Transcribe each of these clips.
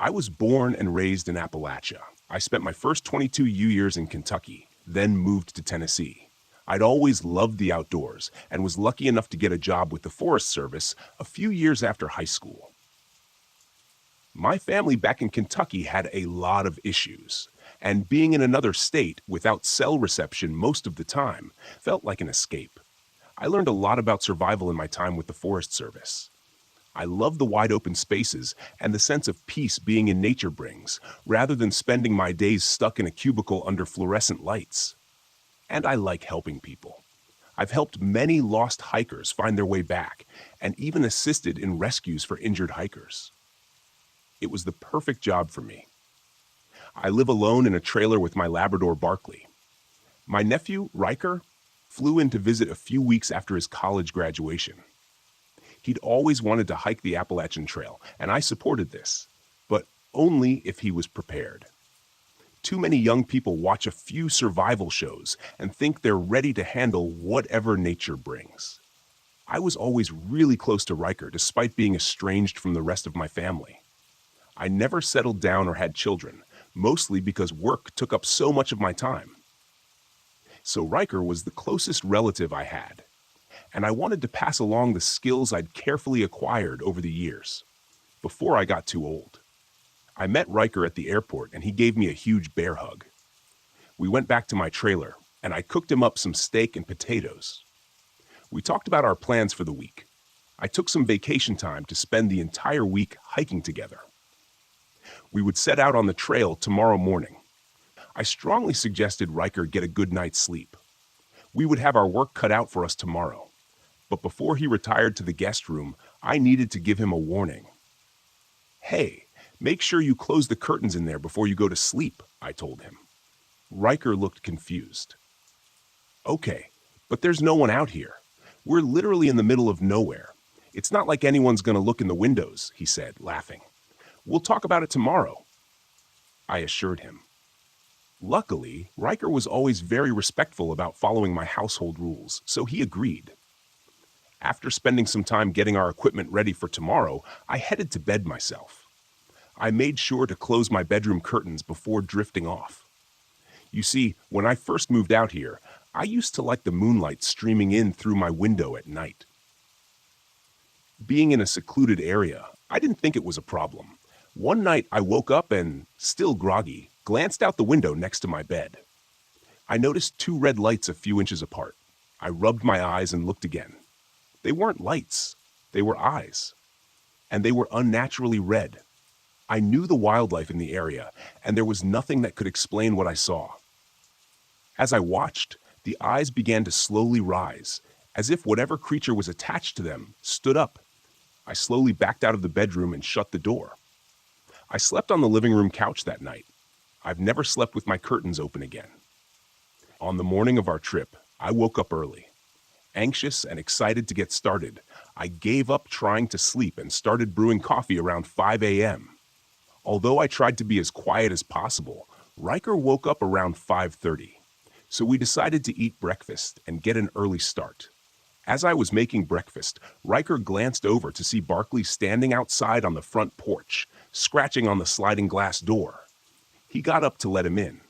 I was born and raised in Appalachia. I spent my first 22 years in Kentucky, then moved to Tennessee. I'd always loved the outdoors and was lucky enough to get a job with the Forest Service a few years after high school. My family back in Kentucky had a lot of issues, and being in another state without cell reception most of the time felt like an escape. I learned a lot about survival in my time with the Forest Service. I love the wide open spaces and the sense of peace being in nature brings, rather than spending my days stuck in a cubicle under fluorescent lights. And I like helping people. I've helped many lost hikers find their way back, and even assisted in rescues for injured hikers. It was the perfect job for me. I live alone in a trailer with my Labrador Barkley. My nephew, Riker, flew in to visit a few weeks after his college graduation. He'd always wanted to hike the Appalachian Trail, and I supported this, but only if he was prepared. Too many young people watch a few survival shows and think they're ready to handle whatever nature brings. I was always really close to Riker despite being estranged from the rest of my family. I never settled down or had children, mostly because work took up so much of my time. So Riker was the closest relative I had, and I wanted to pass along the skills I'd carefully acquired over the years, before I got too old. I met Riker at the airport, and he gave me a huge bear hug. We went back to my trailer, and I cooked him up some steak and potatoes. We talked about our plans for the week. I took some vacation time to spend the entire week hiking together. We would set out on the trail tomorrow morning. I strongly suggested Riker get a good night's sleep. We would have our work cut out for us tomorrow. But before he retired to the guest room, I needed to give him a warning. "Hey, make sure you close the curtains in there before you go to sleep," I told him. Riker looked confused. "Okay, but there's no one out here. We're literally in the middle of nowhere. It's not like anyone's going to look in the windows," he said, laughing. "We'll talk about it tomorrow," I assured him. Luckily, Riker was always very respectful about following my household rules, so he agreed. After spending some time getting our equipment ready for tomorrow, I headed to bed myself. I made sure to close my bedroom curtains before drifting off. You see, when I first moved out here, I used to like the moonlight streaming in through my window at night. Being in a secluded area, I didn't think it was a problem. One night I woke up and, still groggy, glanced out the window next to my bed. I noticed two red lights a few inches apart. I rubbed my eyes and looked again. They weren't lights, they were eyes. And they were unnaturally red. I knew the wildlife in the area, and there was nothing that could explain what I saw. As I watched, the eyes began to slowly rise, as if whatever creature was attached to them stood up. I slowly backed out of the bedroom and shut the door. I slept on the living room couch that night. I've never slept with my curtains open again. On the morning of our trip, I woke up early. Anxious and excited to get started, I gave up trying to sleep and started brewing coffee around 5 a.m. Although I tried to be as quiet as possible, Riker woke up around 5:30. So we decided to eat breakfast and get an early start. As I was making breakfast, Riker glanced over to see Barkley standing outside on the front porch, scratching on the sliding glass door. He got up to let him in.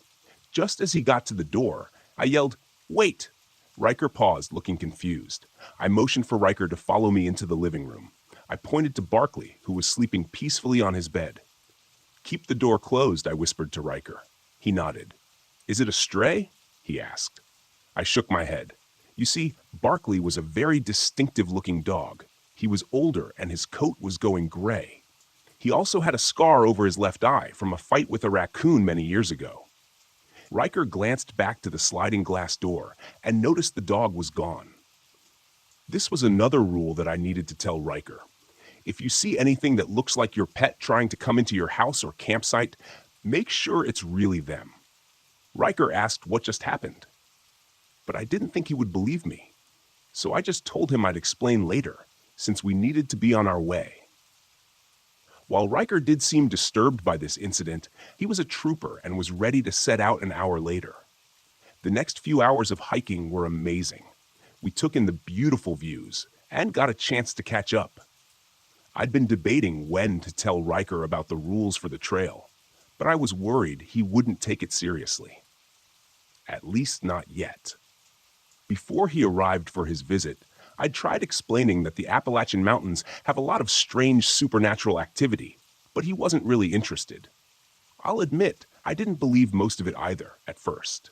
Just as he got to the door, I yelled, "Wait!" Riker paused, looking confused. I motioned for Riker to follow me into the living room. I pointed to Barkley, who was sleeping peacefully on his bed. "Keep the door closed," I whispered to Riker. He nodded. "Is it a stray?" he asked. I shook my head. You see, Barkley was a very distinctive-looking dog. He was older, and his coat was going gray. He also had a scar over his left eye from a fight with a raccoon many years ago. Riker glanced back to the sliding glass door and noticed the dog was gone. This was another rule that I needed to tell Riker. If you see anything that looks like your pet trying to come into your house or campsite, make sure it's really them. Riker asked what just happened. But I didn't think he would believe me. So I just told him I'd explain later, since we needed to be on our way. While Riker did seem disturbed by this incident, he was a trooper and was ready to set out an hour later. The next few hours of hiking were amazing. We took in the beautiful views and got a chance to catch up. I'd been debating when to tell Riker about the rules for the trail, but I was worried he wouldn't take it seriously. At least not yet. Before he arrived for his visit, I'd tried explaining that the Appalachian Mountains have a lot of strange supernatural activity, but he wasn't really interested. I'll admit, I didn't believe most of it either, at first.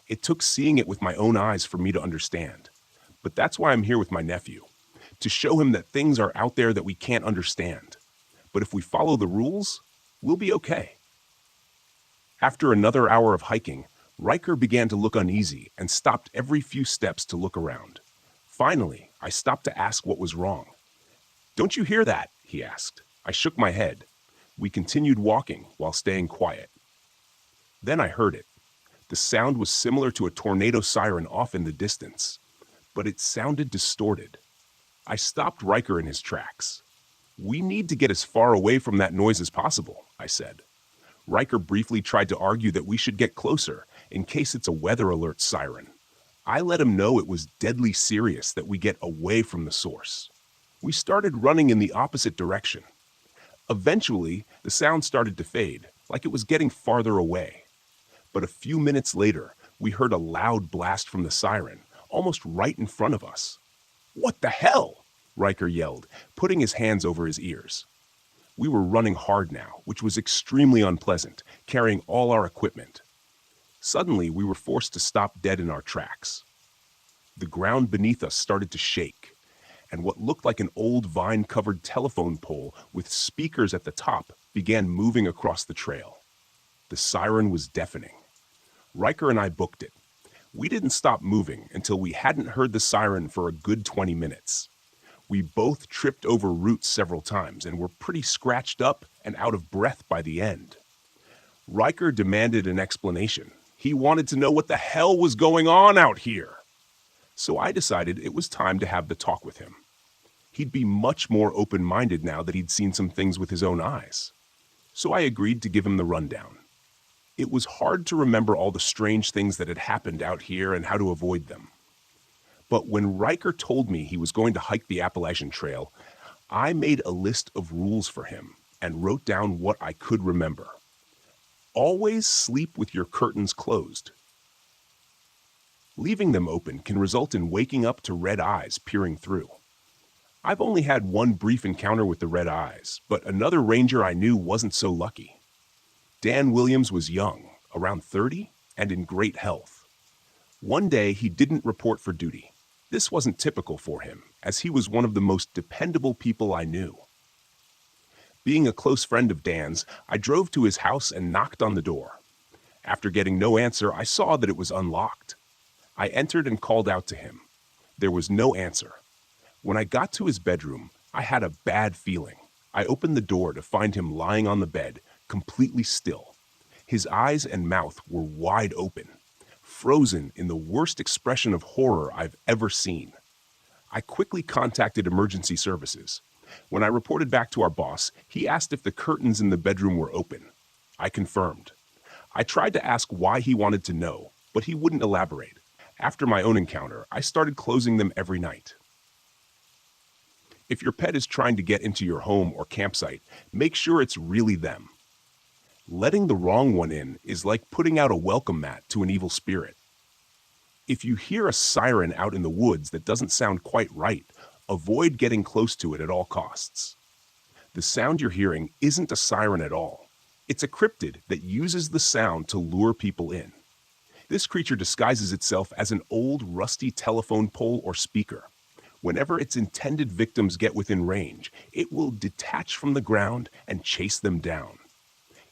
It took seeing it with my own eyes for me to understand. But that's why I'm here with my nephew, to show him that things are out there that we can't understand. But if we follow the rules, we'll be okay. After another hour of hiking, Riker began to look uneasy and stopped every few steps to look around. Finally, I stopped to ask what was wrong. "Don't you hear that?" he asked. I shook my head. We continued walking while staying quiet. Then I heard it. The sound was similar to a tornado siren off in the distance, but it sounded distorted. I stopped Riker in his tracks. "We need to get as far away from that noise as possible," I said. Riker briefly tried to argue that we should get closer in case it's a weather alert siren. I let him know it was deadly serious that we get away from the source. We started running in the opposite direction. Eventually, the sound started to fade, like it was getting farther away. But a few minutes later, we heard a loud blast from the siren, almost right in front of us. "What the hell?" Riker yelled, putting his hands over his ears. We were running hard now, which was extremely unpleasant, carrying all our equipment. Suddenly, we were forced to stop dead in our tracks. The ground beneath us started to shake, and what looked like an old vine-covered telephone pole with speakers at the top began moving across the trail. The siren was deafening. Riker and I booked it. We didn't stop moving until we hadn't heard the siren for a good 20 minutes. We both tripped over roots several times and were pretty scratched up and out of breath by the end. Riker demanded an explanation. He wanted to know what the hell was going on out here. So I decided it was time to have the talk with him. He'd be much more open-minded now that he'd seen some things with his own eyes. So I agreed to give him the rundown. It was hard to remember all the strange things that had happened out here and how to avoid them. But when Riker told me he was going to hike the Appalachian Trail, I made a list of rules for him and wrote down what I could remember. Always sleep with your curtains closed. Leaving them open can result in waking up to red eyes peering through. I've only had one brief encounter with the red eyes, but another ranger I knew wasn't so lucky. Dan Williams was young, around 30, and in great health. One day he didn't report for duty. This wasn't typical for him, as he was one of the most dependable people I knew. Being a close friend of Dan's, I drove to his house and knocked on the door. After getting no answer, I saw that it was unlocked. I entered and called out to him. There was no answer. When I got to his bedroom, I had a bad feeling. I opened the door to find him lying on the bed, completely still. His eyes and mouth were wide open, frozen in the worst expression of horror I've ever seen. I quickly contacted emergency services. When I reported back to our boss, he asked if the curtains in the bedroom were open. I confirmed. I tried to ask why he wanted to know, but he wouldn't elaborate. After my own encounter, I started closing them every night. If your pet is trying to get into your home or campsite, make sure it's really them. Letting the wrong one in is like putting out a welcome mat to an evil spirit. If you hear a siren out in the woods that doesn't sound quite right, avoid getting close to it at all costs. The sound you're hearing isn't a siren at all. It's a cryptid that uses the sound to lure people in. This creature disguises itself as an old, rusty telephone pole or speaker. Whenever its intended victims get within range, it will detach from the ground and chase them down.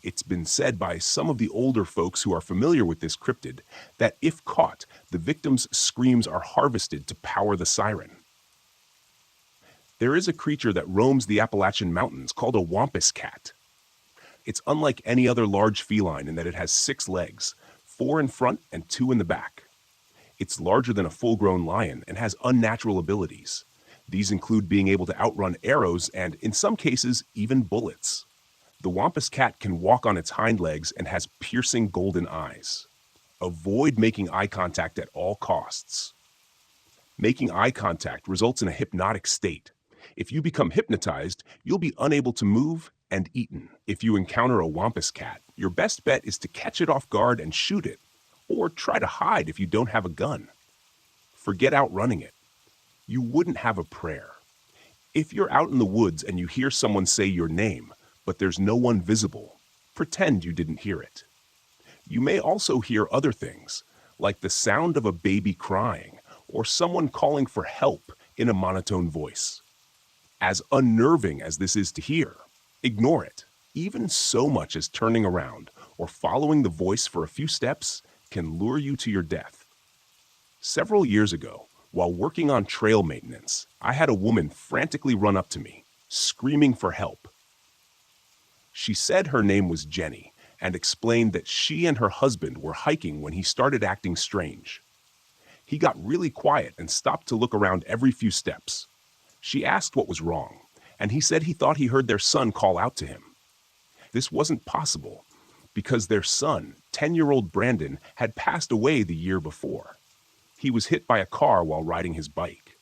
It's been said by some of the older folks who are familiar with this cryptid that if caught, the victim's screams are harvested to power the siren. There is a creature that roams the Appalachian Mountains called a wampus cat. It's unlike any other large feline in that it has 6 legs, 4 in front and 2 in the back. It's larger than a full-grown lion and has unnatural abilities. These include being able to outrun arrows and, in some cases, even bullets. The wampus cat can walk on its hind legs and has piercing golden eyes. Avoid making eye contact at all costs. Making eye contact results in a hypnotic state. If you become hypnotized, you'll be unable to move and eaten. If you encounter a wampus cat, your best bet is to catch it off guard and shoot it, or try to hide if you don't have a gun. Forget outrunning it. You wouldn't have a prayer. If you're out in the woods and you hear someone say your name, but there's no one visible, pretend you didn't hear it. You may also hear other things, like the sound of a baby crying or someone calling for help in a monotone voice. As unnerving as this is to hear, ignore it. Even so much as turning around or following the voice for a few steps can lure you to your death. Several years ago, while working on trail maintenance, I had a woman frantically run up to me, screaming for help. She said her name was Jenny and explained that she and her husband were hiking when he started acting strange. He got really quiet and stopped to look around every few steps. She asked what was wrong, and he said he thought he heard their son call out to him. This wasn't possible because their son, 10-year-old Brandon, had passed away the year before. He was hit by a car while riding his bike.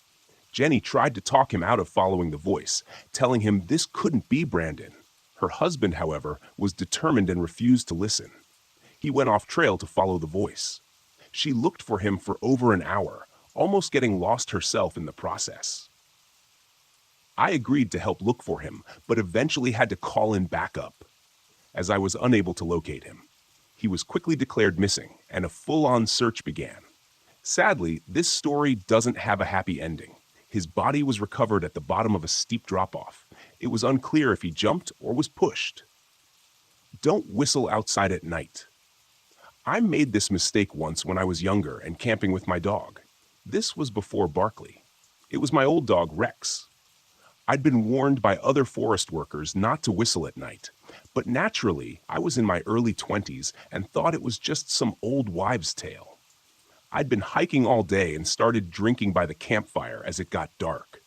Jenny tried to talk him out of following the voice, telling him this couldn't be Brandon. Her husband, however, was determined and refused to listen. He went off trail to follow the voice. She looked for him for over an hour, almost getting lost herself in the process. I agreed to help look for him, but eventually had to call in backup, as I was unable to locate him. He was quickly declared missing, and a full-on search began. Sadly, this story doesn't have a happy ending. His body was recovered at the bottom of a steep drop-off. It was unclear if he jumped or was pushed. Don't whistle outside at night. I made this mistake once when I was younger and camping with my dog. This was before Barkley. It was my old dog, Rex. I'd been warned by other forest workers not to whistle at night, but naturally, I was in my early 20s and thought it was just some old wives' tale. I'd been hiking all day and started drinking by the campfire as it got dark.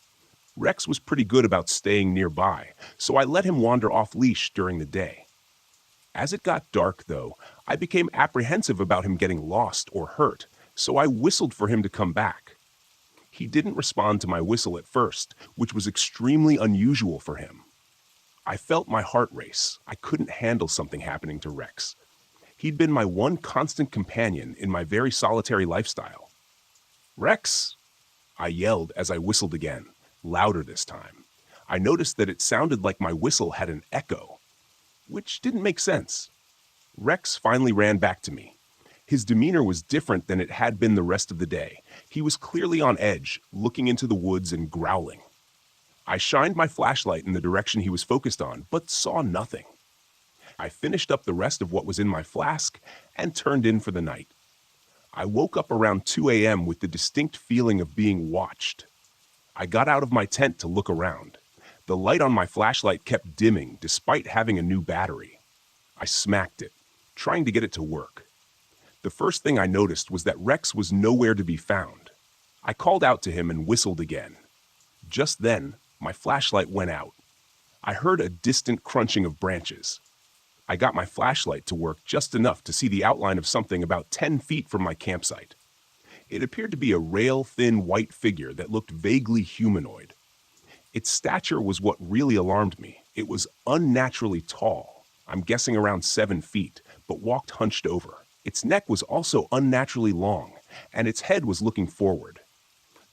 Rex was pretty good about staying nearby, so I let him wander off-leash during the day. As it got dark, though, I became apprehensive about him getting lost or hurt, so I whistled for him to come back. He didn't respond to my whistle at first, which was extremely unusual for him. I felt my heart race. I couldn't handle something happening to Rex. He'd been my one constant companion in my very solitary lifestyle. "Rex!" I yelled as I whistled again, louder this time. I noticed that it sounded like my whistle had an echo, which didn't make sense. Rex finally ran back to me. His demeanor was different than it had been the rest of the day. He was clearly on edge, looking into the woods and growling. I shined my flashlight in the direction he was focused on, but saw nothing. I finished up the rest of what was in my flask and turned in for the night. I woke up around 2 a.m. with the distinct feeling of being watched. I got out of my tent to look around. The light on my flashlight kept dimming despite having a new battery. I smacked it, trying to get it to work. The first thing I noticed was that Rex was nowhere to be found. I called out to him and whistled again. Just then, my flashlight went out. I heard a distant crunching of branches. I got my flashlight to work just enough to see the outline of something about 10 feet from my campsite. It appeared to be a rail-thin white figure that looked vaguely humanoid. Its stature was what really alarmed me. It was unnaturally tall, I'm guessing around 7 feet, but walked hunched over. Its neck was also unnaturally long, and its head was looking forward.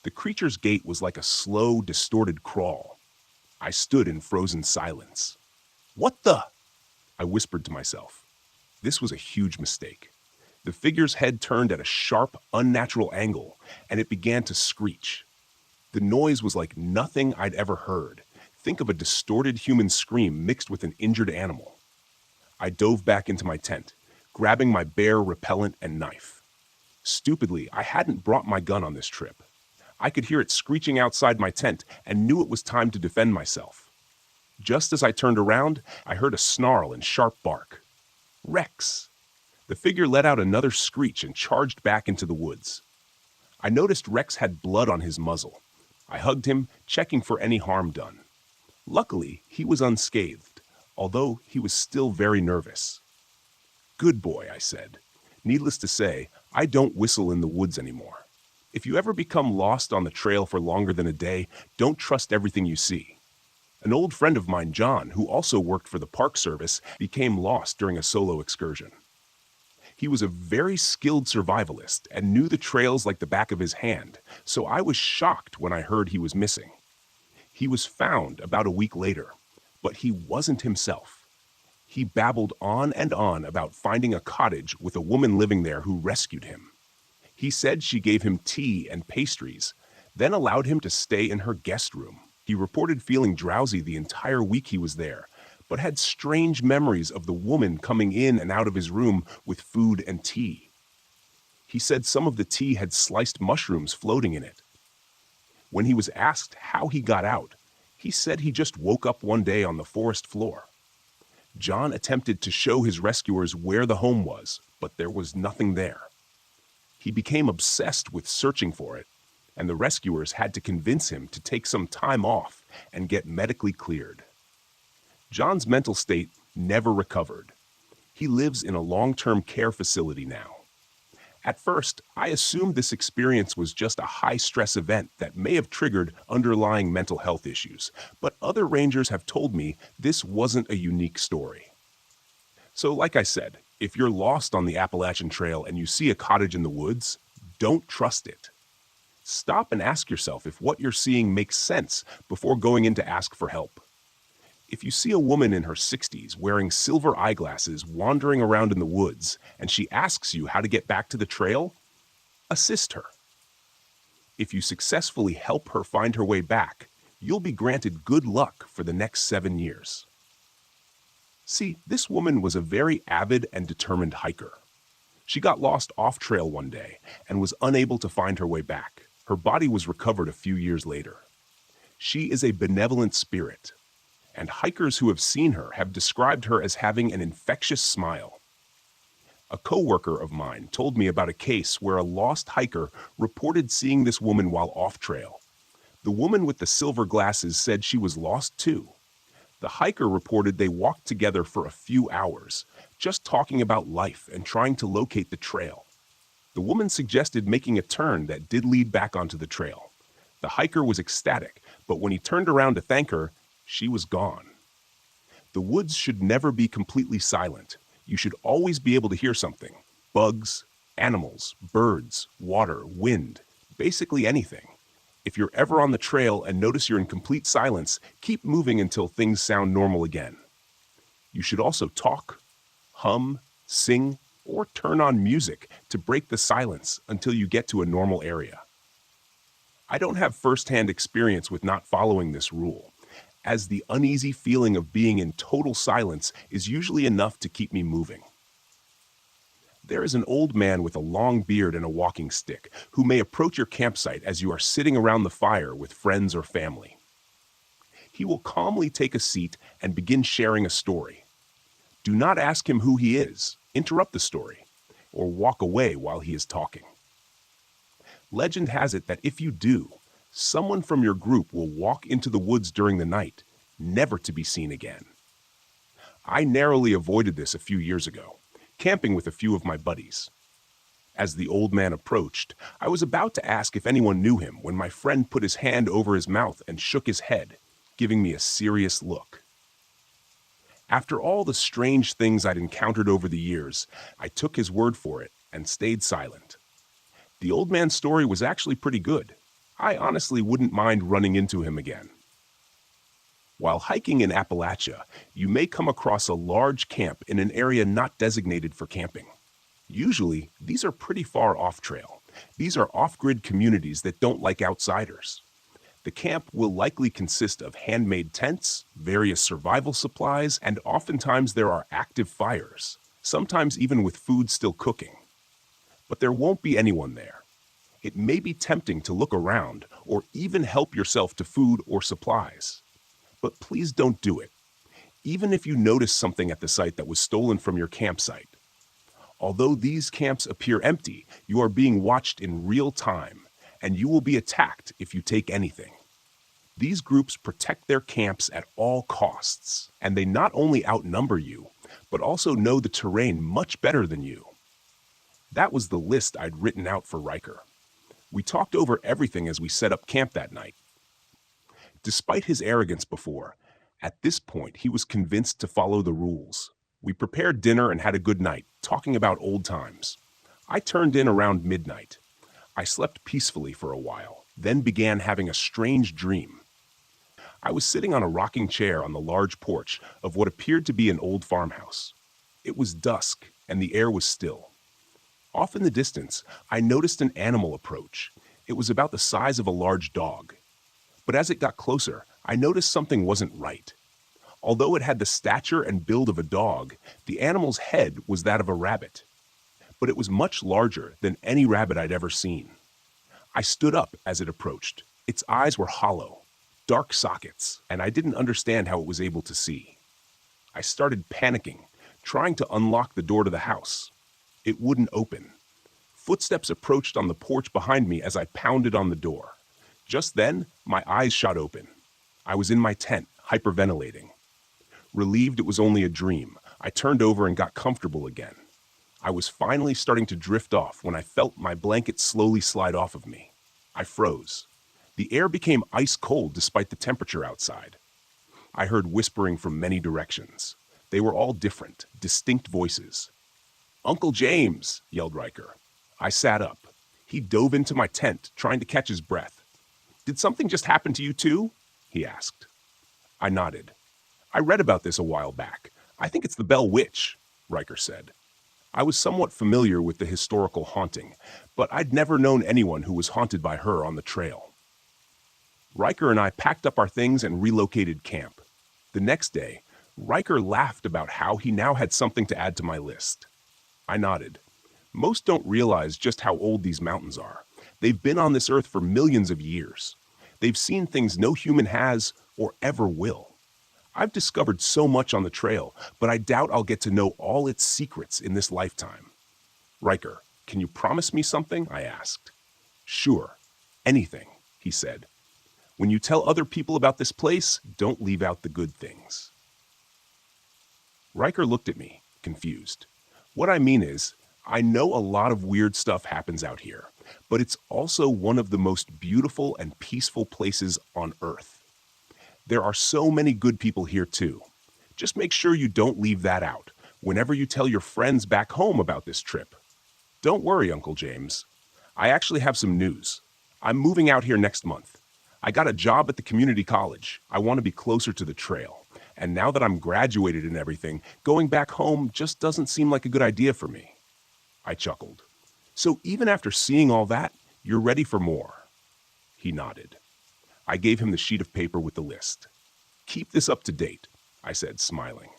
The creature's gait was like a slow, distorted crawl. I stood in frozen silence. "What the?" I whispered to myself. This was a huge mistake. The figure's head turned at a sharp, unnatural angle, and it began to screech. The noise was like nothing I'd ever heard. Think of a distorted human scream mixed with an injured animal. I dove back into my tent, grabbing my bear repellent and knife. Stupidly, I hadn't brought my gun on this trip. I could hear it screeching outside my tent and knew it was time to defend myself. Just as I turned around, I heard a snarl and sharp bark. Rex! The figure let out another screech and charged back into the woods. I noticed Rex had blood on his muzzle. I hugged him, checking for any harm done. Luckily, he was unscathed, although he was still very nervous. "Good boy," I said. Needless to say, I don't whistle in the woods anymore. If you ever become lost on the trail for longer than a day, don't trust everything you see. An old friend of mine, John, who also worked for the Park Service, became lost during a solo excursion. He was a very skilled survivalist and knew the trails like the back of his hand, so I was shocked when I heard he was missing. He was found about a week later, but he wasn't himself. He babbled on and on about finding a cottage with a woman living there who rescued him. He said she gave him tea and pastries, then allowed him to stay in her guest room. He reported feeling drowsy the entire week he was there, but had strange memories of the woman coming in and out of his room with food and tea. He said some of the tea had sliced mushrooms floating in it. When he was asked how he got out, he said he just woke up one day on the forest floor. John attempted to show his rescuers where the home was, but there was nothing there. He became obsessed with searching for it, and the rescuers had to convince him to take some time off and get medically cleared. John's mental state never recovered. He lives in a long-term care facility now. At first, I assumed this experience was just a high-stress event that may have triggered underlying mental health issues, but other rangers have told me this wasn't a unique story. So like I said, if you're lost on the Appalachian Trail and you see a cottage in the woods, don't trust it. Stop and ask yourself if what you're seeing makes sense before going in to ask for help. If you see a woman in her 60s wearing silver eyeglasses wandering around in the woods and she asks you how to get back to the trail, assist her. If you successfully help her find her way back, you'll be granted good luck for the next 7 years. See, this woman was a very avid and determined hiker. She got lost off-trail one day and was unable to find her way back. Her body was recovered a few years later. She is a benevolent spirit, and hikers who have seen her have described her as having an infectious smile. A coworker of mine told me about a case where a lost hiker reported seeing this woman while off-trail. The woman with the silver glasses said she was lost too. The hiker reported they walked together for a few hours, just talking about life and trying to locate the trail. The woman suggested making a turn that did lead back onto the trail. The hiker was ecstatic, but when he turned around to thank her, she was gone. The woods should never be completely silent. You should always be able to hear something. Bugs, animals, birds, water, wind, basically anything. If you're ever on the trail and notice you're in complete silence, keep moving until things sound normal again. You should also talk, hum, sing, or turn on music to break the silence until you get to a normal area. I don't have first-hand experience with not following this rule, as the uneasy feeling of being in total silence is usually enough to keep me moving. There is an old man with a long beard and a walking stick who may approach your campsite as you are sitting around the fire with friends or family. He will calmly take a seat and begin sharing a story. Do not ask him who he is, interrupt the story, or walk away while he is talking. Legend has it that if you do, someone from your group will walk into the woods during the night, never to be seen again. I narrowly avoided this a few years ago, camping with a few of my buddies. As the old man approached, I was about to ask if anyone knew him when my friend put his hand over his mouth and shook his head, giving me a serious look. After all the strange things I'd encountered over the years, I took his word for it and stayed silent. The old man's story was actually pretty good. I honestly wouldn't mind running into him again. While hiking in Appalachia, you may come across a large camp in an area not designated for camping. Usually, these are pretty far off-trail. These are off-grid communities that don't like outsiders. The camp will likely consist of handmade tents, various survival supplies, and oftentimes there are active fires, sometimes even with food still cooking. But there won't be anyone there. It may be tempting to look around or even help yourself to food or supplies. But please don't do it, even if you notice something at the site that was stolen from your campsite. Although these camps appear empty, you are being watched in real time, and you will be attacked if you take anything. These groups protect their camps at all costs, and they not only outnumber you, but also know the terrain much better than you. That was the list I'd written out for Riker. We talked over everything as we set up camp that night. Despite his arrogance before, at this point he was convinced to follow the rules. We prepared dinner and had a good night, talking about old times. I turned in around midnight. I slept peacefully for a while, then began having a strange dream. I was sitting on a rocking chair on the large porch of what appeared to be an old farmhouse. It was dusk, and the air was still. Off in the distance, I noticed an animal approach. It was about the size of a large dog. But as it got closer, I noticed something wasn't right. Although it had the stature and build of a dog, the animal's head was that of a rabbit. But it was much larger than any rabbit I'd ever seen. I stood up as it approached. Its eyes were hollow, dark sockets, and I didn't understand how it was able to see. I started panicking, trying to unlock the door to the house. It wouldn't open. Footsteps approached on the porch behind me as I pounded on the door. Just then, my eyes shot open. I was in my tent, hyperventilating. Relieved it was only a dream, I turned over and got comfortable again. I was finally starting to drift off when I felt my blanket slowly slide off of me. I froze. The air became ice cold despite the temperature outside. I heard whispering from many directions. They were all different, distinct voices. "Uncle James!" yelled Riker. I sat up. He dove into my tent, trying to catch his breath. "Did something just happen to you too?" he asked. I nodded. "I read about this a while back. I think it's the Bell Witch," Riker said. I was somewhat familiar with the historical haunting, but I'd never known anyone who was haunted by her on the trail. Riker and I packed up our things and relocated camp. The next day, Riker laughed about how he now had something to add to my list. I nodded. Most don't realize just how old these mountains are. They've been on this earth for millions of years. They've seen things no human has or ever will. I've discovered so much on the trail, but I doubt I'll get to know all its secrets in this lifetime. "Riker, can you promise me something?" I asked. "Sure. Anything," he said. "When you tell other people about this place, don't leave out the good things." Riker looked at me, confused. "What I mean is, I know a lot of weird stuff happens out here, but it's also one of the most beautiful and peaceful places on Earth. There are so many good people here too. Just make sure you don't leave that out whenever you tell your friends back home about this trip. Don't worry, Uncle James. I actually have some news. I'm moving out here next month. I got a job at the community college. I want to be closer to the trail. And now that I'm graduated and everything, going back home just doesn't seem like a good idea for me." I chuckled. "So even after seeing all that, you're ready for more?" He nodded. I gave him the sheet of paper with the list. "Keep this up to date," I said, smiling.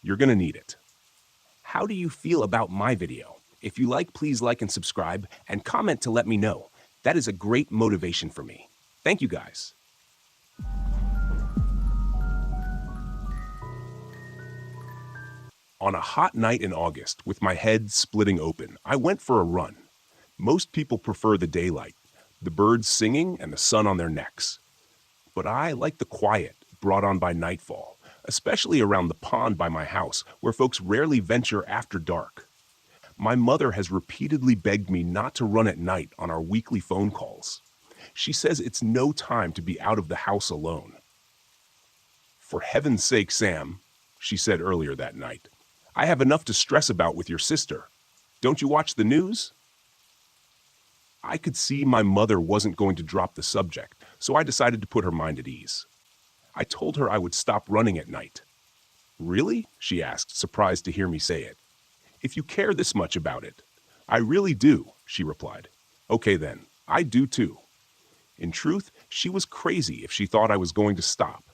"You're going to need it." How do you feel about my video? If you like, please like and subscribe, and comment to let me know. That is a great motivation for me. Thank you, guys. On a hot night in August, with my head splitting open, I went for a run. Most people prefer the daylight, the birds singing and the sun on their necks. But I like the quiet brought on by nightfall, especially around the pond by my house, where folks rarely venture after dark. My mother has repeatedly begged me not to run at night on our weekly phone calls. She says it's no time to be out of the house alone. "For heaven's sake, Sam," she said earlier that night, "I have enough to stress about with your sister. Don't you watch the news?" I could see my mother wasn't going to drop the subject, so I decided to put her mind at ease. I told her I would stop running at night. "Really?" she asked, surprised to hear me say it. "If you care this much about it." "I really do," she replied. "Okay then, I do too." In truth, she was crazy if she thought I was going to stop.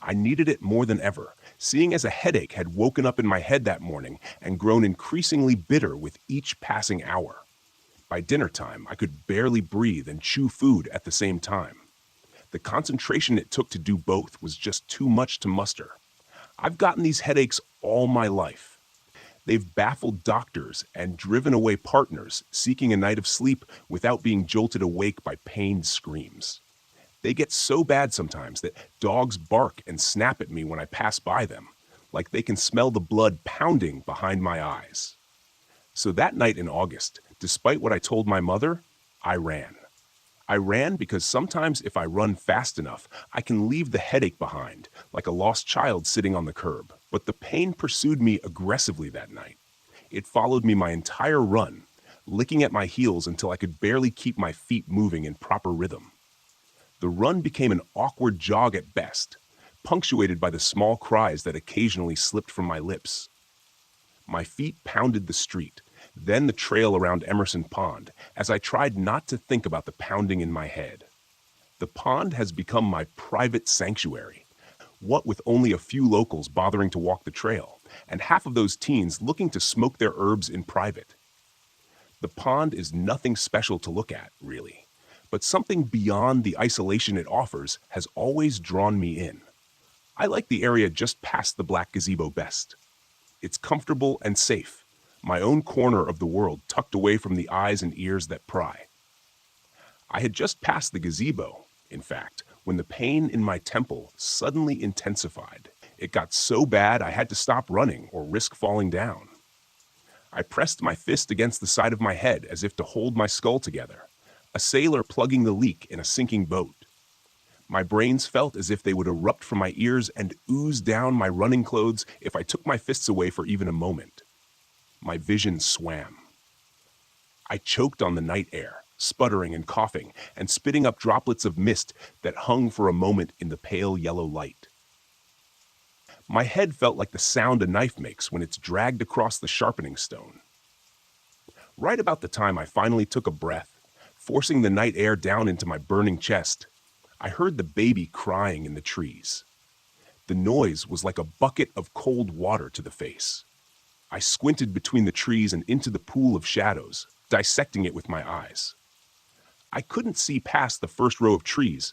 I needed it more than ever, seeing as a headache had woken up in my head that morning and grown increasingly bitter with each passing hour. By dinner time, I could barely breathe and chew food at the same time. The concentration it took to do both was just too much to muster. I've gotten these headaches all my life. They've baffled doctors and driven away partners seeking a night of sleep without being jolted awake by pained screams. They get so bad sometimes that dogs bark and snap at me when I pass by them, like they can smell the blood pounding behind my eyes. So that night in August, despite what I told my mother, I ran. I ran because sometimes if I run fast enough, I can leave the headache behind, like a lost child sitting on the curb. But the pain pursued me aggressively that night. It followed me my entire run, licking at my heels until I could barely keep my feet moving in proper rhythm. The run became an awkward jog at best, punctuated by the small cries that occasionally slipped from my lips. My feet pounded the street, then the trail around Emerson Pond, as I tried not to think about the pounding in my head. The pond has become my private sanctuary, what with only a few locals bothering to walk the trail, and half of those teens looking to smoke their herbs in private. The pond is nothing special to look at, really, but something beyond the isolation it offers has always drawn me in. I like the area just past the black gazebo best. It's comfortable and safe, my own corner of the world tucked away from the eyes and ears that pry. I had just passed the gazebo, in fact, when the pain in my temple suddenly intensified. It got so bad I had to stop running or risk falling down. I pressed my fist against the side of my head as if to hold my skull together, a sailor plugging the leak in a sinking boat. My brains felt as if they would erupt from my ears and ooze down my running clothes if I took my fists away for even a moment. My vision swam. I choked on the night air, sputtering and coughing, and spitting up droplets of mist that hung for a moment in the pale yellow light. My head felt like the sound a knife makes when it's dragged across the sharpening stone. Right about the time I finally took a breath, forcing the night air down into my burning chest, I heard the baby crying in the trees. The noise was like a bucket of cold water to the face. I squinted between the trees and into the pool of shadows, dissecting it with my eyes. I couldn't see past the first row of trees,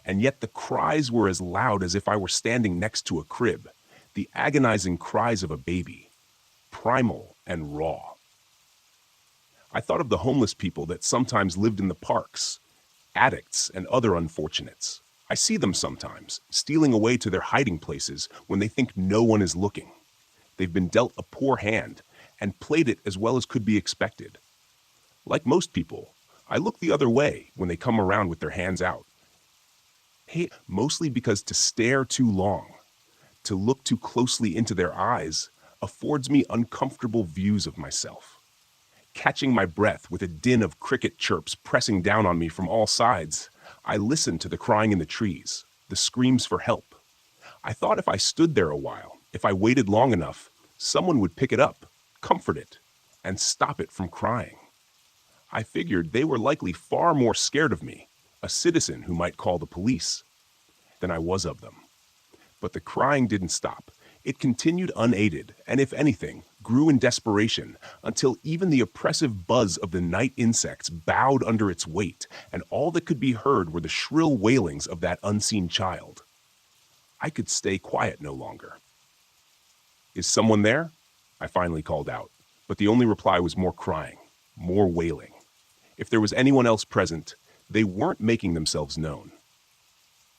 and yet the cries were as loud as if I were standing next to a crib, the agonizing cries of a baby, primal and raw. I thought of the homeless people that sometimes lived in the parks, addicts and other unfortunates. I see them sometimes, stealing away to their hiding places when they think no one is looking. They've been dealt a poor hand and played it as well as could be expected. Like most people, I look the other way when they come around with their hands out. Hey, mostly because to stare too long, to look too closely into their eyes, affords me uncomfortable views of myself. Catching my breath with a din of cricket chirps pressing down on me from all sides, I listened to the crying in the trees, the screams for help. I thought if I stood there a while, if I waited long enough, someone would pick it up, comfort it, and stop it from crying. I figured they were likely far more scared of me, a citizen who might call the police, than I was of them. But the crying didn't stop. It continued unaided, and if anything, grew in desperation, until even the oppressive buzz of the night insects bowed under its weight, and all that could be heard were the shrill wailings of that unseen child. I could stay quiet no longer. "Is someone there?" I finally called out, but the only reply was more crying, more wailing. If there was anyone else present, they weren't making themselves known.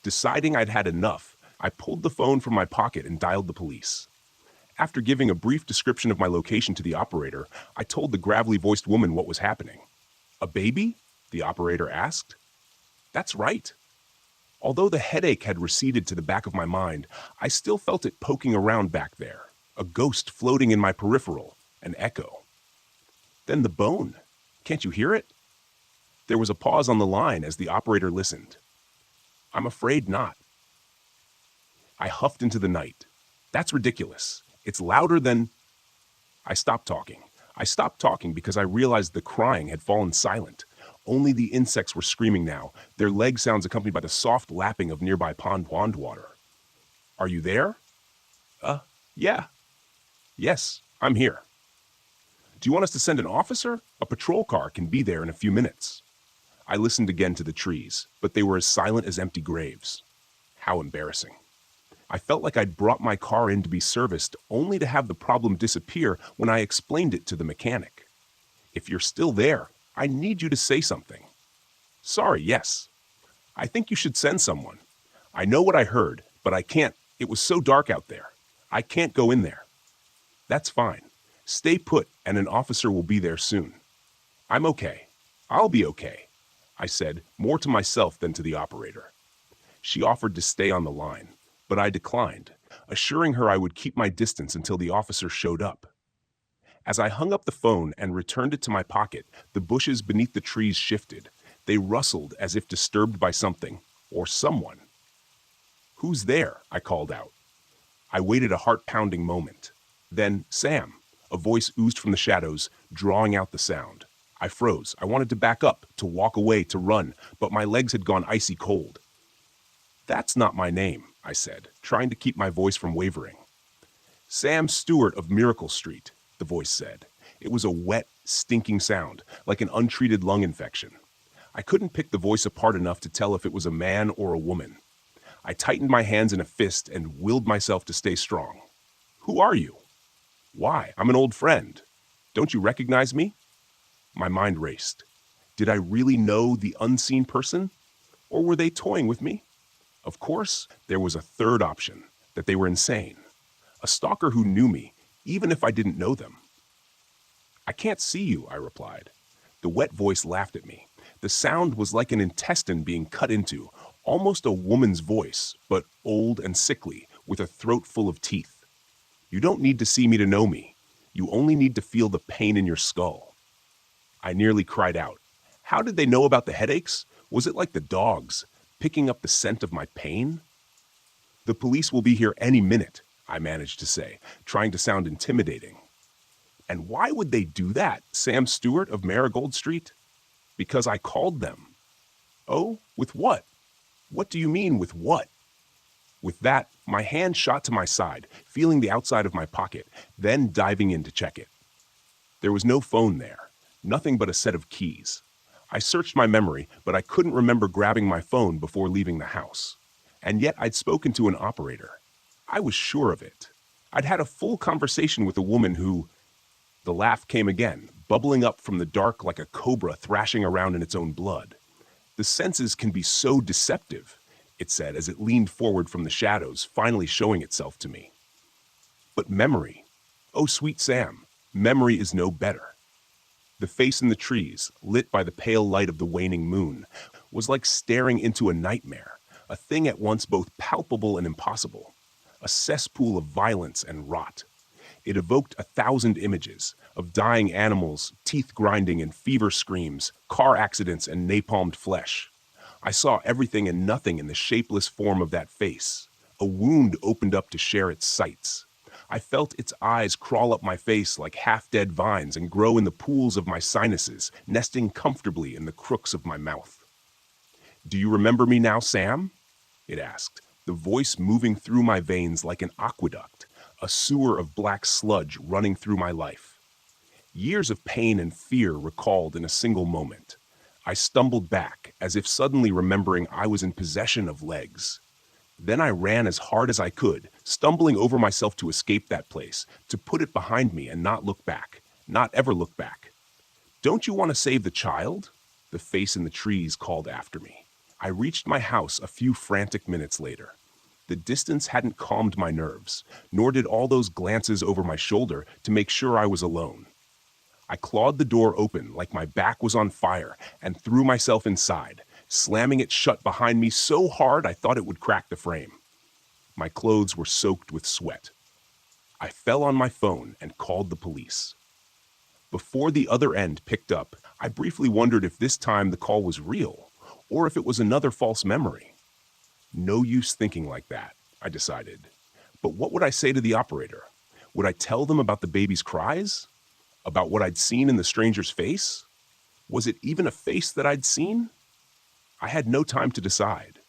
Deciding I'd had enough, I pulled the phone from my pocket and dialed the police. After giving a brief description of my location to the operator, I told the gravelly-voiced woman what was happening. "A baby?" the operator asked. "That's right." Although the headache had receded to the back of my mind, I still felt it poking around back there, a ghost floating in my peripheral, an echo. "Then the bone. Can't you hear it?" There was a pause on the line as the operator listened. "I'm afraid not." I huffed into the night. "That's ridiculous. It's louder than—" I stopped talking. I stopped talking because I realized the crying had fallen silent. Only the insects were screaming now, their leg sounds accompanied by the soft lapping of nearby pond water. "Are you there?" Yeah. "Yes, I'm here." "Do you want us to send an officer? A patrol car can be there in a few minutes." I listened again to the trees, but they were as silent as empty graves. How embarrassing. I felt like I'd brought my car in to be serviced only to have the problem disappear when I explained it to the mechanic. "If you're still there, I need you to say something." "Sorry, yes. I think you should send someone. I know what I heard, but I can't. It was so dark out there. I can't go in there." "That's fine. Stay put and an officer will be there soon." "I'm okay. I'll be okay. I said, more to myself than to the operator. She offered to stay on the line, but I declined, assuring her I would keep my distance until the officer showed up. As I hung up the phone and returned it to my pocket, the bushes beneath the trees shifted. They rustled as if disturbed by something or someone. "Who's there?" I called out. I waited a heart-pounding moment. Then, "Sam," a voice oozed from the shadows, drawing out the sound. I froze. I wanted to back up, to walk away, to run, but my legs had gone icy cold. "That's not my name," I said, trying to keep my voice from wavering. "Sam Stewart of Miracle Street," the voice said. It was a wet, stinking sound, like an untreated lung infection. I couldn't pick the voice apart enough to tell if it was a man or a woman. I tightened my hands in a fist and willed myself to stay strong. "Who are you?" "Why, I'm an old friend. Don't you recognize me?" My mind raced. Did I really know the unseen person? Or were they toying with me? Of course, there was a third option, that they were insane. A stalker who knew me, even if I didn't know them. "I can't see you," I replied. The wet voice laughed at me. The sound was like an intestine being cut into, almost a woman's voice, but old and sickly, with a throat full of teeth. "You don't need to see me to know me. You only need to feel the pain in your skull." I nearly cried out. How did they know about the headaches? Was it like the dogs, picking up the scent of my pain? "The police will be here any minute," I managed to say, trying to sound intimidating. And why would they do that, Sam Stewart of Marigold Street? Because I called them. Oh, with what? What do you mean, with what? With that, my hand shot to my side, feeling the outside of my pocket, then diving in to check it. There was no phone there, nothing but a set of keys. I searched my memory, but I couldn't remember grabbing my phone before leaving the house. And yet I'd spoken to an operator. I was sure of it. I'd had a full conversation with a woman who... The laugh came again, bubbling up from the dark like a cobra thrashing around in its own blood. "The senses can be so deceptive," it said as it leaned forward from the shadows, finally showing itself to me. "But memory, oh sweet Sam, memory is no better." The face in the trees, lit by the pale light of the waning moon, was like staring into a nightmare, a thing at once both palpable and impossible, a cesspool of violence and rot. It evoked 1,000 images of dying animals, teeth grinding and fever screams, car accidents and napalmed flesh. I saw everything and nothing in the shapeless form of that face. A wound opened up to share its sights. I felt its eyes crawl up my face like half-dead vines and grow in the pools of my sinuses, nesting comfortably in the crooks of my mouth. "Do you remember me now, Sam?" it asked, the voice moving through my veins like an aqueduct, a sewer of black sludge running through my life. Years of pain and fear recalled in a single moment. I stumbled back, as if suddenly remembering I was in possession of legs. Then I ran as hard as I could, stumbling over myself to escape that place, to put it behind me and not look back, not ever look back. "Don't you want to save the child?" the face in the trees called after me. I reached my house a few frantic minutes later. The distance hadn't calmed my nerves, nor did all those glances over my shoulder to make sure I was alone. I clawed the door open like my back was on fire and threw myself inside, slamming it shut behind me so hard I thought it would crack the frame. My clothes were soaked with sweat. I fell on my phone and called the police. Before the other end picked up, I briefly wondered if this time the call was real, or if it was another false memory. No use thinking like that, I decided. But what would I say to the operator? Would I tell them about the baby's cries? About what I'd seen in the stranger's face? Was it even a face that I'd seen? I had no time to decide.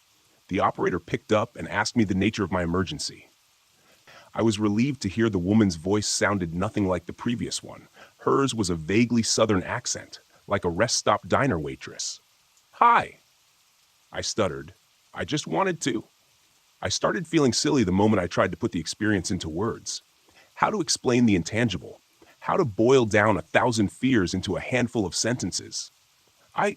The operator picked up and asked me the nature of my emergency. I was relieved to hear the woman's voice sounded nothing like the previous one. Hers was a vaguely southern accent, like a rest stop diner waitress. "Hi," I stuttered. I just wanted to. I started feeling silly the moment I tried to put the experience into words. How to explain the intangible? How to boil down 1,000 fears into a handful of sentences? I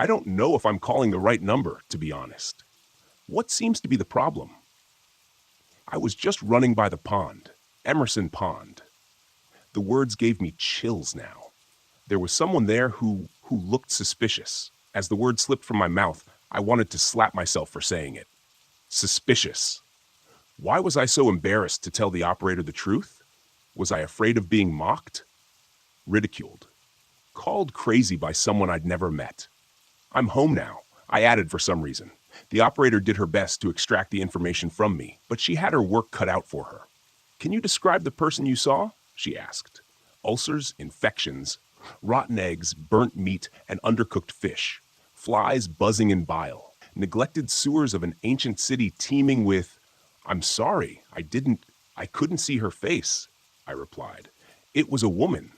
don't know if I'm calling the right number, to be honest. What seems to be the problem? I was just running by the pond, Emerson Pond. The words gave me chills now. There was someone there who looked suspicious. As the word slipped from my mouth, I wanted to slap myself for saying it. Suspicious. Why was I so embarrassed to tell the operator the truth? Was I afraid of being mocked? Ridiculed. Called crazy by someone I'd never met. I'm home now, I added for some reason. The operator did her best to extract the information from me, but she had her work cut out for her. Can you describe the person you saw? She asked. Ulcers, infections, rotten eggs, burnt meat, and undercooked fish. Flies buzzing in bile. Neglected sewers of an ancient city teeming with... I'm sorry, I couldn't see her face, I replied. It was a woman.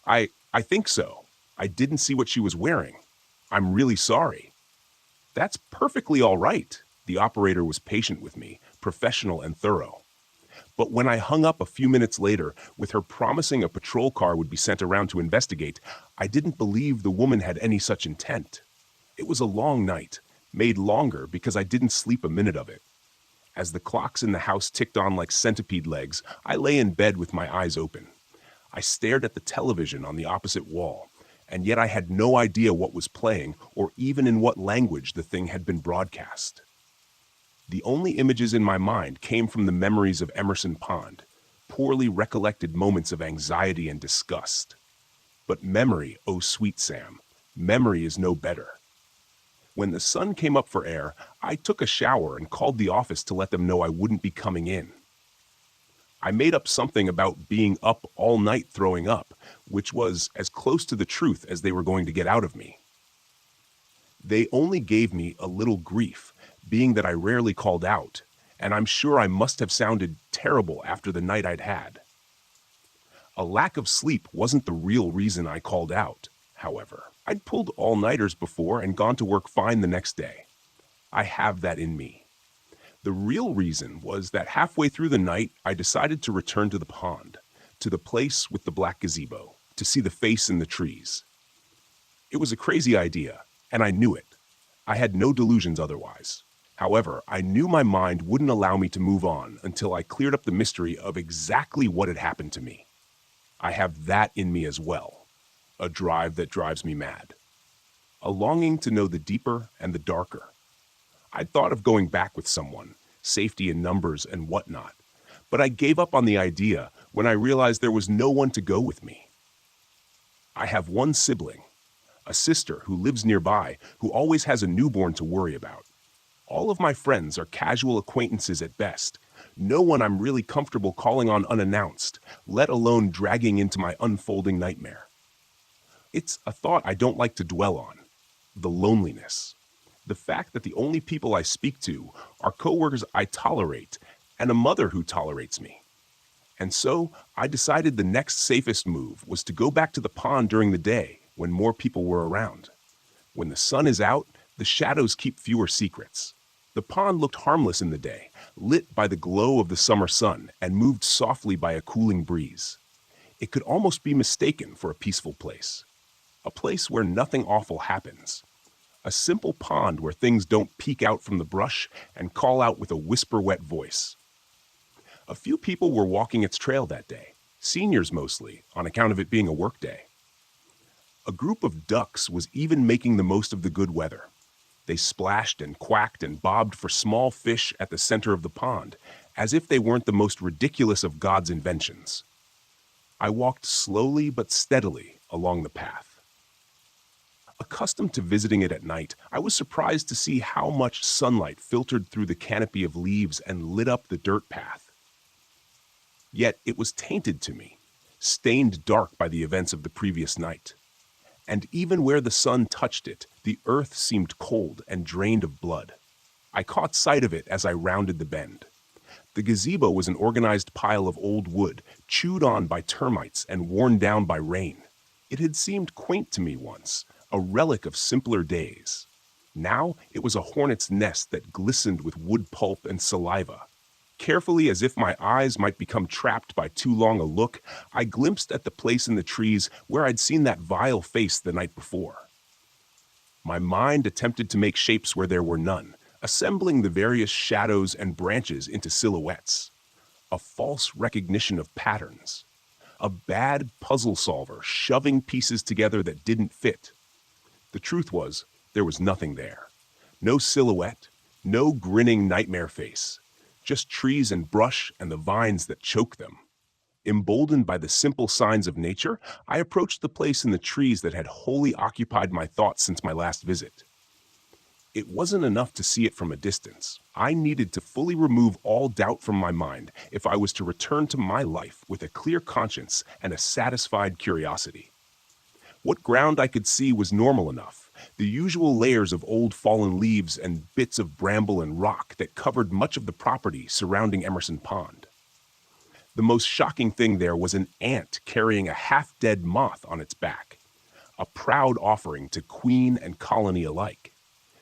I think so. I didn't see what she was wearing. I'm really sorry. That's perfectly all right. The operator was patient with me, professional and thorough. But when I hung up a few minutes later, with her promising a patrol car would be sent around to investigate, I didn't believe the woman had any such intent. It was a long night, made longer because I didn't sleep a minute of it. As the clocks in the house ticked on like centipede legs, I lay in bed with my eyes open. I stared at the television on the opposite wall, and yet I had no idea what was playing or even in what language the thing had been broadcast. The only images in my mind came from the memories of Emerson Pond, poorly recollected moments of anxiety and disgust. But memory, oh sweet Sam, memory is no better. When the sun came up for air, I took a shower and called the office to let them know I wouldn't be coming in. I made up something about being up all night throwing up, which was as close to the truth as they were going to get out of me. They only gave me a little grief, being that I rarely called out, and I'm sure I must have sounded terrible after the night I'd had. A lack of sleep wasn't the real reason I called out, however. I'd pulled all-nighters before and gone to work fine the next day. I have that in me. The real reason was that halfway through the night, I decided to return to the pond, to the place with the black gazebo, to see the face in the trees. It was a crazy idea, and I knew it. I had no delusions otherwise. However, I knew my mind wouldn't allow me to move on until I cleared up the mystery of exactly what had happened to me. I have that in me as well. A drive that drives me mad. A longing to know the deeper and the darker. I'd thought of going back with someone, safety in numbers and whatnot, but I gave up on the idea when I realized there was no one to go with me. I have one sibling, a sister who lives nearby who always has a newborn to worry about. All of my friends are casual acquaintances at best, no one I'm really comfortable calling on unannounced, let alone dragging into my unfolding nightmare. It's a thought I don't like to dwell on. The loneliness. The fact that the only people I speak to are coworkers I tolerate and a mother who tolerates me. And so I decided the next safest move was to go back to the pond during the day when more people were around. When the sun is out, the shadows keep fewer secrets. The pond looked harmless in the day, lit by the glow of the summer sun and moved softly by a cooling breeze. It could almost be mistaken for a peaceful place. A place where nothing awful happens. A simple pond where things don't peek out from the brush and call out with a whisper-wet voice. A few people were walking its trail that day, seniors mostly, on account of it being a work day. A group of ducks was even making the most of the good weather. They splashed and quacked and bobbed for small fish at the center of the pond, as if they weren't the most ridiculous of God's inventions. I walked slowly but steadily along the path. Accustomed to visiting it at night, I was surprised to see how much sunlight filtered through the canopy of leaves and lit up the dirt path. Yet it was tainted to me, stained dark by the events of the previous night. And even where the sun touched it, the earth seemed cold and drained of blood. I caught sight of it as I rounded the bend. The gazebo was an organized pile of old wood, chewed on by termites and worn down by rain. It had seemed quaint to me once, a relic of simpler days. Now it was a hornet's nest that glistened with wood pulp and saliva. Carefully, as if my eyes might become trapped by too long a look, I glimpsed at the place in the trees where I'd seen that vile face the night before. My mind attempted to make shapes where there were none, assembling the various shadows and branches into silhouettes. A false recognition of patterns. A bad puzzle solver shoving pieces together that didn't fit. The truth was, There was nothing there. No silhouette, no grinning nightmare face. Just trees and brush and the vines that choke them. Emboldened by the simple signs of nature, I approached the place in the trees that had wholly occupied my thoughts since my last visit. It wasn't enough to see it from a distance. I needed to fully remove all doubt from my mind if I was to return to my life with a clear conscience and a satisfied curiosity. What ground I could see was normal enough, the usual layers of old fallen leaves and bits of bramble and rock that covered much of the property surrounding Emerson Pond. The most shocking thing there was an ant carrying a half-dead moth on its back, a proud offering to queen and colony alike.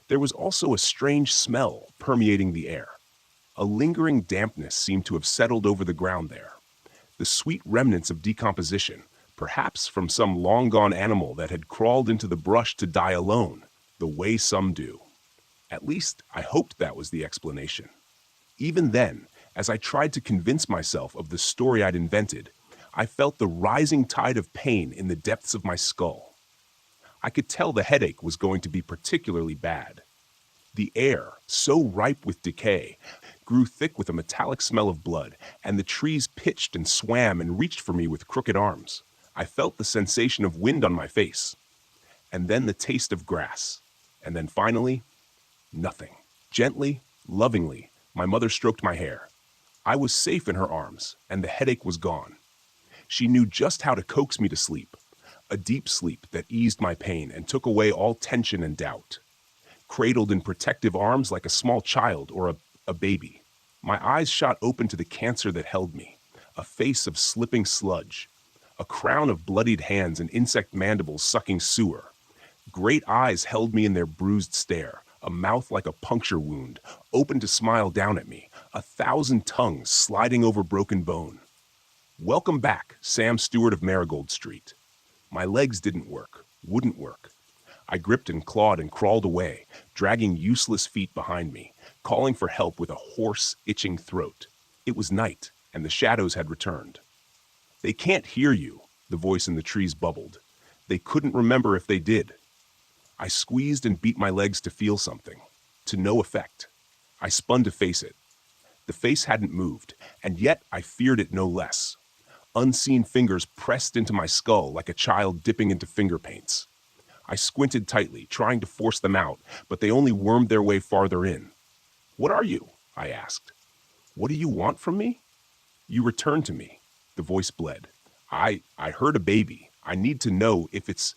There was also a strange smell permeating the air. A lingering dampness seemed to have settled over the ground there. The sweet remnants of decomposition, perhaps from some long-gone animal that had crawled into the brush to die alone, the way some do. At least, I hoped that was the explanation. Even then, as I tried to convince myself of the story I'd invented, I felt the rising tide of pain in the depths of my skull. I could tell the headache was going to be particularly bad. The air, so ripe with decay, grew thick with a metallic smell of blood, and the trees pitched and swam and reached for me with crooked arms. I felt the sensation of wind on my face, and then the taste of grass, and then finally, nothing. Gently, lovingly, my mother stroked my hair. I was safe in her arms, and the headache was gone. She knew just how to coax me to sleep, a deep sleep that eased my pain and took away all tension and doubt. Cradled in protective arms like a small child or a baby, my eyes shot open to the cancer that held me, a face of slipping sludge, a crown of bloodied hands and insect mandibles sucking sewer. Great eyes held me in their bruised stare, a mouth like a puncture wound, open to smile down at me, 1,000 tongues sliding over broken bone. Welcome back, Sam Stewart of Marigold Street. My legs didn't work, wouldn't work. I gripped and clawed and crawled away, dragging useless feet behind me, calling for help with a hoarse, itching throat. It was night, and the shadows had returned. They can't hear you, the voice in the trees bubbled. They couldn't remember if they did. I squeezed and beat my legs to feel something, to no effect. I spun to face it. The face hadn't moved, and yet I feared it no less. Unseen fingers pressed into my skull like a child dipping into finger paints. I squinted tightly, trying to force them out, but they only wormed their way farther in. "What are you?" I asked. "What do you want from me?" "You returned to me." The voice bled. I heard a baby. I need to know if it's..."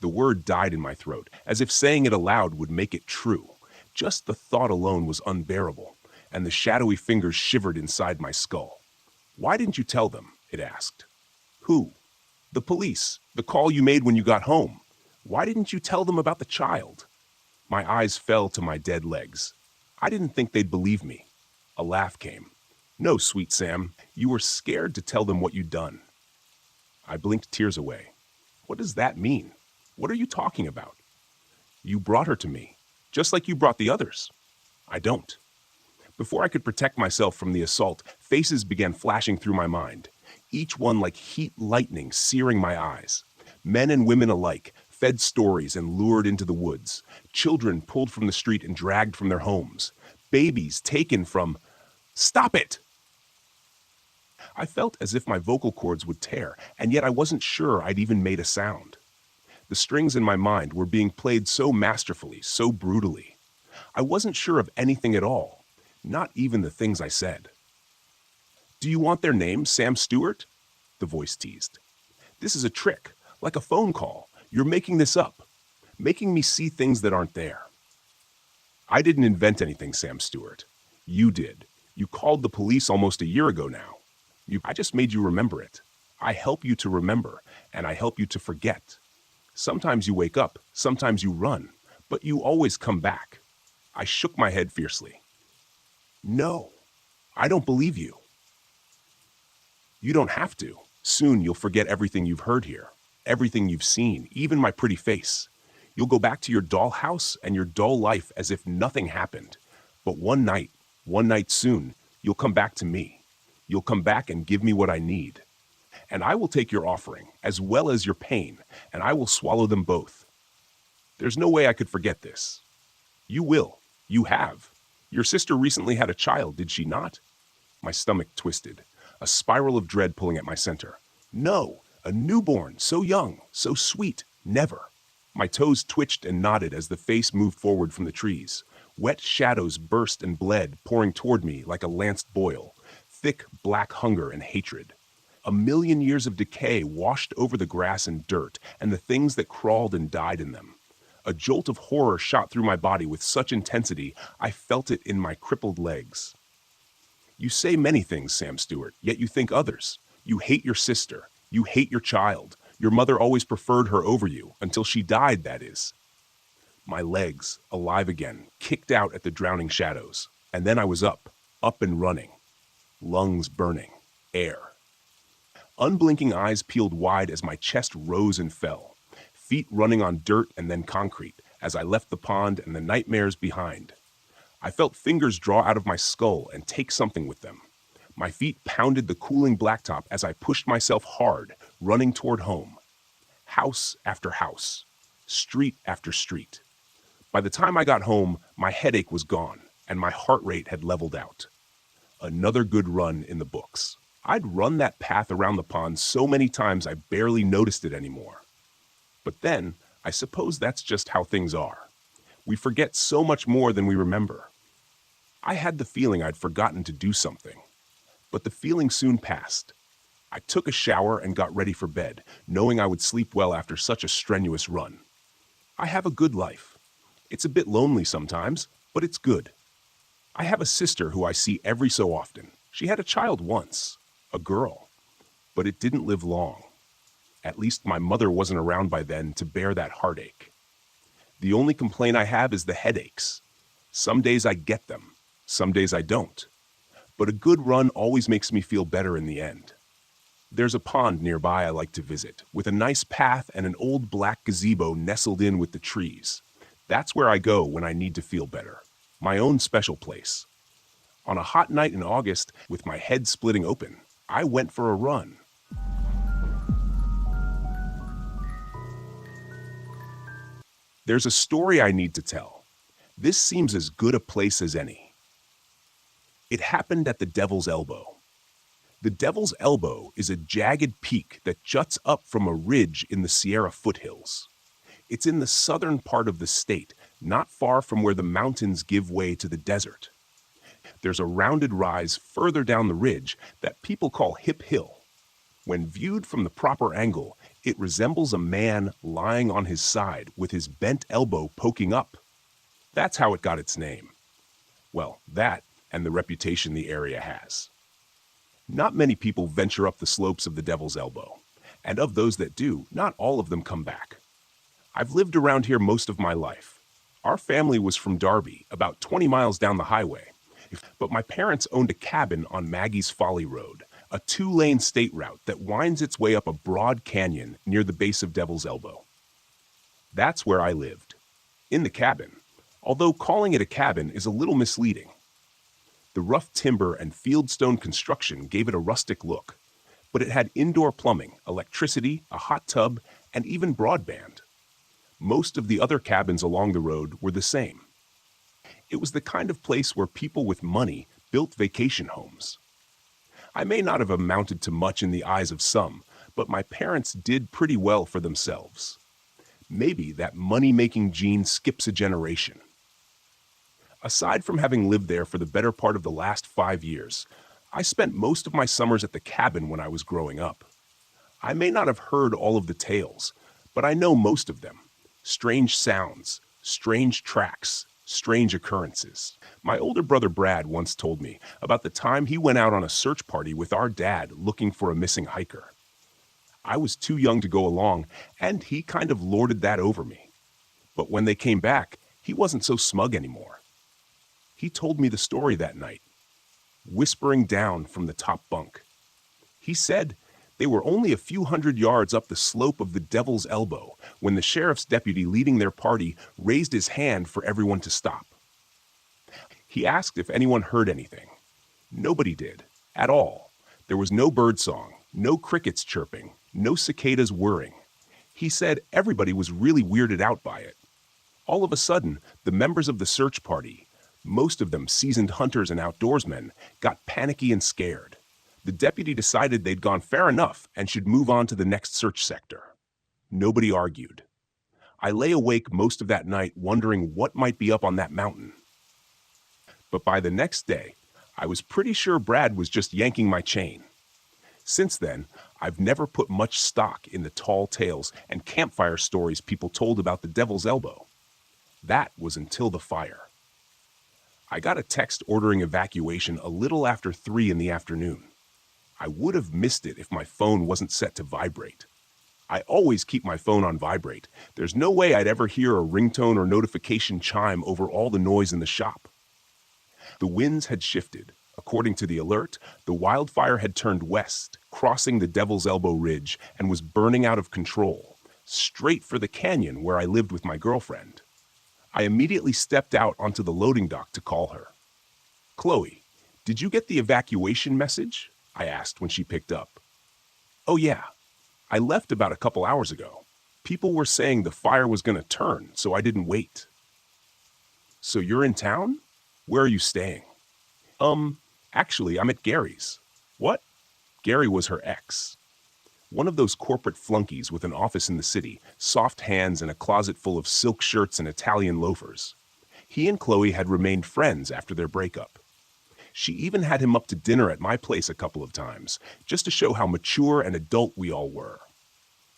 The word died in my throat, as if saying it aloud would make it true. Just the thought alone was unbearable, and the shadowy fingers shivered inside my skull. "Why didn't you tell them?" it asked. "Who?" "The police. The call you made when you got home. Why didn't you tell them about the child?" My eyes fell to my dead legs. I didn't think they'd believe me. A laugh came. "No, sweet Sam, you were scared to tell them what you'd done." I blinked tears away. "What does that mean? What are you talking about?" "You brought her to me, just like you brought the others." "I don't." Before I could protect myself from the assault, faces began flashing through my mind, each one like heat lightning searing my eyes. Men and women alike, fed stories and lured into the woods. Children pulled from the street and dragged from their homes. Babies taken from... "Stop it!" I felt as if my vocal cords would tear, and yet I wasn't sure I'd even made a sound. The strings in my mind were being played so masterfully, so brutally. I wasn't sure of anything at all, not even the things I said. "Do you want their name, Sam Stewart?" the voice teased. "This is a trick, like a phone call. You're making this up, making me see things that aren't there." "I didn't invent anything, Sam Stewart. You did. You called the police almost a year ago now. I just made you remember it. I help you to remember, and I help you to forget. Sometimes you wake up, sometimes you run, but you always come back." I shook my head fiercely. "No, I don't believe you." "You don't have to. Soon you'll forget everything you've heard here, everything you've seen, even my pretty face. You'll go back to your dollhouse and your dull life as if nothing happened. But one night soon, you'll come back to me. You'll come back and give me what I need. And I will take your offering, as well as your pain, and I will swallow them both." There's no way I could forget this. You will. You have. Your sister recently had a child, did she not? My stomach twisted, a spiral of dread pulling at my center. No, a newborn, so young, so sweet, never. My toes twitched and nodded as the face moved forward from the trees. Wet shadows burst and bled, pouring toward me like a lanced boil, thick black hunger and hatred. A million years of decay washed over the grass and dirt and the things that crawled and died in them. A jolt of horror shot through my body with such intensity I felt it in my crippled legs. You say many things, Sam Stewart, yet you think others. You hate your sister. You hate your child. Your mother always preferred her over you, until she died, that is. My legs, alive again, kicked out at the drowning shadows, and then I was up and running. Lungs burning, air. Unblinking eyes peeled wide as my chest rose and fell, feet running on dirt and then concrete as I left the pond and the nightmares behind. I felt fingers draw out of my skull and take something with them. My feet pounded the cooling blacktop as I pushed myself hard, running toward home. House after house, street after street. By the time I got home, my headache was gone and my heart rate had leveled out. Another good run in the books. I'd run that path around the pond so many times I barely noticed it anymore. But then, I suppose that's just how things are. We forget so much more than we remember. I had the feeling I'd forgotten to do something, but the feeling soon passed. I took a shower and got ready for bed, knowing I would sleep well after such a strenuous run. I have a good life. It's a bit lonely sometimes, but it's good. I have a sister who I see every so often. She had a child once, a girl, but it didn't live long. At least my mother wasn't around by then to bear that heartache. The only complaint I have is the headaches. Some days I get them, some days I don't. But a good run always makes me feel better in the end. There's a pond nearby I like to visit, with a nice path and an old black gazebo nestled in with the trees. That's where I go when I need to feel better. My own special place. On a hot night in August, with my head splitting open, I went for a run. There's a story I need to tell. This seems as good a place as any. It happened at the Devil's Elbow. The Devil's Elbow is a jagged peak that juts up from a ridge in the Sierra foothills. It's in the southern part of the state, not far from where the mountains give way to the desert. There's a rounded rise further down the ridge that people call Hip Hill. When viewed from the proper angle, it resembles a man lying on his side with his bent elbow poking up. That's how it got its name. Well, that and the reputation the area has. Not many people venture up the slopes of the Devil's Elbow, and of those that do, not all of them come back. I've lived around here most of my life. Our family was from Darby, about 20 miles down the highway, but my parents owned a cabin on Maggie's Folly Road, a 2-lane state route that winds its way up a broad canyon near the base of Devil's Elbow. That's where I lived, in the cabin, although calling it a cabin is a little misleading. The rough timber and fieldstone construction gave it a rustic look, but it had indoor plumbing, electricity, a hot tub, and even broadband. Most of the other cabins along the road were the same. It was the kind of place where people with money built vacation homes. I may not have amounted to much in the eyes of some, but my parents did pretty well for themselves. Maybe that money-making gene skips a generation. Aside from having lived there for the better part of the last 5 years, I spent most of my summers at the cabin when I was growing up. I may not have heard all of the tales, but I know most of them. Strange sounds, strange tracks, strange occurrences. My older brother Brad once told me about the time he went out on a search party with our dad looking for a missing hiker. I was too young to go along, and he kind of lorded that over me. But when they came back, he wasn't so smug anymore. He told me the story that night, whispering down from the top bunk. He said they were only a few hundred yards up the slope of the Devil's Elbow when the sheriff's deputy leading their party raised his hand for everyone to stop. He asked if anyone heard anything. Nobody did, at all. There was no birdsong, no crickets chirping, no cicadas whirring. He said everybody was really weirded out by it. All of a sudden, the members of the search party, most of them seasoned hunters and outdoorsmen, got panicky and scared. The deputy decided they'd gone far enough and should move on to the next search sector. Nobody argued. I lay awake most of that night wondering what might be up on that mountain. But by the next day, I was pretty sure Brad was just yanking my chain. Since then, I've never put much stock in the tall tales and campfire stories people told about the Devil's Elbow. That was until the fire. I got a text ordering evacuation a little after 3 in the afternoon. I would have missed it if my phone wasn't set to vibrate. I always keep my phone on vibrate. There's no way I'd ever hear a ringtone or notification chime over all the noise in the shop. The winds had shifted. According to the alert, the wildfire had turned west, crossing the Devil's Elbow Ridge, and was burning out of control, straight for the canyon where I lived with my girlfriend. I immediately stepped out onto the loading dock to call her. "Chloe, did you get the evacuation message?" I asked when she picked up. "Oh yeah, I left about a couple hours ago. People were saying the fire was going to turn, so I didn't wait." "So you're in town? Where are you staying?" Actually, I'm at Gary's." "What?" Gary was her ex. One of those corporate flunkies with an office in the city, soft hands and a closet full of silk shirts and Italian loafers. He and Chloe had remained friends after their breakup. She even had him up to dinner at my place a couple of times, just to show how mature and adult we all were.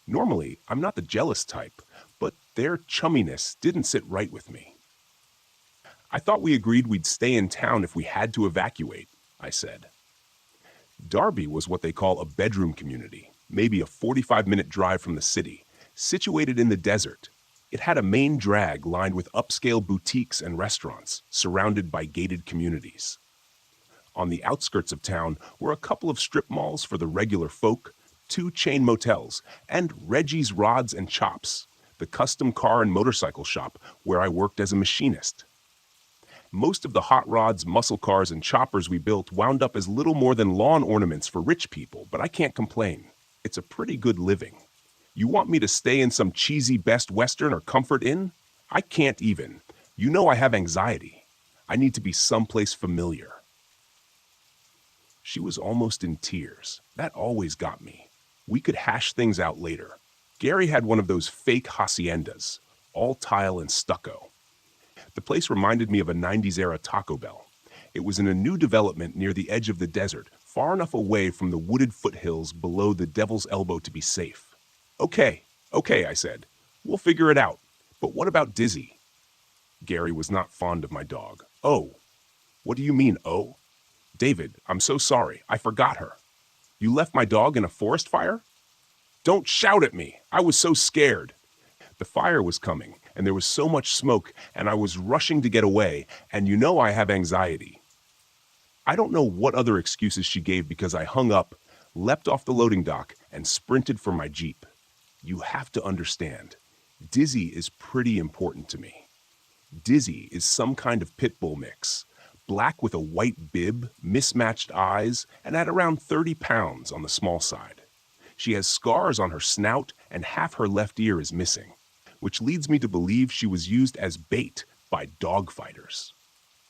Normally, I'm not the jealous type, but their chumminess didn't sit right with me. "I thought we agreed we'd stay in town if we had to evacuate," I said. Darby was what they call a bedroom community, maybe a 45-minute drive from the city, situated in the desert. It had a main drag lined with upscale boutiques and restaurants, surrounded by gated communities. On the outskirts of town were a couple of strip malls for the regular folk, 2 chain motels, and Reggie's Rods and Chops, the custom car and motorcycle shop where I worked as a machinist. Most of the hot rods, muscle cars, and choppers we built wound up as little more than lawn ornaments for rich people, but I can't complain. It's a pretty good living. You want me to stay in some cheesy Best Western or Comfort Inn? I can't even. You know I have anxiety. I need to be someplace familiar. She was almost in tears. That always got me. We could hash things out later. Gary had one of those fake haciendas, all tile and stucco. The place reminded me of a 90s-era Taco Bell. It was in a new development near the edge of the desert, far enough away from the wooded foothills below the Devil's Elbow to be safe. Okay, I said. We'll figure it out. But what about Dizzy?" Gary was not fond of my dog. "Oh." "What do you mean, oh?" "David, I'm so sorry. I forgot her." "You left my dog in a forest fire?" "Don't shout at me. I was so scared." The fire was coming, and there was so much smoke, and I was rushing to get away, and you know I have anxiety. I don't know what other excuses she gave because I hung up, leapt off the loading dock, and sprinted for my Jeep. You have to understand, Dizzy is pretty important to me. Dizzy is some kind of pit bull mix, black with a white bib, mismatched eyes, and at around 30 pounds on the small side. She has scars on her snout, and half her left ear is missing, which leads me to believe she was used as bait by dog fighters.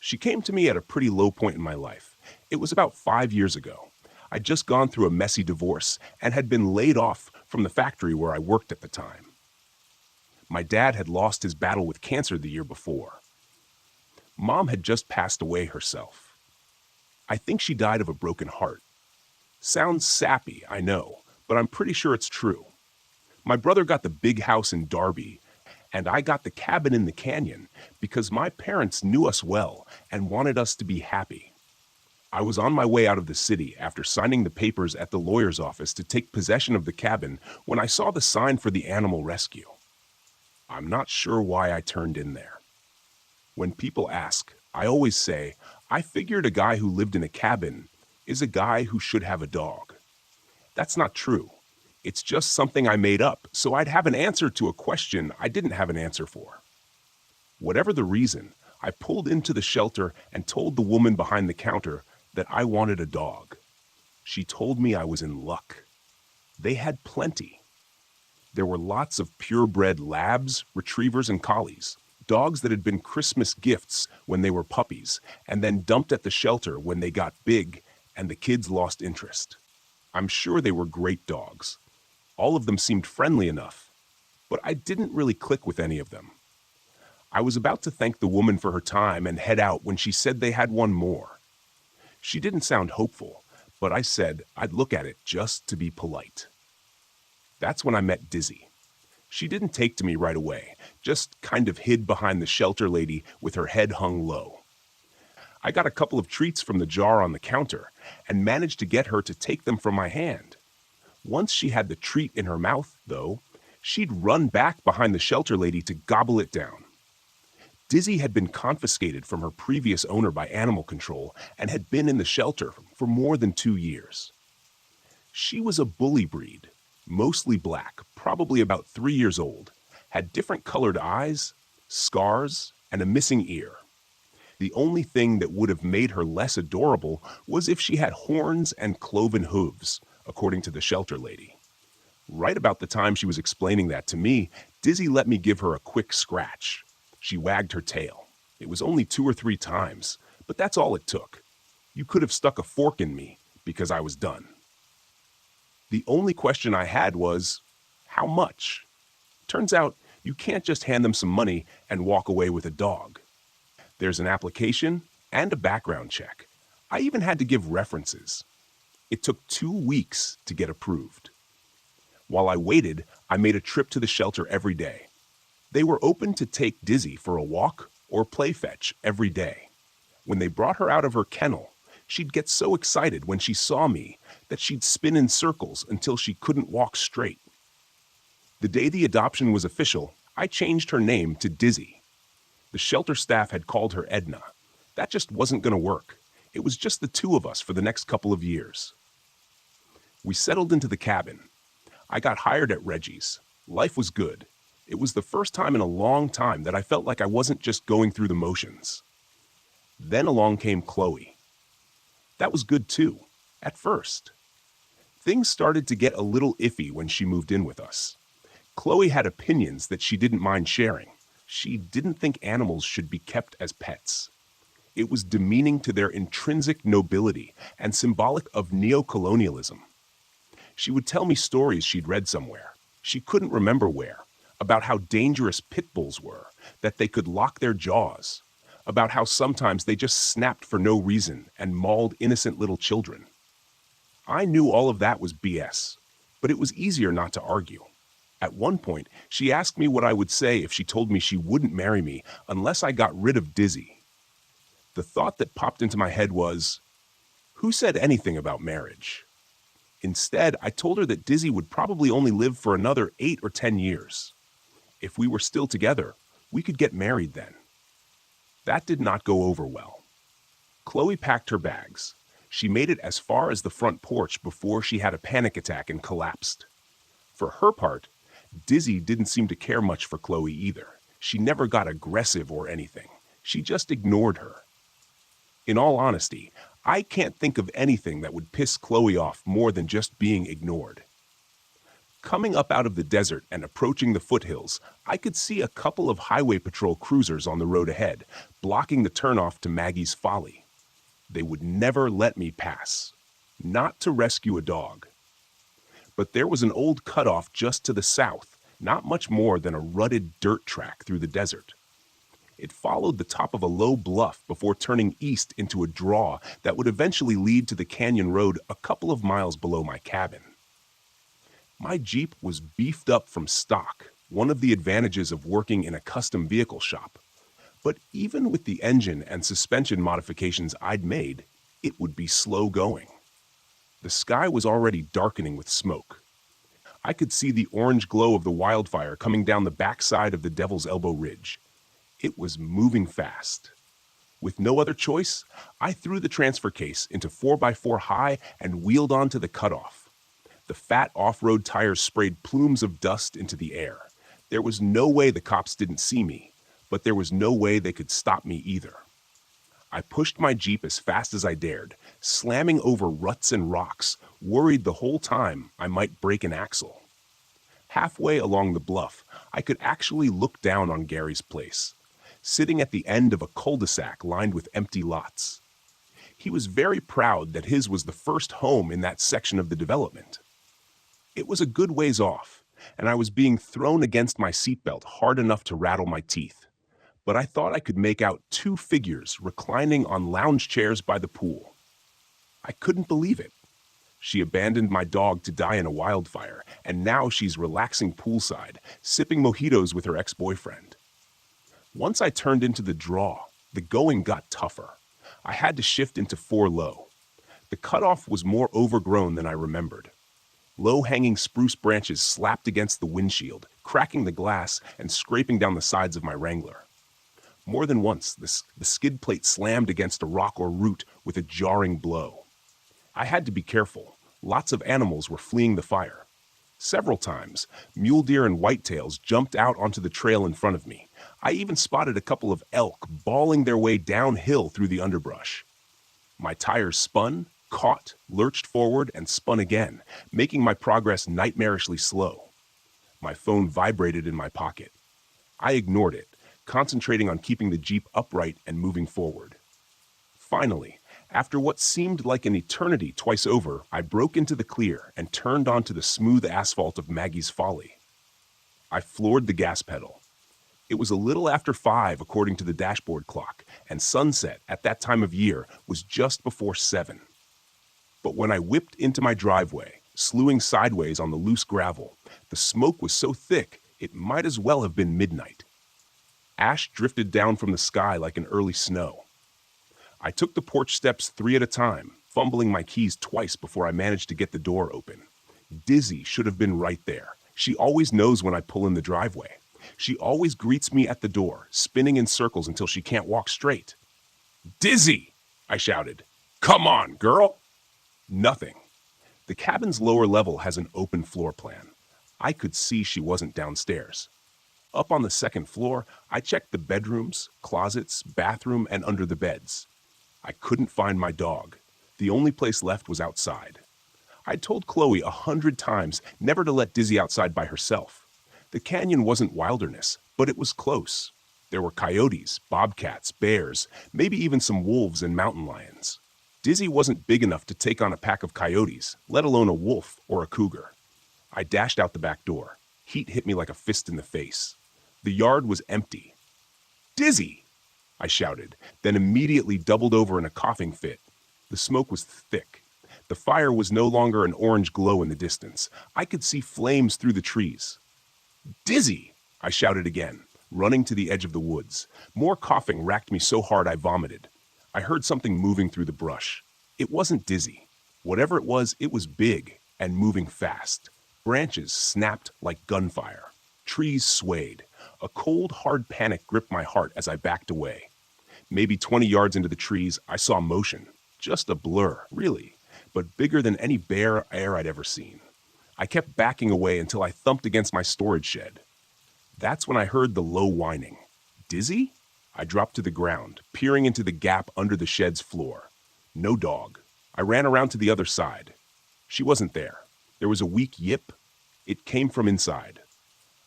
She came to me at a pretty low point in my life. It was about 5 years ago. I'd just gone through a messy divorce and had been laid off from the factory where I worked at the time. My dad had lost his battle with cancer the year before. Mom had just passed away herself. I think she died of a broken heart. Sounds sappy, I know, but I'm pretty sure it's true. My brother got the big house in Darby, and I got the cabin in the canyon because my parents knew us well and wanted us to be happy. I was on my way out of the city after signing the papers at the lawyer's office to take possession of the cabin when I saw the sign for the animal rescue. I'm not sure why I turned in there. When people ask, I always say, I figured a guy who lived in a cabin is a guy who should have a dog. That's not true. It's just something I made up so I'd have an answer to a question I didn't have an answer for. Whatever the reason, I pulled into the shelter and told the woman behind the counter that I wanted a dog. She told me I was in luck. They had plenty. There were lots of purebred labs, retrievers, and collies, Dogs that had been Christmas gifts when they were puppies and then dumped at the shelter when they got big and the kids lost interest. I'm sure they were great dogs. All of them seemed friendly enough, but I didn't really click with any of them. I was about to thank the woman for her time and head out when she said they had one more. She didn't sound hopeful, but I said I'd look at it just to be polite. That's when I met Dizzy. She didn't take to me right away, just kind of hid behind the shelter lady with her head hung low. I got a couple of treats from the jar on the counter and managed to get her to take them from my hand. Once she had the treat in her mouth, though, she'd run back behind the shelter lady to gobble it down. Dizzy had been confiscated from her previous owner by animal control and had been in the shelter for more than 2 years. She was a bully breed, mostly black, probably about 3 years old, had different colored eyes, scars, and a missing ear. The only thing that would have made her less adorable was if she had horns and cloven hooves, according to the shelter lady. Right about the time she was explaining that to me, Dizzy let me give her a quick scratch. She wagged her tail. It was only 2 or 3 times, but that's all it took. You could have stuck a fork in me because I was done. The only question I had was, how much? Turns out you can't just hand them some money and walk away with a dog. There's an application and a background check. I even had to give references. It took 2 weeks to get approved. While I waited, I made a trip to the shelter every day. They were open to take Dizzy for a walk or play fetch every day. When they brought her out of her kennel, she'd get so excited when she saw me that she'd spin in circles until she couldn't walk straight. The day the adoption was official, I changed her name to Dizzy. The shelter staff had called her Edna. That just wasn't going to work. It was just the 2 of us for the next couple of years. We settled into the cabin. I got hired at Reggie's. Life was good. It was the first time in a long time that I felt like I wasn't just going through the motions. Then along came Chloe. That was good too, at first. Things started to get a little iffy when she moved in with us. Chloe had opinions that she didn't mind sharing. She didn't think animals should be kept as pets. It was demeaning to their intrinsic nobility and symbolic of neocolonialism. She would tell me stories she'd read somewhere, she couldn't remember where, about how dangerous pit bulls were, that they could lock their jaws, about how sometimes they just snapped for no reason and mauled innocent little children. I knew all of that was BS, but it was easier not to argue. At one point, she asked me what I would say if she told me she wouldn't marry me unless I got rid of Dizzy. The thought that popped into my head was, who said anything about marriage? Instead, I told her that Dizzy would probably only live for another 8 or 10 years. If we were still together, we could get married then. That did not go over well. Chloe packed her bags. She made it as far as the front porch before she had a panic attack and collapsed. For her part, Dizzy didn't seem to care much for Chloe either. She never got aggressive or anything. She just ignored her. In all honesty, I can't think of anything that would piss Chloe off more than just being ignored. Coming up out of the desert and approaching the foothills, I could see a couple of highway patrol cruisers on the road ahead, blocking the turnoff to Maggie's Folly. They would never let me pass. Not to rescue a dog. But there was an old cutoff just to the south, not much more than a rutted dirt track through the desert. It followed the top of a low bluff before turning east into a draw that would eventually lead to the canyon road a couple of miles below my cabin. My Jeep was beefed up from stock, one of the advantages of working in a custom vehicle shop. But even with the engine and suspension modifications I'd made, it would be slow going. The sky was already darkening with smoke. I could see the orange glow of the wildfire coming down the backside of the Devil's Elbow Ridge. It was moving fast. With no other choice, I threw the transfer case into 4x4 high and wheeled onto the cutoff. The fat off-road tires sprayed plumes of dust into the air. There was no way the cops didn't see me, but there was no way they could stop me either. I pushed my Jeep as fast as I dared, slamming over ruts and rocks, worried the whole time I might break an axle. Halfway along the bluff, I could actually look down on Gary's place. sitting at the end of a cul-de-sac lined with empty lots. He was very proud that his was the first home in that section of the development. It was a good ways off, and I was being thrown against my seatbelt hard enough to rattle my teeth. But I thought I could make out two figures reclining on lounge chairs by the pool. I couldn't believe it. She abandoned my dog to die in a wildfire, and now she's relaxing poolside, sipping mojitos with her ex-boyfriend. Once I turned into the draw, the going got tougher. I had to shift into 4 low. The cutoff was more overgrown than I remembered. Low-hanging spruce branches slapped against the windshield, cracking the glass and scraping down the sides of my Wrangler. More than once, the skid plate slammed against a rock or root with a jarring blow. I had to be careful. Lots of animals were fleeing the fire. Several times, mule deer and whitetails jumped out onto the trail in front of me. I even spotted a couple of elk bawling their way downhill through the underbrush. My tires spun, caught, lurched forward, and spun again, making my progress nightmarishly slow. My phone vibrated in my pocket. I ignored it, concentrating on keeping the Jeep upright and moving forward. Finally, after what seemed like an eternity twice over, I broke into the clear and turned onto the smooth asphalt of Maggie's Folly. I floored the gas pedal. It was a little after 5 according to the dashboard clock, and sunset at that time of year was just before 7. But when I whipped into my driveway, slewing sideways on the loose gravel, the smoke was so thick it might as well have been midnight. Ash drifted down from the sky like an early snow. I took the porch steps 3 at a time, fumbling my keys twice before I managed to get the door open. Dizzy should have been right there. She always knows when I pull in the driveway. She always greets me at the door, spinning in circles until she can't walk straight. "Dizzy!" I shouted. "Come on, girl!" Nothing. The cabin's lower level has an open floor plan. I could see she wasn't downstairs. Up on the second floor, I checked the bedrooms, closets, bathroom, and under the beds. I couldn't find my dog. The only place left was outside. I'd told Chloe 100 times never to let Dizzy outside by herself. The canyon wasn't wilderness, but it was close. There were coyotes, bobcats, bears, maybe even some wolves and mountain lions. Dizzy wasn't big enough to take on a pack of coyotes, let alone a wolf or a cougar. I dashed out the back door. Heat hit me like a fist in the face. The yard was empty. "Dizzy!" I shouted, then immediately doubled over in a coughing fit. The smoke was thick. The fire was no longer an orange glow in the distance. I could see flames through the trees. "Dizzy!" I shouted again, running to the edge of the woods. More coughing racked me so hard I vomited. I heard something moving through the brush. It wasn't Dizzy. Whatever it was big and moving fast. Branches snapped like gunfire. Trees swayed. A cold, hard panic gripped my heart as I backed away. Maybe 20 yards into the trees, I saw motion. Just a blur, really, but bigger than any bare air I'd ever seen. I kept backing away until I thumped against my storage shed. That's when I heard the low whining. "Dizzy?" I dropped to the ground, peering into the gap under the shed's floor. No dog. I ran around to the other side. She wasn't there. There was a weak yip. It came from inside.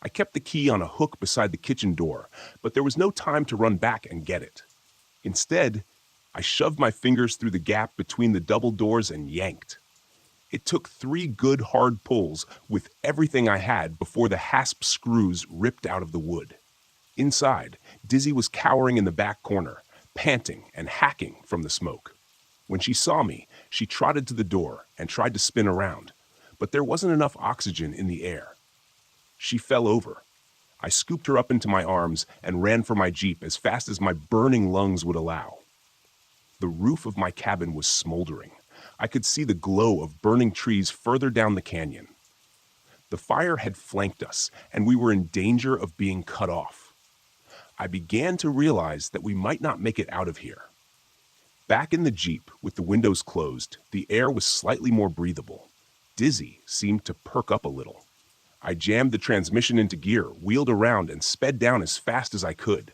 I kept the key on a hook beside the kitchen door, but there was no time to run back and get it. Instead, I shoved my fingers through the gap between the double doors and yanked. It took 3 good hard pulls with everything I had before the hasp screws ripped out of the wood. Inside, Dizzy was cowering in the back corner, panting and hacking from the smoke. When she saw me, she trotted to the door and tried to spin around, but there wasn't enough oxygen in the air. She fell over. I scooped her up into my arms and ran for my Jeep as fast as my burning lungs would allow. The roof of my cabin was smoldering. I could see the glow of burning trees further down the canyon. The fire had flanked us, and we were in danger of being cut off. I began to realize that we might not make it out of here. Back in the Jeep, with the windows closed, the air was slightly more breathable. Dizzy seemed to perk up a little. I jammed the transmission into gear, wheeled around, and sped down as fast as I could.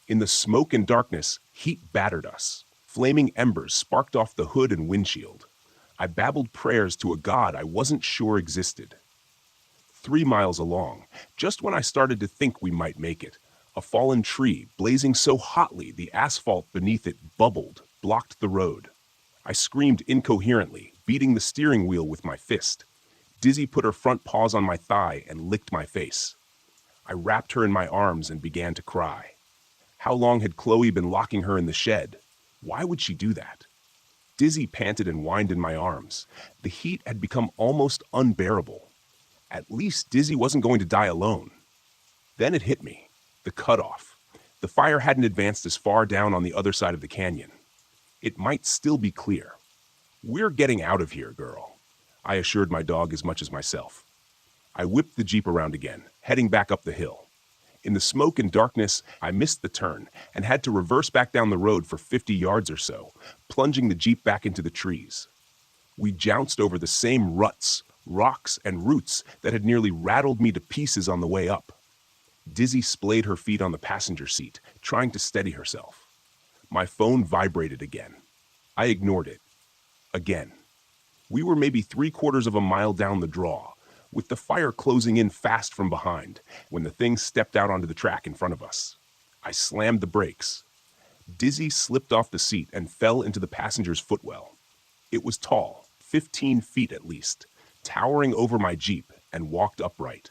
In the smoke and darkness, heat battered us. Flaming embers sparked off the hood and windshield. I babbled prayers to a God I wasn't sure existed. 3 miles along, just when I started to think we might make it, A fallen tree, blazing so hotly the asphalt beneath it bubbled, blocked the road. I screamed incoherently, beating the steering wheel with my fist. Dizzy put her front paws on my thigh and licked my face. I wrapped her in my arms and began to cry. How long had Chloe been locking her in the shed? Why would she do that? Dizzy panted and whined in my arms. The heat had become almost unbearable. At least Dizzy wasn't going to die alone. Then it hit me. The cutoff. The fire hadn't advanced as far down on the other side of the canyon. It might still be clear. "We're getting out of here, girl," I assured my dog as much as myself. I whipped the Jeep around again, heading back up the hill. In the smoke and darkness, I missed the turn and had to reverse back down the road for 50 yards or so, plunging the Jeep back into the trees. We jounced over the same ruts, rocks, and roots that had nearly rattled me to pieces on the way up. Dizzy splayed her feet on the passenger seat, trying to steady herself. My phone vibrated again. I ignored it. Again. We were maybe 3/4 of a mile down the draw, with the fire closing in fast from behind, when the thing stepped out onto the track in front of us. I slammed the brakes. Dizzy slipped off the seat and fell into the passenger's footwell. It was tall, 15 feet at least, towering over my Jeep, and walked upright.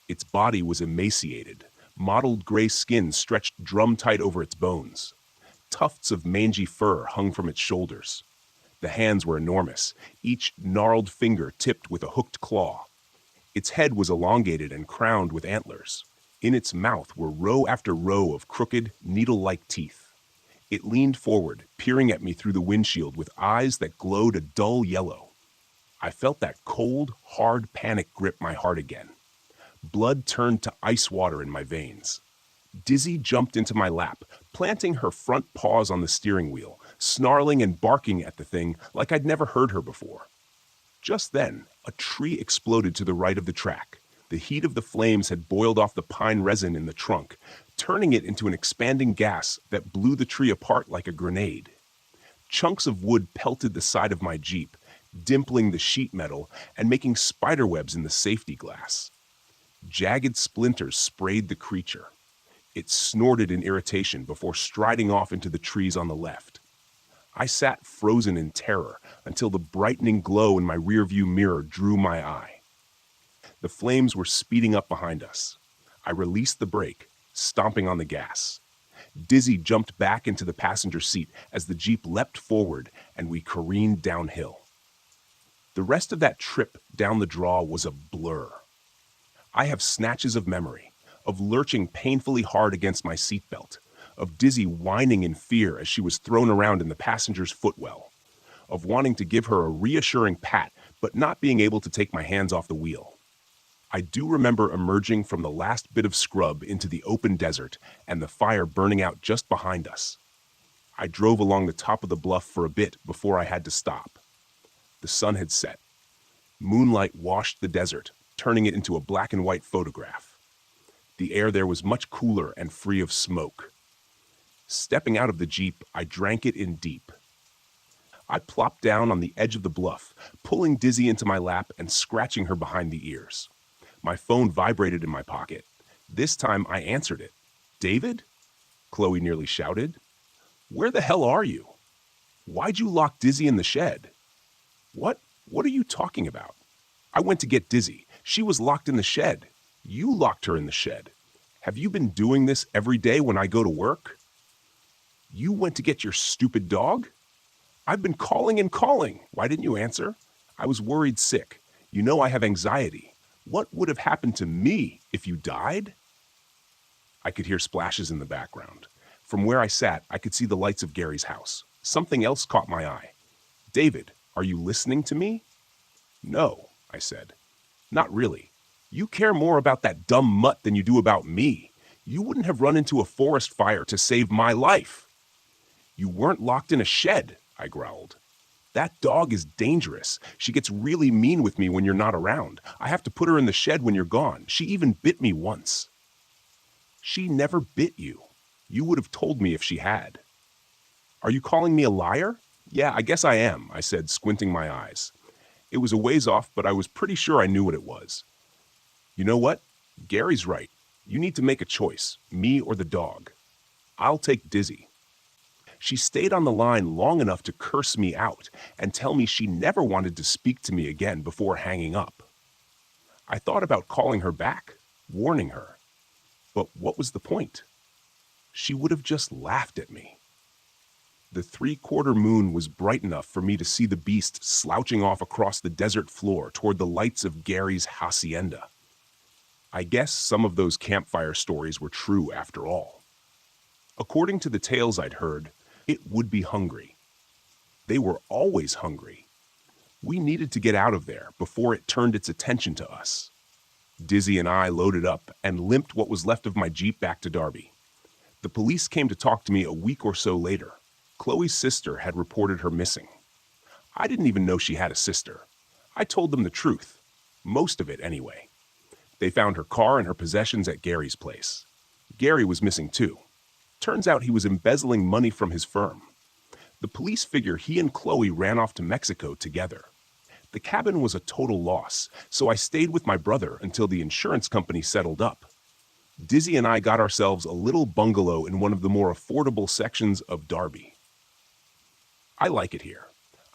Its body was emaciated, mottled gray skin stretched drum-tight over its bones. Tufts of mangy fur hung from its shoulders. The hands were enormous, each gnarled finger tipped with a hooked claw. Its head was elongated and crowned with antlers. In its mouth were row after row of crooked, needle-like teeth. It leaned forward, peering at me through the windshield with eyes that glowed a dull yellow. I felt that cold, hard panic grip my heart again. Blood turned to ice water in my veins. Dizzy jumped into my lap, planting her front paws on the steering wheel, snarling and barking at the thing like I'd never heard her before. Just then, a tree exploded to the right of the track. The heat of the flames had boiled off the pine resin in the trunk, turning it into an expanding gas that blew the tree apart like a grenade. Chunks of wood pelted the side of my Jeep, dimpling the sheet metal and making spiderwebs in the safety glass. Jagged splinters sprayed the creature. It snorted in irritation before striding off into the trees on the left. I sat frozen in terror until the brightening glow in my rearview mirror drew my eye. The flames were speeding up behind us. I released the brake, stomping on the gas. Dizzy jumped back into the passenger seat as the Jeep leapt forward and we careened downhill. The rest of that trip down the draw was a blur. I have snatches of memory, of lurching painfully hard against my seatbelt, of Dizzy whining in fear as she was thrown around in the passenger's footwell, of wanting to give her a reassuring pat but not being able to take my hands off the wheel. I do remember emerging from the last bit of scrub into the open desert and the fire burning out just behind us. I drove along the top of the bluff for a bit before I had to stop. The sun had set. Moonlight washed the desert, turning it into a black and white photograph. The air there was much cooler and free of smoke. Stepping out of the Jeep, I drank it in deep. I plopped down on the edge of the bluff, pulling Dizzy into my lap and scratching her behind the ears. My phone vibrated in my pocket. This time I answered it. "David?" Chloe nearly shouted. "Where the hell are you? Why'd you lock Dizzy in the shed?" What are you talking about? I went to get Dizzy. She was locked in the shed. You locked her in the shed. Have you been doing this every day when I go to work? You went to get your stupid dog? I've been calling and calling. Why didn't you answer? I was worried sick. You know I have anxiety. What would have happened to me if you died? I could hear splashes in the background. From where I sat, I could see the lights of Gary's house. Something else caught my eye. "David, are you listening to me?" "No," I said. "Not really. You care more about that dumb mutt than you do about me. You wouldn't have run into a forest fire to save my life." "You weren't locked in a shed," I growled. "That dog is dangerous. She gets really mean with me when you're not around. I have to put her in the shed when you're gone. She even bit me once." "She never bit you. You would have told me if she had." "Are you calling me a liar?" "Yeah, I guess I am," I said, squinting my eyes. It was a ways off, but I was pretty sure I knew what it was. "You know what? Gary's right. You need to make a choice, me or the dog. I'll take Dizzy. She stayed on the line long enough to curse me out and tell me she never wanted to speak to me again before hanging up. I thought about calling her back, warning her. But what was the point? She would have just laughed at me. The three-quarter moon was bright enough for me to see the beast slouching off across the desert floor toward the lights of Gary's hacienda. I guess some of those campfire stories were true after all. According to the tales I'd heard, it would be hungry. They were always hungry. We needed to get out of there before it turned its attention to us. Dizzy and I loaded up and limped what was left of my Jeep back to Darby. The police came to talk to me a week or so later. Chloe's sister had reported her missing. I didn't even know she had a sister. I told them the truth. Most of it, anyway. They found her car and her possessions at Gary's place. Gary was missing too. Turns out he was embezzling money from his firm. The police figure he and Chloe ran off to Mexico together. The cabin was a total loss, so I stayed with my brother until the insurance company settled up. Dizzy and I got ourselves a little bungalow in one of the more affordable sections of Darby. I like it here.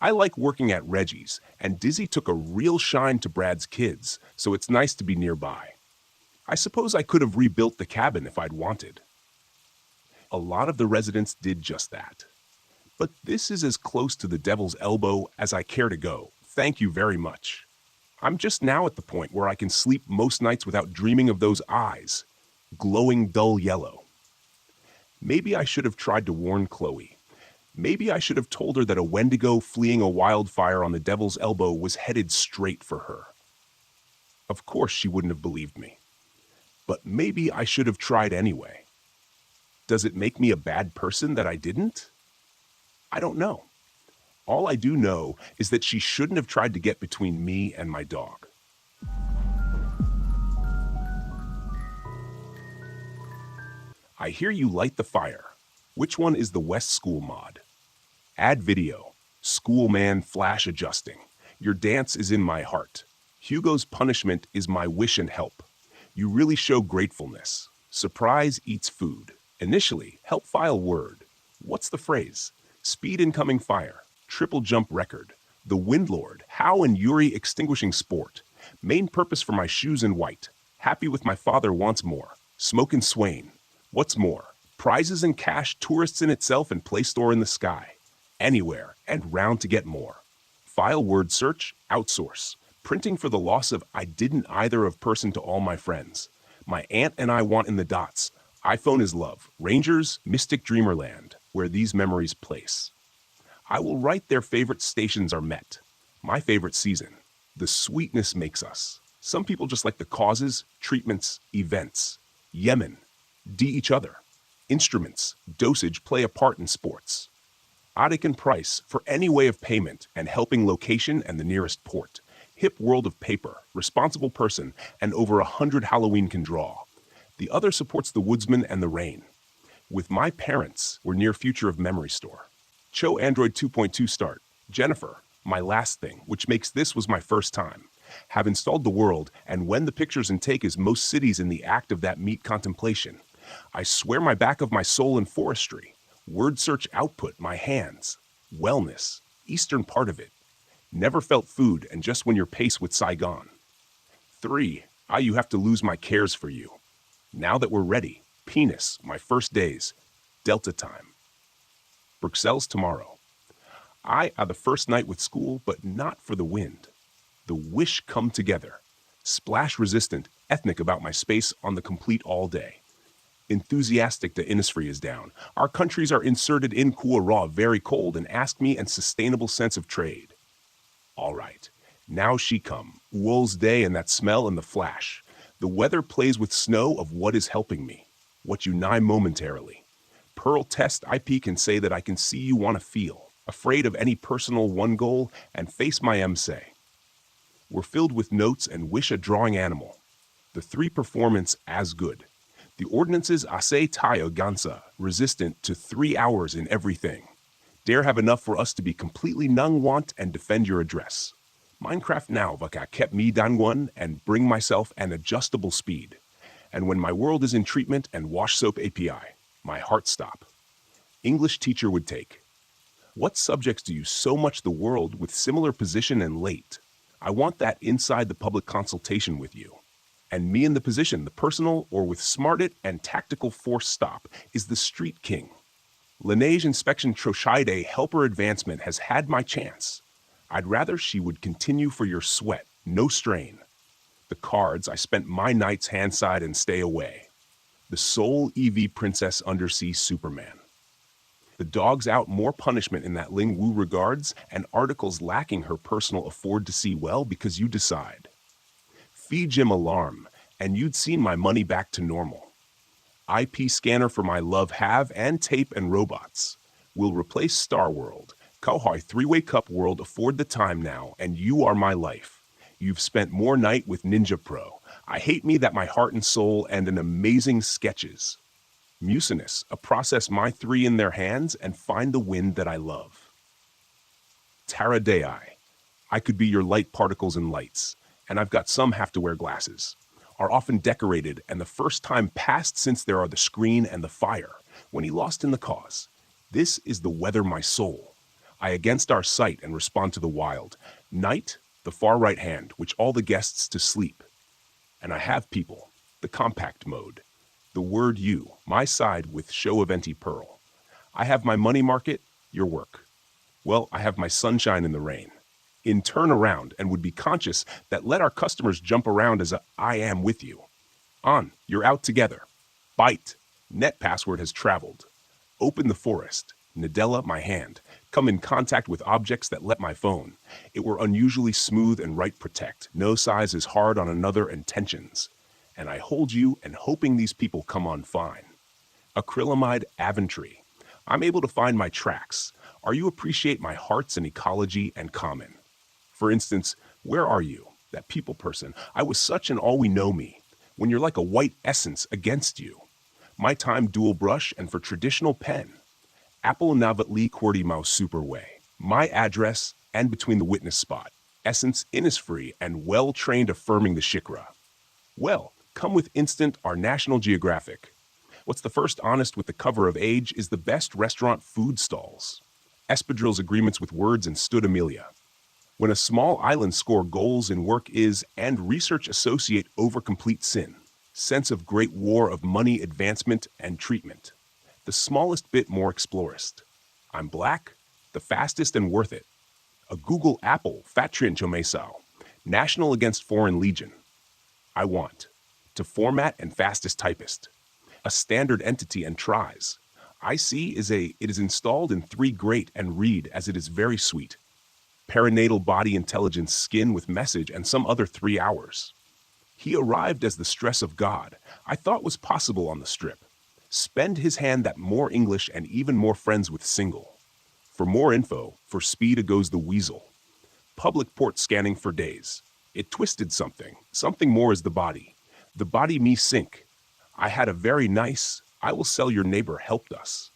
I like working at Reggie's, and Dizzy took a real shine to Brad's kids, so it's nice to be nearby. I suppose I could have rebuilt the cabin if I'd wanted. A lot of the residents did just that. But this is as close to the devil's elbow as I care to go. Thank you very much. I'm just now at the point where I can sleep most nights without dreaming of those eyes, glowing dull yellow. Maybe I should have tried to warn Chloe. Maybe I should have told her that a Wendigo fleeing a wildfire on the devil's elbow was headed straight for her. Of course she wouldn't have believed me. But maybe I should have tried anyway. Does it make me a bad person that I didn't? I don't know. All I do know is that she shouldn't have tried to get between me and my dog. I hear you light the fire. Which one is the West School mod? Add video. Schoolman flash adjusting. Your dance is in my heart. Hugo's punishment is my wish and help. You really show gratefulness. Surprise eats food. Initially, help file word. What's the phrase? Speed incoming fire. Triple jump record. The Windlord. How and Yuri extinguishing sport. Main purpose for my shoes in white. Happy with my father wants more. Smokin' Swain. What's more? Prizes and cash, tourists in itself, and Play Store in the sky. Anywhere, and round to get more. File word search, outsource. Printing for the loss of I didn't either of person to all my friends. My aunt and I want in the dots. iPhone is love. Rangers, Mystic Dreamerland, where these memories place. I will write their favorite stations are met. My favorite season. The sweetness makes us. Some people just like the causes, treatments, events. Yemen. D each other. Instruments, dosage play a part in sports. Adik and price for any way of payment and helping location and the nearest port. Hip world of paper, responsible person, and over 100 Halloween can draw. The other supports the woodsman and the rain. With my parents, we're near future of memory store. Cho Android 2.2 start. Jennifer, my last thing, which makes this was my first time. Have installed the world, and when the pictures and take is most cities in the act of that meet contemplation. I swear my back of my soul in forestry. Word search output, my hands. Wellness, eastern part of it. Never felt food, and just when you're paced with Saigon. 3. You have to lose my cares for you. Now that we're ready. Penis, my first days. Delta time. Bruxelles tomorrow. The first night with school, but not for the wind. The wish come together. Splash resistant, ethnic about my space on the complete all day. Enthusiastic to Innisfree is down. Our countries are inserted in Kua Raw very cold and ask me and sustainable sense of trade. All right, now she come. Wool's day and that smell and the flash. The weather plays with snow of what is helping me. What you nigh momentarily. Pearl test I peek and say that I can see you wanna feel. Afraid of any personal one goal and face my say. We're filled with notes and wish a drawing animal. The 3 performance as good. The ordinances Ase Tayo Gansa, resistant to 3 hours in everything. Dare have enough for us to be completely nung want and defend your address. Minecraft now vaka kept me dangwan and bring myself an adjustable speed. And when my world is in treatment and wash soap API, my heart stop. English teacher would take. What subjects do you so much the world with similar position and late? I want that inside the public consultation with you. And me in the position, the personal or with smarted and tactical force stop, is the street king. Lineage inspection Troshide helper advancement has had my chance. I'd rather she would continue for your sweat, no strain. The cards, I spent my nights handside and stay away. The sole EV princess undersea Superman. The dog's out more punishment in that Ling Wu regards, and articles lacking her personal afford to see well because you decide. Fee Jim alarm, and you'd seen my money back to normal. IP scanner for my love have and tape and robots. Will replace Star World. Kauhai three-way cup world afford the time now, and you are my life. You've spent more night with Ninja Pro. I hate me that my heart and soul and an amazing sketches. Mucinous, a process my three in their hands and find the wind that I love. Tara Dei, I could be your light particles and lights, and I've got some have to wear glasses. Are often decorated, and the first time passed since there are the screen and the fire, when he lost in the cause. This is the weather my soul. I against our sight and respond to the wild. Night, the far right hand, which all the guests to sleep. And I have people, the compact mode. The word you, my side with show of Enti Pearl. I have my money market, your work. Well, I have my sunshine in the rain. In turn around and would be conscious that let our customers jump around as I am with you. On, you're out together. Bite. Net password has traveled. Open the forest. Nadella, my hand. Come in contact with objects that let my phone. It were unusually smooth and right protect. No size is hard on another and tensions. And I hold you and hoping these people come on fine. Acrylamide Aventry. I'm able to find my tracks. Are you appreciate my hearts and ecology and common? For instance, where are you? That people person. I was such an all we know me. When you're like a white essence against you. My time dual brush and for traditional pen. Apple Navatli QWERTY Mouse Superway. My address and between the witness spot. Essence Innisfree and well-trained affirming the Shikra. Well, come with instant our National Geographic. What's the first honest with the cover of age is the best restaurant food stalls. Espadrilles agreements with words and stood Amelia. When a small island score goals in work is and research associate over complete sin. Sense of great war of money advancement and treatment. The smallest bit more explorist. I'm black, the fastest and worth it. A Google Apple Fatrian Chomesao. National against foreign legion. I want. To format and fastest typist. A standard entity and tries. I see it is installed in 3 great and read as it is very sweet. Perinatal body intelligence skin with message and some other 3 hours. He arrived as the stress of God, I thought was possible on the strip. Spend his hand that more English and even more friends with single. For more info, for speed goes the weasel. Public port scanning for days. It twisted something more is the body. The body me sink. I had a very nice, I will sell your neighbor helped us.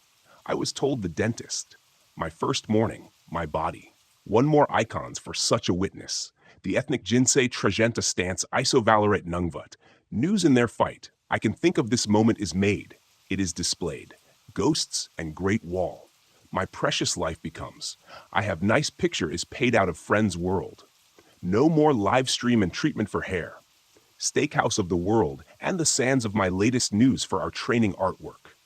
I was told the dentist. My first morning, my body. One more icons for such a witness. The ethnic Jinsei Trajenta stance Isovalerate Nungvat. News in their fight. I can think of this moment is made. It is displayed. Ghosts and great wall. My precious life becomes. I have nice picture is paid out of friend's world. No more live stream and treatment for hair. Steakhouse of the world, and the sands of my latest news for our training artwork.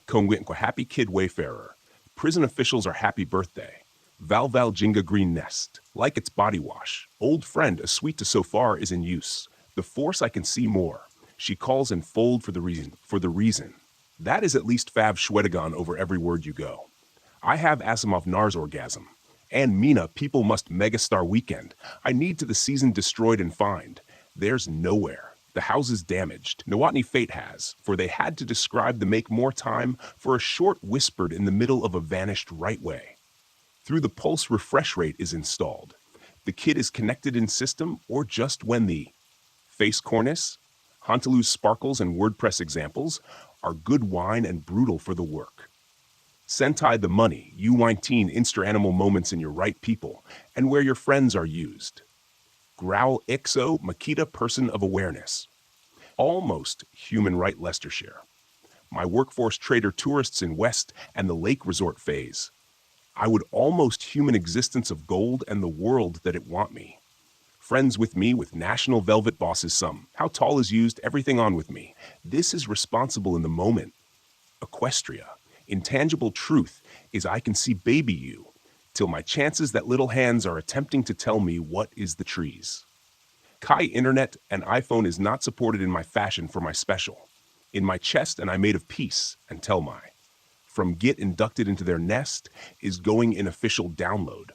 Kongwinqua Happy Kid Wayfarer. Prison officials are happy birthday. Val Jinga Green Nest. Like its body wash. Old friend, a sweet to so far is in use. The force I can see more. She calls and fold for the reason. That is at least Fav Schwedagon over every word you go. I have Asimov Nars orgasm. And Mina, people must megastar weekend. I need to the season destroyed and find. There's nowhere. The house is damaged. Nawatni fate has, for they had to describe the make more time for a short whispered in the middle of a vanished right way. Through the pulse refresh rate is installed. The kid is connected in system or just when the face cornice, Hontalu's sparkles and WordPress examples are good wine and brutal for the work. Sentai the money, you wine teen insta animal moments in your right people and where your friends are used. Growl Ixo Makita person of awareness. almost human right Leicestershire. My workforce trader tourists in West and the Lake Resort phase. I would almost human existence of gold and the world that it want me. Friends with me with national velvet bosses some. How tall is used, everything on with me. This is responsible in the moment. Equestria. Intangible truth is I can see baby you, till my chances that little hands are attempting to tell me what is the trees. Kai Internet and iPhone is not supported in my fashion for my special. In my chest and I made of peace and tell my. From get inducted into their nest is going in official download.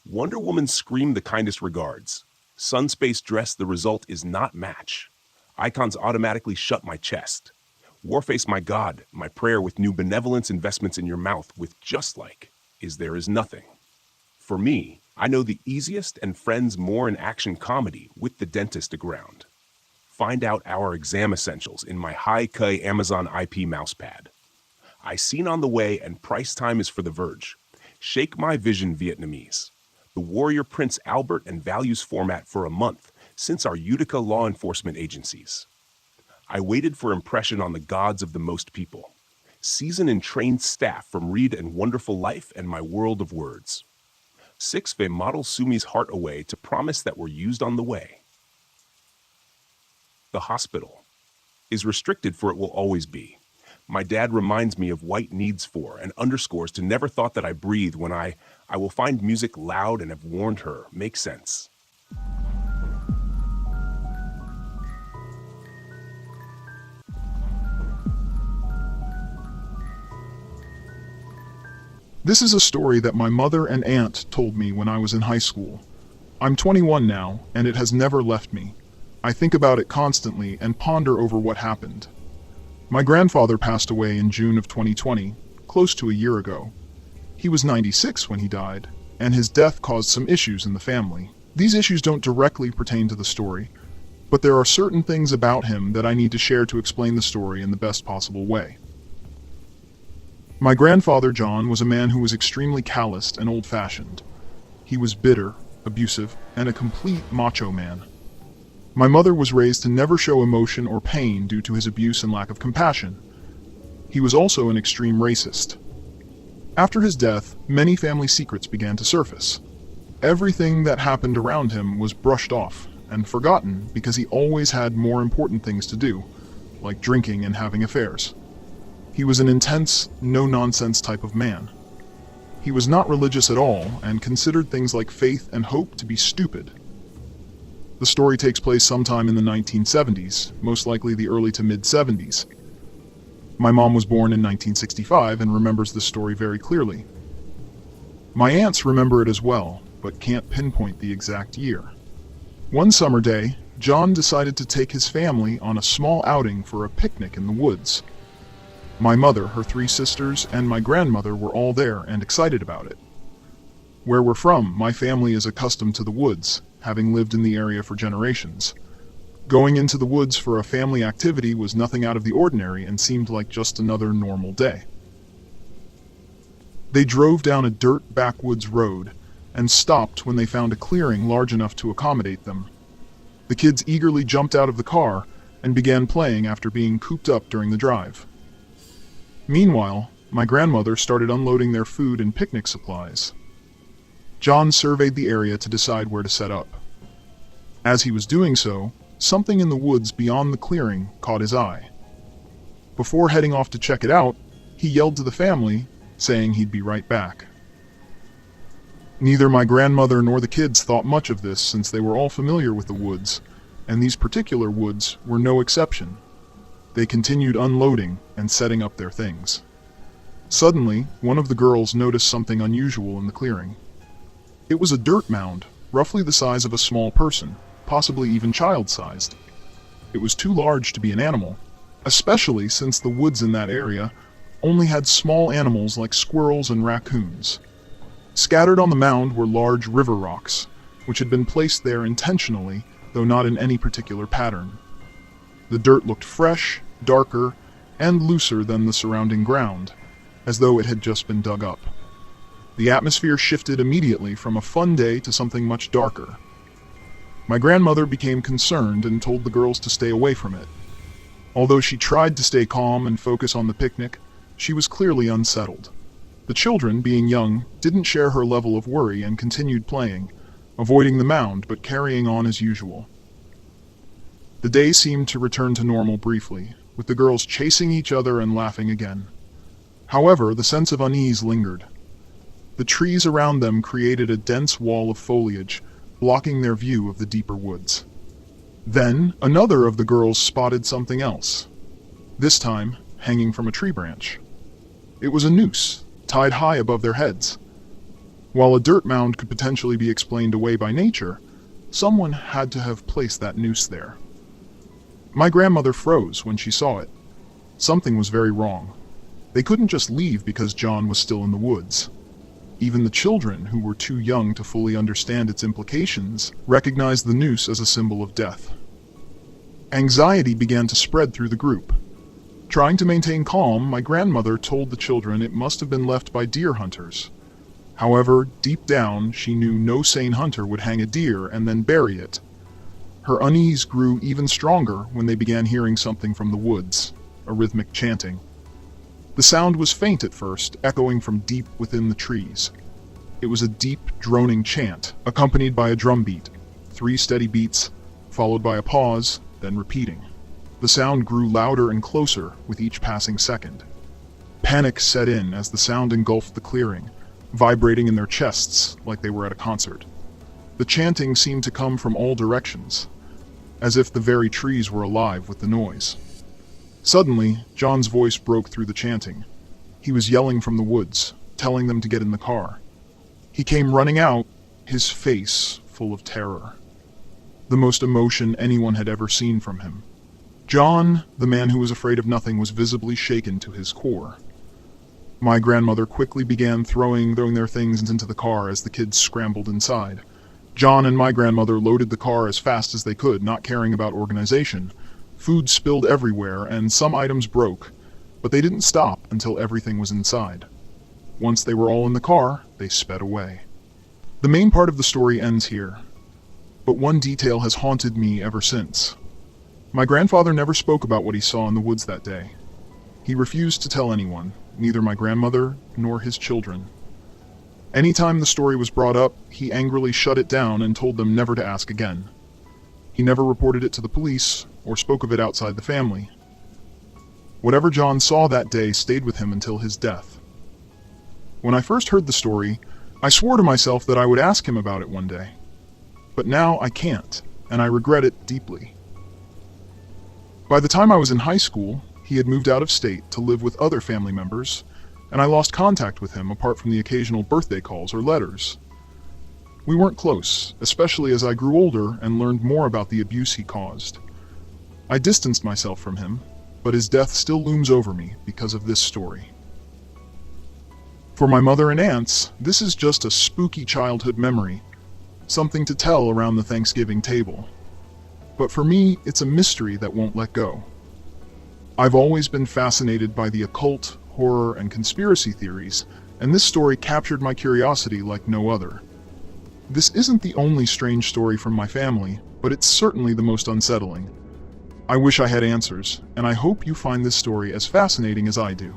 Wonder Woman scream the kindest regards. Sunspace dress the result is not match. Icons automatically shut my chest. Warface my God, my prayer with new benevolence investments in your mouth with just like is there is nothing. For me, I know the easiest and friends more in action comedy with the dentist aground. Find out our exam essentials in my high-K Amazon IP mousepad. I seen on the way and price time is for the verge. Shake my vision Vietnamese. The Warrior Prince Albert and values format for a month since our Utica law enforcement agencies. I waited for impression on the gods of the most people. Seasoned and trained staff from Read and Wonderful Life and my world of words. 6V model Sumi's heart away to promise that we're used on the way. The hospital is restricted for it will always be. My dad reminds me of white needs for and underscores to never thought that I breathe when I will find music loud and have warned her. Makes sense. This is a story that my mother and aunt told me when I was in high school. I'm 21 now, and it has never left me. I think about it constantly and ponder over what happened. My grandfather passed away in June of 2020, close to a year ago. He was 96 when he died, and his death caused some issues in the family. These issues don't directly pertain to the story, but there are certain things about him that I need to share to explain the story in the best possible way. My grandfather, John, was a man who was extremely calloused and old-fashioned. He was bitter, abusive, and a complete macho man. My mother was raised to never show emotion or pain due to his abuse and lack of compassion. He was also an extreme racist. After his death, many family secrets began to surface. Everything that happened around him was brushed off and forgotten because he always had more important things to do, like drinking and having affairs. He was an intense, no-nonsense type of man. He was not religious at all and considered things like faith and hope to be stupid. The story takes place sometime in the 1970s, most likely the early to mid-70s. My mom was born in 1965 and remembers this story very clearly. My aunts remember it as well, but can't pinpoint the exact year. One summer day, John decided to take his family on a small outing for a picnic in the woods. My mother, her 3 sisters, and my grandmother were all there and excited about it. Where we're from, my family is accustomed to the woods, having lived in the area for generations. Going into the woods for a family activity was nothing out of the ordinary and seemed like just another normal day. They drove down a dirt backwoods road and stopped when they found a clearing large enough to accommodate them. The kids eagerly jumped out of the car and began playing after being cooped up during the drive. Meanwhile, my grandmother started unloading their food and picnic supplies. John surveyed the area to decide where to set up. As he was doing so, something in the woods beyond the clearing caught his eye. Before heading off to check it out, he yelled to the family, saying he'd be right back. Neither my grandmother nor the kids thought much of this since they were all familiar with the woods, and these particular woods were no exception. They continued unloading and setting up their things. Suddenly, one of the girls noticed something unusual in the clearing. It was a dirt mound, roughly the size of a small person, possibly even child-sized. It was too large to be an animal, especially since the woods in that area only had small animals like squirrels and raccoons. Scattered on the mound were large river rocks, which had been placed there intentionally, though not in any particular pattern. The dirt looked fresh, darker, and looser than the surrounding ground, as though it had just been dug up. The atmosphere shifted immediately from a fun day to something much darker. My grandmother became concerned and told the girls to stay away from it, Although she tried to stay calm and focus on the picnic, she was clearly unsettled. The children, being young, didn't share her level of worry and continued playing, avoiding the mound but carrying on as usual. The day seemed to return to normal briefly, with the girls chasing each other and laughing again. However, the sense of unease lingered. The trees around them created a dense wall of foliage, blocking their view of the deeper woods. Then, another of the girls spotted something else, this time hanging from a tree branch. It was a noose, tied high above their heads. While a dirt mound could potentially be explained away by nature, someone had to have placed that noose there. My grandmother froze when she saw it. Something was very wrong. They couldn't just leave because John was still in the woods. Even the children, who were too young to fully understand its implications, recognized the noose as a symbol of death. Anxiety began to spread through the group. Trying to maintain calm, my grandmother told the children it must have been left by deer hunters. However, deep down, she knew no sane hunter would hang a deer and then bury it. Her unease grew even stronger when they began hearing something from the woods, a rhythmic chanting. The sound was faint at first, echoing from deep within the trees. It was a deep, droning chant, accompanied by a drum beat, 3 steady beats, followed by a pause, then repeating. The sound grew louder and closer with each passing second. Panic set in as the sound engulfed the clearing, vibrating in their chests like they were at a concert. The chanting seemed to come from all directions, as if the very trees were alive with the noise. Suddenly, John's voice broke through the chanting. He was yelling from the woods, telling them to get in the car. He came running out, his face full of terror. The most emotion anyone had ever seen from him. John, the man who was afraid of nothing, was visibly shaken to his core. My grandmother quickly began throwing their things into the car as the kids scrambled inside. John and my grandmother loaded the car as fast as they could, not caring about organization. Food spilled everywhere, and some items broke, but they didn't stop until everything was inside. Once they were all in the car, they sped away. The main part of the story ends here, but one detail has haunted me ever since. My grandfather never spoke about what he saw in the woods that day. He refused to tell anyone, neither my grandmother nor his children. Anytime the story was brought up, he angrily shut it down and told them never to ask again. He never reported it to the police or spoke of it outside the family. Whatever John saw that day stayed with him until his death. When I first heard the story, I swore to myself that I would ask him about it one day. But now I can't, and I regret it deeply. By the time I was in high school, he had moved out of state to live with other family members, and I lost contact with him apart from the occasional birthday calls or letters. We weren't close, especially as I grew older and learned more about the abuse he caused. I distanced myself from him, but his death still looms over me because of this story. For my mother and aunts, this is just a spooky childhood memory, something to tell around the Thanksgiving table. But for me, it's a mystery that won't let go. I've always been fascinated by the occult, horror, and conspiracy theories, and this story captured my curiosity like no other. This isn't the only strange story from my family, but it's certainly the most unsettling. I wish I had answers, and I hope you find this story as fascinating as I do.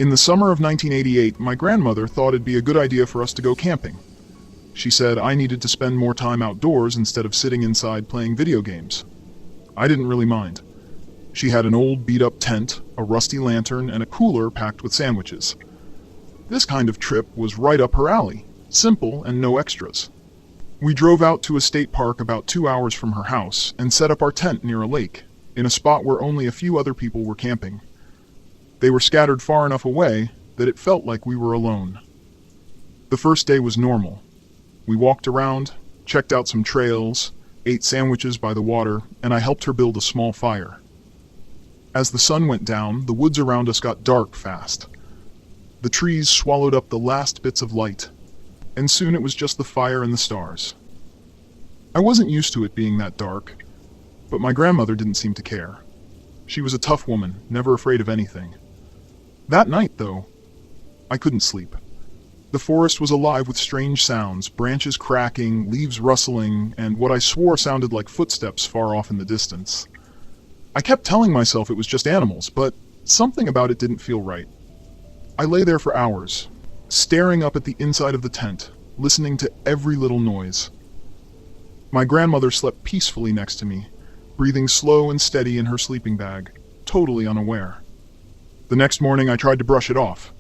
In the summer of 1988, my grandmother thought it'd be a good idea for us to go camping. She said I needed to spend more time outdoors instead of sitting inside playing video games. I didn't really mind. She had an old beat-up tent, a rusty lantern, and a cooler packed with sandwiches. This kind of trip was right up her alley, simple and no extras. We drove out to a state park about 2 hours from her house and set up our tent near a lake, in a spot where only a few other people were camping. They were scattered far enough away that it felt like we were alone. The first day was normal. We walked around, checked out some trails, ate sandwiches by the water, and I helped her build a small fire. As the sun went down, the woods around us got dark fast. The trees swallowed up the last bits of light, and soon it was just the fire and the stars. I wasn't used to it being that dark, but my grandmother didn't seem to care. She was a tough woman, never afraid of anything. That night, though, I couldn't sleep. The forest was alive with strange sounds, branches cracking, leaves rustling, and what I swore sounded like footsteps far off in the distance. I kept telling myself it was just animals, but something about it didn't feel right. I lay there for hours, staring up at the inside of the tent, listening to every little noise. My grandmother slept peacefully next to me, breathing slow and steady in her sleeping bag, totally unaware. The next morning I tried to brush it off.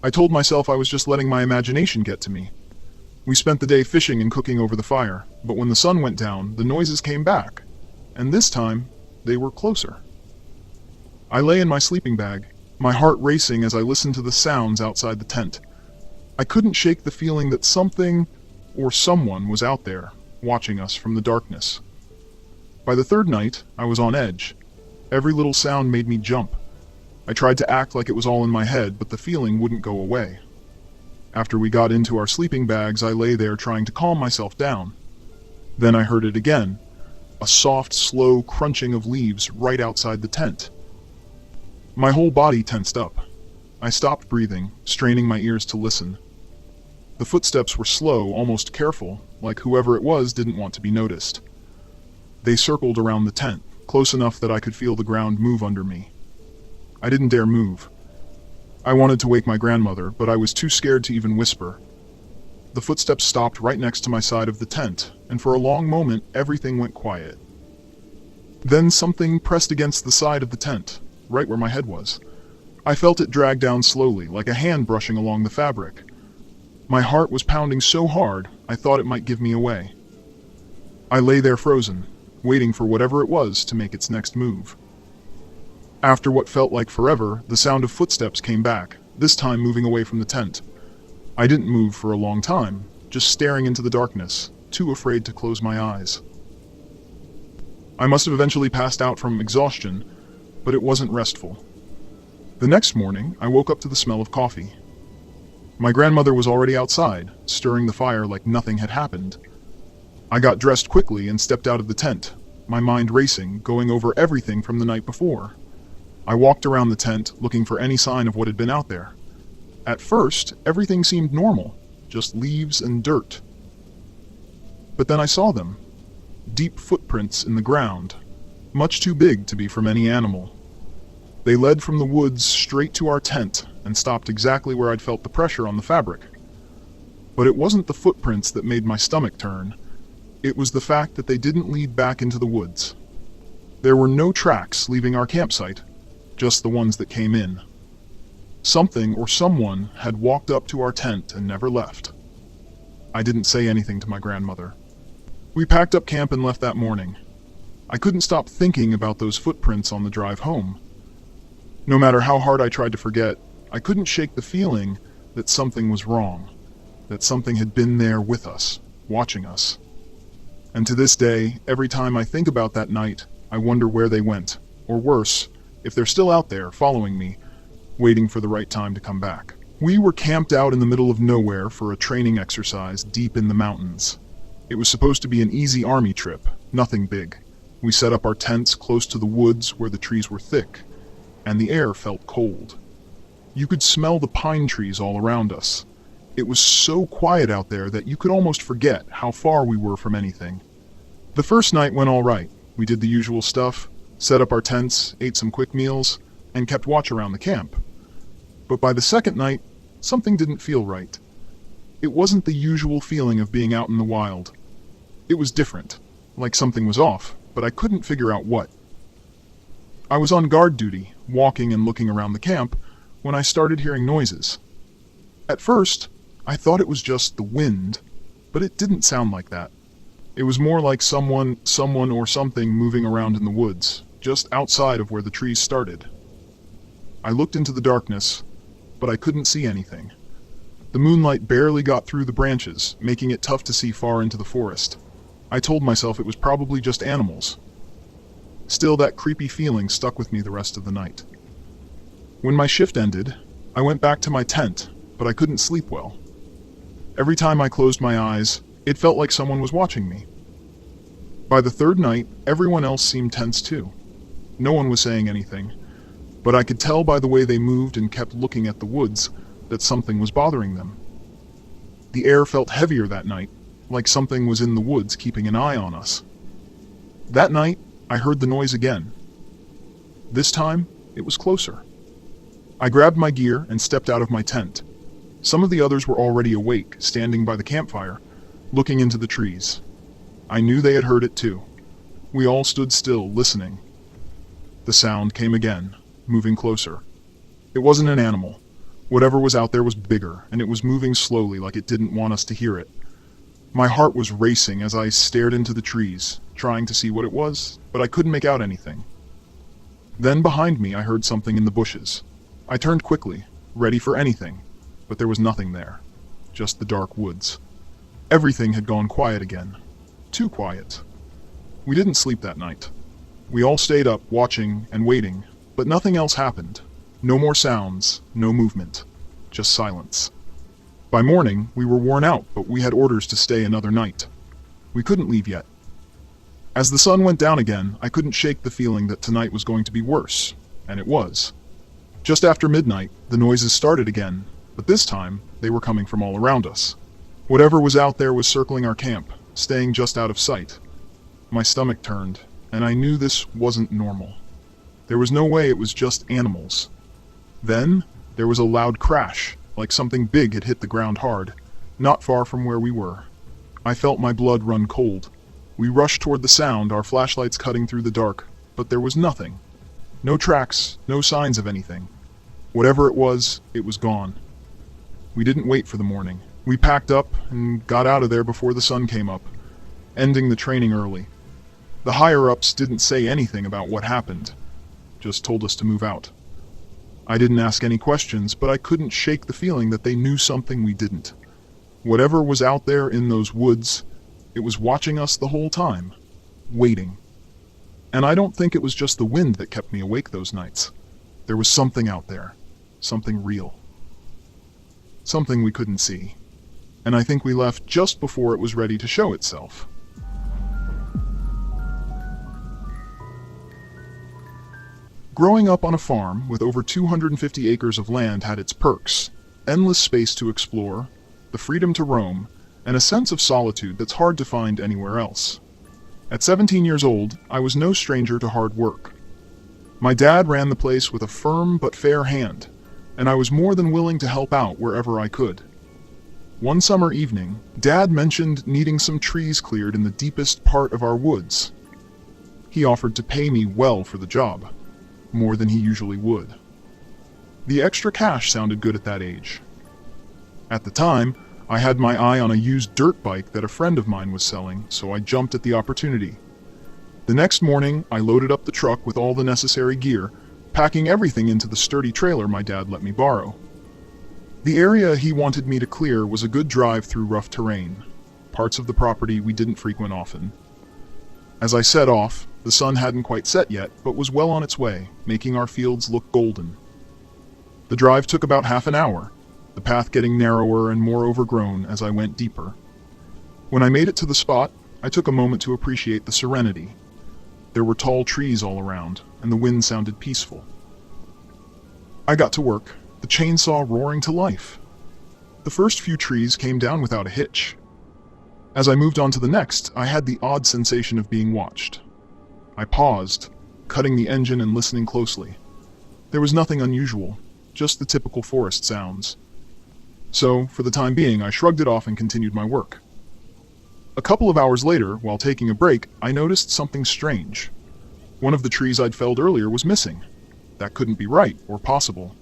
I told myself I was just letting my imagination get to me. We spent the day fishing and cooking over the fire, but when the sun went down, the noises came back, and this time, they were closer. I lay in my sleeping bag, my heart racing as I listened to the sounds outside the tent. I couldn't shake the feeling that something, or someone, was out there, watching us from the darkness. By the third night, I was on edge. Every little sound made me jump. I tried to act like it was all in my head, but the feeling wouldn't go away. After we got into our sleeping bags, I lay there trying to calm myself down. Then I heard it again, a soft, slow crunching of leaves right outside the tent. My whole body tensed up. I stopped breathing, straining my ears to listen. The footsteps were slow, almost careful, like whoever it was didn't want to be noticed. They circled around the tent, close enough that I could feel the ground move under me. I didn't dare move. I wanted to wake my grandmother, but I was too scared to even whisper. The footsteps stopped right next to my side of the tent, and for a long moment everything went quiet. Then something pressed against the side of the tent, right where my head was. I felt it drag down slowly, like a hand brushing along the fabric. My heart was pounding so hard, I thought it might give me away. I lay there frozen, waiting for whatever it was to make its next move. After what felt like forever, the sound of footsteps came back, this time moving away from the tent. I didn't move for a long time, just staring into the darkness, too afraid to close my eyes. I must have eventually passed out from exhaustion, but it wasn't restful. The next morning, I woke up to the smell of coffee. My grandmother was already outside, stirring the fire like nothing had happened. I got dressed quickly and stepped out of the tent, my mind racing, going over everything from the night before. I walked around the tent, looking for any sign of what had been out there. At first, everything seemed normal, just leaves and dirt. But then I saw them. Deep footprints in the ground, much too big to be from any animal. They led from the woods straight to our tent and stopped exactly where I'd felt the pressure on the fabric. But it wasn't the footprints that made my stomach turn. It was the fact that they didn't lead back into the woods. There were no tracks leaving our campsite, just the ones that came in. Something or someone had walked up to our tent and never left. I didn't say anything to my grandmother. We packed up camp and left that morning. I couldn't stop thinking about those footprints on the drive home. No matter how hard I tried to forget, I couldn't shake the feeling that something was wrong, that something had been there with us, watching us. And to this day, every time I think about that night, I wonder where they went, or worse, if they're still out there, following me, waiting for the right time to come back. We were camped out in the middle of nowhere for a training exercise deep in the mountains. It was supposed to be an easy army trip, nothing big. We set up our tents close to the woods where the trees were thick, and the air felt cold. You could smell the pine trees all around us. It was so quiet out there that you could almost forget how far we were from anything. The first night went all right. We did the usual stuff, set up our tents, ate some quick meals, and kept watch around the camp. But by the second night, something didn't feel right. It wasn't the usual feeling of being out in the wild. It was different, like something was off, but I couldn't figure out what. I was on guard duty, walking and looking around the camp, when I started hearing noises. At first, I thought it was just the wind, but it didn't sound like that. It was more like someone or something moving around in the woods, just outside of where the trees started. I looked into the darkness, but I couldn't see anything. The moonlight barely got through the branches, making it tough to see far into the forest. I told myself it was probably just animals. Still, that creepy feeling stuck with me the rest of the night. When my shift ended, I went back to my tent, but I couldn't sleep well. Every time I closed my eyes, it felt like someone was watching me. By the third night, everyone else seemed tense too. No one was saying anything, but I could tell by the way they moved and kept looking at the woods that something was bothering them. The air felt heavier that night, like something was in the woods keeping an eye on us. That night, I heard the noise again. This time, it was closer. I grabbed my gear and stepped out of my tent. Some of the others were already awake, standing by the campfire, looking into the trees. I knew they had heard it too. We all stood still, listening. The sound came again, moving closer. It wasn't an animal. Whatever was out there was bigger, and it was moving slowly like it didn't want us to hear it. My heart was racing as I stared into the trees, trying to see what it was, but I couldn't make out anything. Then behind me I heard something in the bushes. I turned quickly, ready for anything, but there was nothing there. Just the dark woods. Everything had gone quiet again. Too quiet. We didn't sleep that night. We all stayed up, watching and waiting, but nothing else happened. No more sounds, no movement, just silence. By morning, we were worn out, but we had orders to stay another night. We couldn't leave yet. As the sun went down again, I couldn't shake the feeling that tonight was going to be worse, and it was. Just after midnight, the noises started again, but this time, they were coming from all around us. Whatever was out there was circling our camp, staying just out of sight. My stomach turned, and I knew this wasn't normal. There was no way it was just animals. Then, there was a loud crash, like something big had hit the ground hard, not far from where we were. I felt my blood run cold. We rushed toward the sound, our flashlights cutting through the dark, but there was nothing. No tracks, no signs of anything. Whatever it was gone. We didn't wait for the morning. We packed up and got out of there before the sun came up, ending the training early. The higher-ups didn't say anything about what happened, just told us to move out. I didn't ask any questions, but I couldn't shake the feeling that they knew something we didn't. Whatever was out there in those woods, it was watching us the whole time, waiting. And I don't think it was just the wind that kept me awake those nights. There was something out there, something real. Something we couldn't see. And I think we left just before it was ready to show itself. Growing up on a farm with over 250 acres of land had its perks: endless space to explore, the freedom to roam, and a sense of solitude that's hard to find anywhere else. At 17 years old, I was no stranger to hard work. My dad ran the place with a firm but fair hand, and I was more than willing to help out wherever I could. One summer evening, Dad mentioned needing some trees cleared in the deepest part of our woods. He offered to pay me well for the job, more than he usually would. The extra cash sounded good at that age. At the time, I had my eye on a used dirt bike that a friend of mine was selling, so I jumped at the opportunity. The next morning, I loaded up the truck with all the necessary gear, packing everything into the sturdy trailer my dad let me borrow. The area he wanted me to clear was a good drive through rough terrain, parts of the property we didn't frequent often. As I set off, the sun hadn't quite set yet, but was well on its way, making our fields look golden. The drive took about half an hour, the path getting narrower and more overgrown as I went deeper. When I made it to the spot, I took a moment to appreciate the serenity. There were tall trees all around, and the wind sounded peaceful. I got to work, the chainsaw roaring to life. The first few trees came down without a hitch. As I moved on to the next, I had the odd sensation of being watched. I paused, cutting the engine and listening closely. There was nothing unusual, just the typical forest sounds. So, for the time being, I shrugged it off and continued my work. A couple of hours later, while taking a break, I noticed something strange. One of the trees I'd felled earlier was missing. That couldn't be right or possible.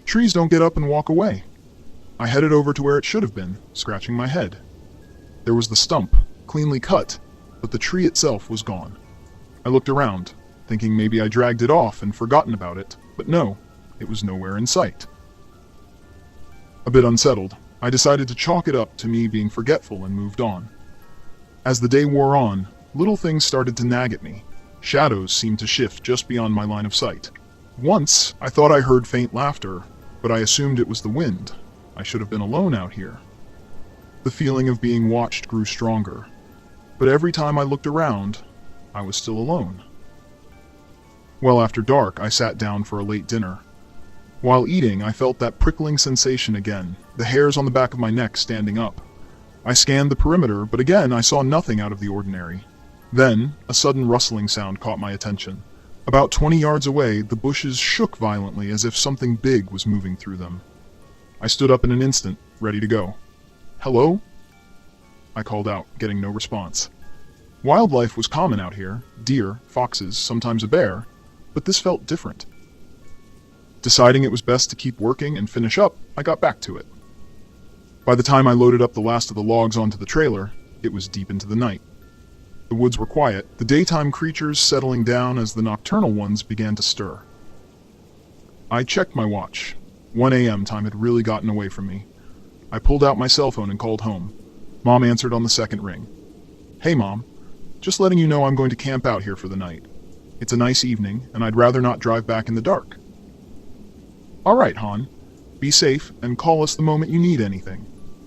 Trees don't get up and walk away. I headed over to where it should have been, scratching my head. There was the stump, cleanly cut, but the tree itself was gone. I looked around, thinking maybe I dragged it off and forgotten about it, but no, it was nowhere in sight. A bit unsettled, I decided to chalk it up to me being forgetful and moved on. As the day wore on, little things started to nag at me. Shadows seemed to shift just beyond my line of sight. Once, I thought I heard faint laughter, but I assumed it was the wind. I should have been alone out here. The feeling of being watched grew stronger, but every time I looked around, I was still alone. Well after dark, I sat down for a late dinner. While eating, I felt that prickling sensation again, the hairs on the back of my neck standing up. I scanned the perimeter, but again I saw nothing out of the ordinary. Then, a sudden rustling sound caught my attention. About 20 yards away, the bushes shook violently as if something big was moving through them. I stood up in an instant, ready to go. "Hello?" I called out, getting no response. Wildlife was common out here, deer, foxes, sometimes a bear, but this felt different. Deciding it was best to keep working and finish up, I got back to it. By the time I loaded up the last of the logs onto the trailer, it was deep into the night. The woods were quiet, the daytime creatures settling down as the nocturnal ones began to stir. I checked my watch. 1 a.m. time had really gotten away from me. I pulled out my cell phone and called home. Mom answered on the second ring. "Hey, Mom. Just letting you know I'm going to camp out here for the night. It's a nice evening, and I'd rather not drive back in the dark." "All right, Han. Be safe and call us the moment you need anything."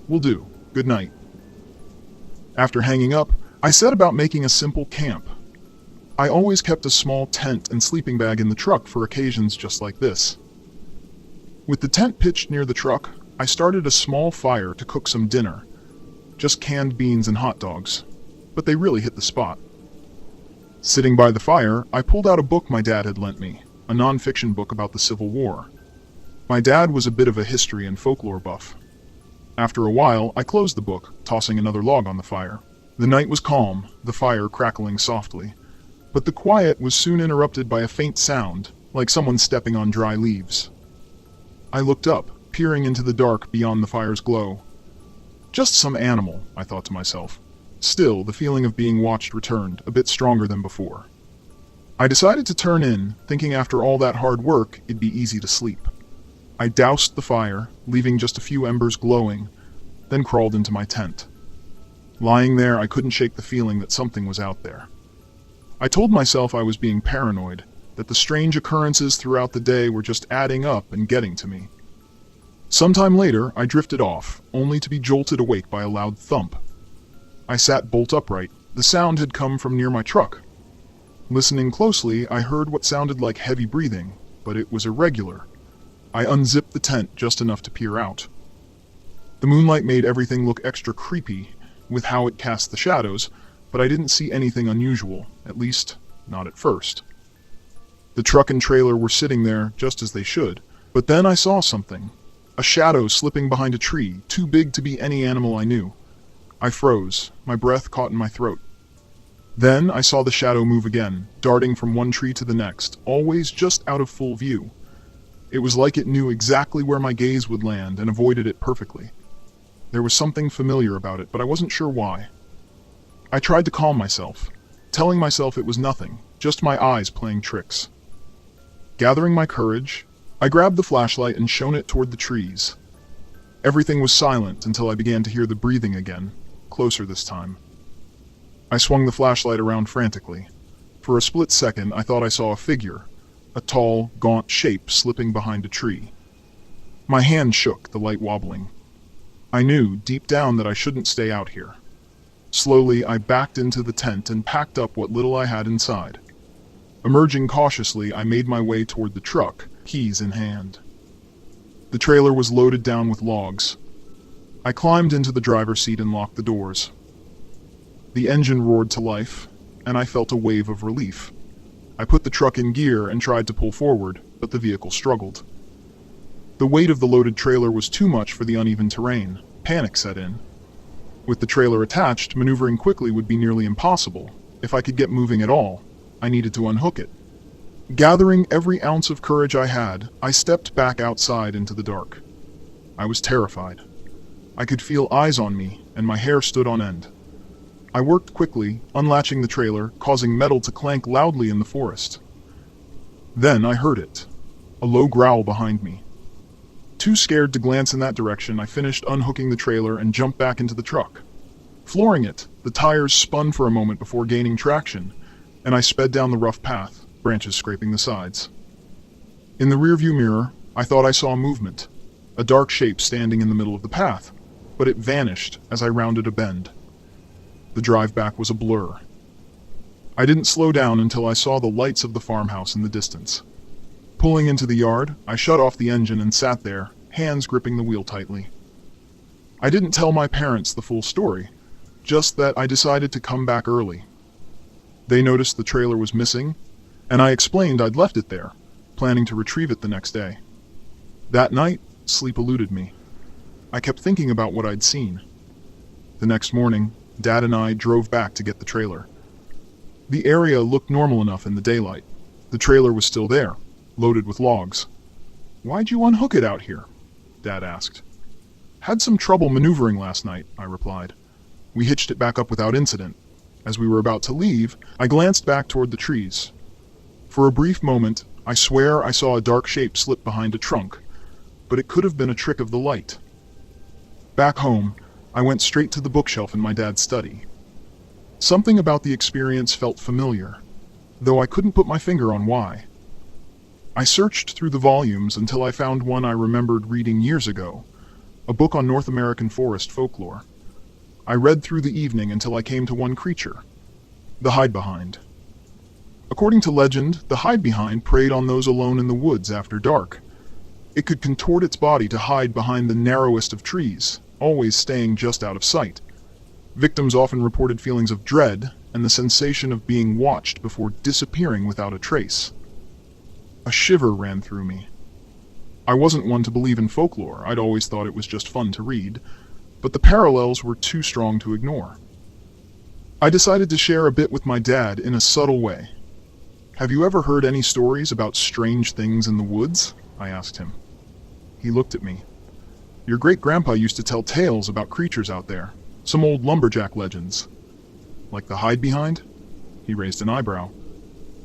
"Will do. Good night." After hanging up, I set about making a simple camp. I always kept a small tent and sleeping bag in the truck for occasions just like this. With the tent pitched near the truck, I started a small fire to cook some dinner. Just canned beans and hot dogs. But they really hit the spot. Sitting by the fire, I pulled out a book my dad had lent me, a non-fiction book about the Civil War. My dad was a bit of a history and folklore buff. After a while, I closed the book, tossing another log on the fire. The night was calm, the fire crackling softly. But the quiet was soon interrupted by a faint sound, like someone stepping on dry leaves. I looked up, peering into the dark beyond the fire's glow. Just some animal, I thought to myself. Still, the feeling of being watched returned, a bit stronger than before. I decided to turn in, thinking after all that hard work, it'd be easy to sleep. I doused the fire, leaving just a few embers glowing, then crawled into my tent. Lying there, I couldn't shake the feeling that something was out there. I told myself I was being paranoid, that the strange occurrences throughout the day were just adding up and getting to me. Sometime later, I drifted off, only to be jolted awake by a loud thump. I sat bolt upright. The sound had come from near my truck. Listening closely, I heard what sounded like heavy breathing, but it was irregular. I unzipped the tent just enough to peer out. The moonlight made everything look extra creepy, with how it cast the shadows, but I didn't see anything unusual, at least, not at first. The truck and trailer were sitting there just as they should, but then I saw something. A shadow slipping behind a tree, too big to be any animal I knew. I froze, my breath caught in my throat. Then I saw the shadow move again, darting from one tree to the next, always just out of full view. It was like it knew exactly where my gaze would land and avoided it perfectly. There was something familiar about it, but I wasn't sure why. I tried to calm myself, telling myself it was nothing, just my eyes playing tricks. Gathering my courage, I grabbed the flashlight and shone it toward the trees. Everything was silent until I began to hear the breathing again, closer this time. I swung the flashlight around frantically. For a split second, I thought I saw a figure, a tall, gaunt shape slipping behind a tree. My hand shook, the light wobbling. I knew, deep down, that I shouldn't stay out here. Slowly, I backed into the tent and packed up what little I had inside. Emerging cautiously, I made my way toward the truck, keys in hand. The trailer was loaded down with logs. I climbed into the driver's seat and locked the doors. The engine roared to life, and I felt a wave of relief. I put the truck in gear and tried to pull forward, but the vehicle struggled. The weight of the loaded trailer was too much for the uneven terrain. Panic set in. With the trailer attached, maneuvering quickly would be nearly impossible. If I could get moving at all, I needed to unhook it. Gathering every ounce of courage I had, I stepped back outside into the dark. I was terrified. I could feel eyes on me, and my hair stood on end. I worked quickly, unlatching the trailer, causing metal to clank loudly in the forest. Then I heard it, a low growl behind me. Too scared to glance in that direction, I finished unhooking the trailer and jumped back into the truck. Flooring it, the tires spun for a moment before gaining traction, and I sped down the rough path, branches scraping the sides. In the rearview mirror, I thought I saw movement, a dark shape standing in the middle of the path, but it vanished as I rounded a bend. The drive back was a blur. I didn't slow down until I saw the lights of the farmhouse in the distance. Pulling into the yard, I shut off the engine and sat there, hands gripping the wheel tightly. I didn't tell my parents the full story, just that I decided to come back early. They noticed the trailer was missing, and I explained I'd left it there, planning to retrieve it the next day. That night, sleep eluded me. I kept thinking about what I'd seen. The next morning, Dad and I drove back to get the trailer. The area looked normal enough in the daylight. The trailer was still there, loaded with logs. "Why'd you unhook it out here?" Dad asked. "Had some trouble maneuvering last night," I replied. "We hitched it back up without incident. As we were about to leave, I glanced back toward the trees. For a brief moment, I swear I saw a dark shape slip behind a trunk, but it could have been a trick of the light." Back home, I went straight to the bookshelf in my dad's study. Something about the experience felt familiar, though I couldn't put my finger on why. I searched through the volumes until I found one I remembered reading years ago, a book on North American forest folklore. I read through the evening until I came to one creature, the hide-behind. According to legend, the hide-behind preyed on those alone in the woods after dark. It could contort its body to hide behind the narrowest of trees, always staying just out of sight. Victims often reported feelings of dread and the sensation of being watched before disappearing without a trace. A shiver ran through me. I wasn't one to believe in folklore. I'd always thought it was just fun to read, but the parallels were too strong to ignore. I decided to share a bit with my dad in a subtle way. "Have you ever heard any stories about strange things in the woods?" I asked him. He looked at me. "Your great-grandpa used to tell tales about creatures out there, some old lumberjack legends." "Like the hide-behind?" He raised an eyebrow.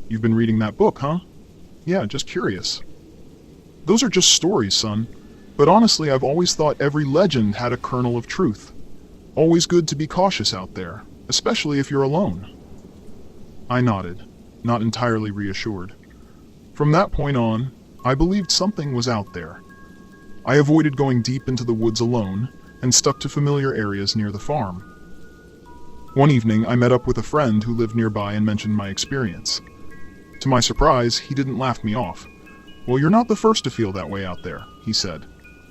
"You've been reading that book, huh?" "Yeah, just curious." "Those are just stories, son. But honestly, I've always thought every legend had a kernel of truth. Always good to be cautious out there, especially if you're alone." I nodded, not entirely reassured. From that point on, I believed something was out there. I avoided going deep into the woods alone and stuck to familiar areas near the farm. One evening, I met up with a friend who lived nearby and mentioned my experience. To my surprise, he didn't laugh me off. "Well, you're not the first to feel that way out there," he said.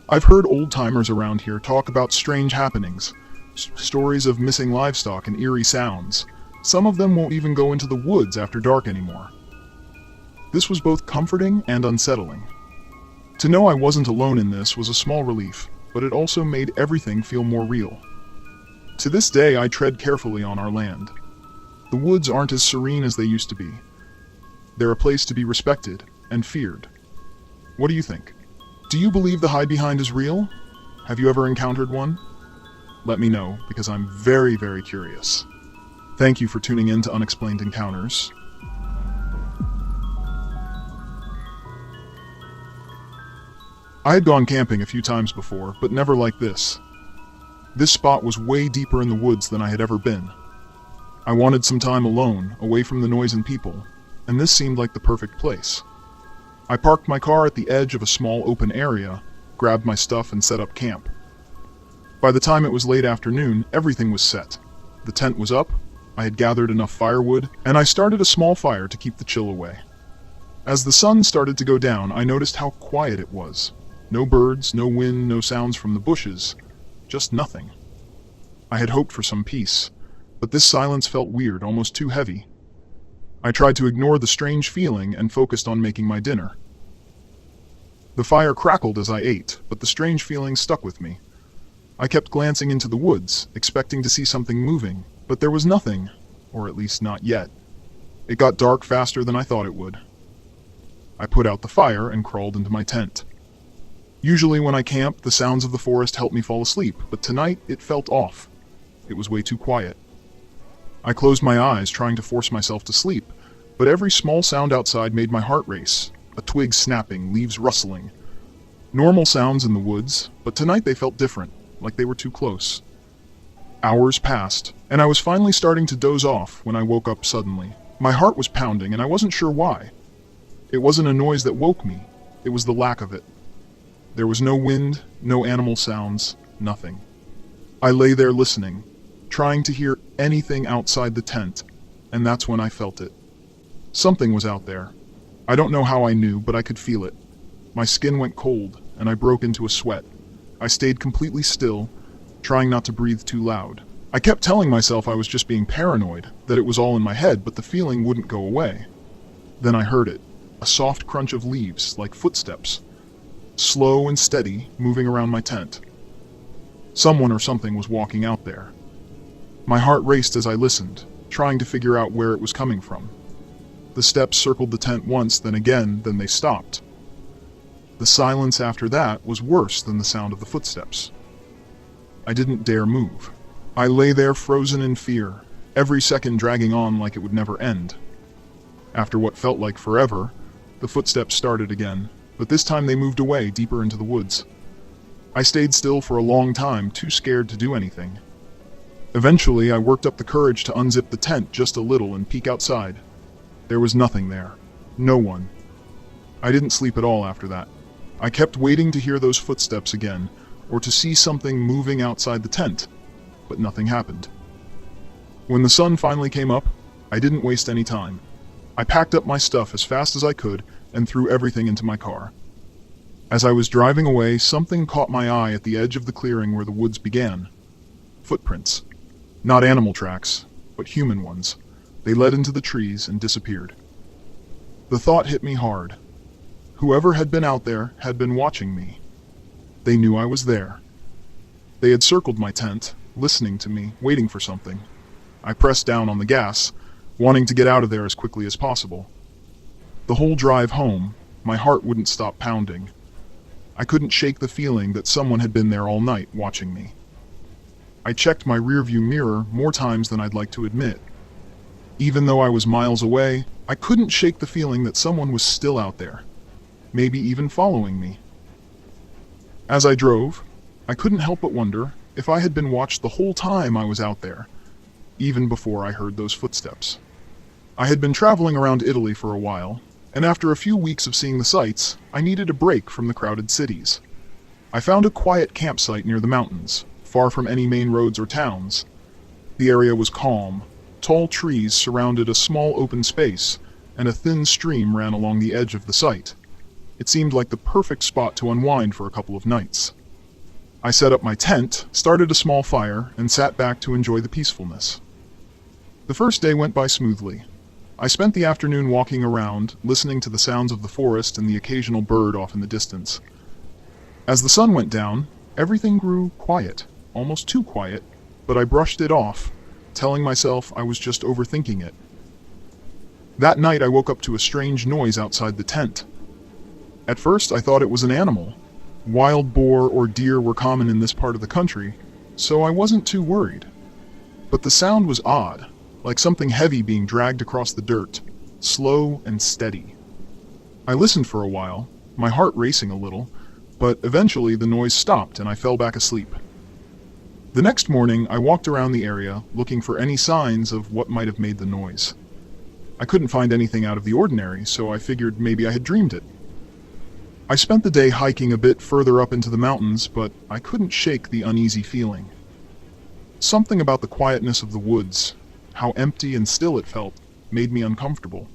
"I've heard old-timers around here talk about strange happenings, stories of missing livestock and eerie sounds. Some of them won't even go into the woods after dark anymore." This was both comforting and unsettling. To know I wasn't alone in this was a small relief, but it also made everything feel more real. To this day, I tread carefully on our land. The woods aren't as serene as they used to be. They're a place to be respected and feared. What do you think? Do you believe the hide-behind is real? Have you ever encountered one? Let me know, because I'm very, very curious. Thank you for tuning in to Unexplained Encounters. I had gone camping a few times before, but never like this. This spot was way deeper in the woods than I had ever been. I wanted some time alone, away from the noise and people, and this seemed like the perfect place. I parked my car at the edge of a small open area, grabbed my stuff and set up camp. By the time it was late afternoon, everything was set. The tent was up, I had gathered enough firewood, and I started a small fire to keep the chill away. As the sun started to go down, I noticed how quiet it was. No birds, no wind, no sounds from the bushes. Just nothing. I had hoped for some peace, but this silence felt weird, almost too heavy. I tried to ignore the strange feeling and focused on making my dinner. The fire crackled as I ate, but the strange feeling stuck with me. I kept glancing into the woods, expecting to see something moving, but there was nothing, or at least not yet. It got dark faster than I thought it would. I put out the fire and crawled into my tent. Usually when I camp, the sounds of the forest help me fall asleep, but tonight it felt off. It was way too quiet. I closed my eyes, trying to force myself to sleep, but every small sound outside made my heart race. A twig snapping, leaves rustling. Normal sounds in the woods, but tonight they felt different, like they were too close. Hours passed, and I was finally starting to doze off when I woke up suddenly. My heart was pounding, and I wasn't sure why. It wasn't a noise that woke me, it was the lack of it. There was no wind, no animal sounds, nothing. I lay there listening, trying to hear anything outside the tent, and that's when I felt it. Something was out there. I don't know how I knew, but I could feel it. My skin went cold, and I broke into a sweat. I stayed completely still, trying not to breathe too loud. I kept telling myself I was just being paranoid, that it was all in my head, but the feeling wouldn't go away. Then I heard it, a soft crunch of leaves, like footsteps, slow and steady, moving around my tent. Someone or something was walking out there. My heart raced as I listened, trying to figure out where it was coming from. The steps circled the tent once, then again, then they stopped. The silence after that was worse than the sound of the footsteps. I didn't dare move. I lay there frozen in fear, every second dragging on like it would never end. After what felt like forever, the footsteps started again, but this time they moved away deeper into the woods. I stayed still for a long time, too scared to do anything. Eventually, I worked up the courage to unzip the tent just a little and peek outside. There was nothing there. No one. I didn't sleep at all after that. I kept waiting to hear those footsteps again, or to see something moving outside the tent, but nothing happened. When the sun finally came up, I didn't waste any time. I packed up my stuff as fast as I could and threw everything into my car. As I was driving away, something caught my eye at the edge of the clearing where the woods began. Footprints. Not animal tracks, but human ones. They led into the trees and disappeared. The thought hit me hard. Whoever had been out there had been watching me. They knew I was there. They had circled my tent, listening to me, waiting for something. I pressed down on the gas, wanting to get out of there as quickly as possible. The whole drive home, my heart wouldn't stop pounding. I couldn't shake the feeling that someone had been there all night watching me. I checked my rearview mirror more times than I'd like to admit. Even though I was miles away, I couldn't shake the feeling that someone was still out there, maybe even following me. As I drove, I couldn't help but wonder if I had been watched the whole time I was out there, even before I heard those footsteps. I had been traveling around Italy for a while, and after a few weeks of seeing the sights, I needed a break from the crowded cities. I found a quiet campsite near the mountains, far from any main roads or towns. The area was calm. Tall trees surrounded a small open space, and a thin stream ran along the edge of the site. It seemed like the perfect spot to unwind for a couple of nights. I set up my tent, started a small fire, and sat back to enjoy the peacefulness. The first day went by smoothly. I spent the afternoon walking around, listening to the sounds of the forest and the occasional bird off in the distance. As the sun went down, everything grew quiet, almost too quiet, but I brushed it off, telling myself I was just overthinking it. That night I woke up to a strange noise outside the tent. At first I thought it was an animal. Wild boar or deer were common in this part of the country, so I wasn't too worried. But the sound was odd, like something heavy being dragged across the dirt, slow and steady. I listened for a while, my heart racing a little, but eventually the noise stopped and I fell back asleep. The next morning I walked around the area looking for any signs of what might have made the noise. I couldn't find anything out of the ordinary, so I figured maybe I had dreamed it. I spent the day hiking a bit further up into the mountains, but I couldn't shake the uneasy feeling. Something about the quietness of the woods, how empty and still it felt, made me uncomfortable.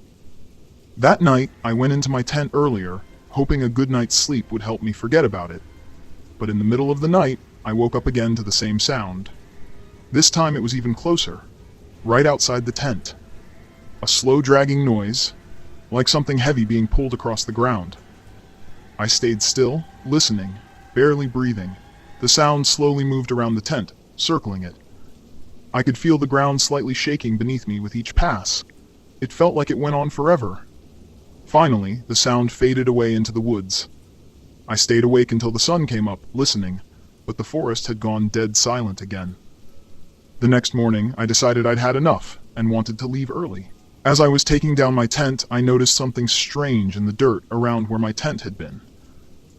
That night, I went into my tent earlier, hoping a good night's sleep would help me forget about it. But in the middle of the night, I woke up again to the same sound. This time it was even closer, right outside the tent. A slow dragging noise, like something heavy being pulled across the ground. I stayed still, listening, barely breathing. The sound slowly moved around the tent, circling it. I could feel the ground slightly shaking beneath me with each pass. It felt like it went on forever. Finally, the sound faded away into the woods. I stayed awake until the sun came up, listening, but the forest had gone dead silent again. The next morning, I decided I'd had enough and wanted to leave early. As I was taking down my tent, I noticed something strange in the dirt around where my tent had been.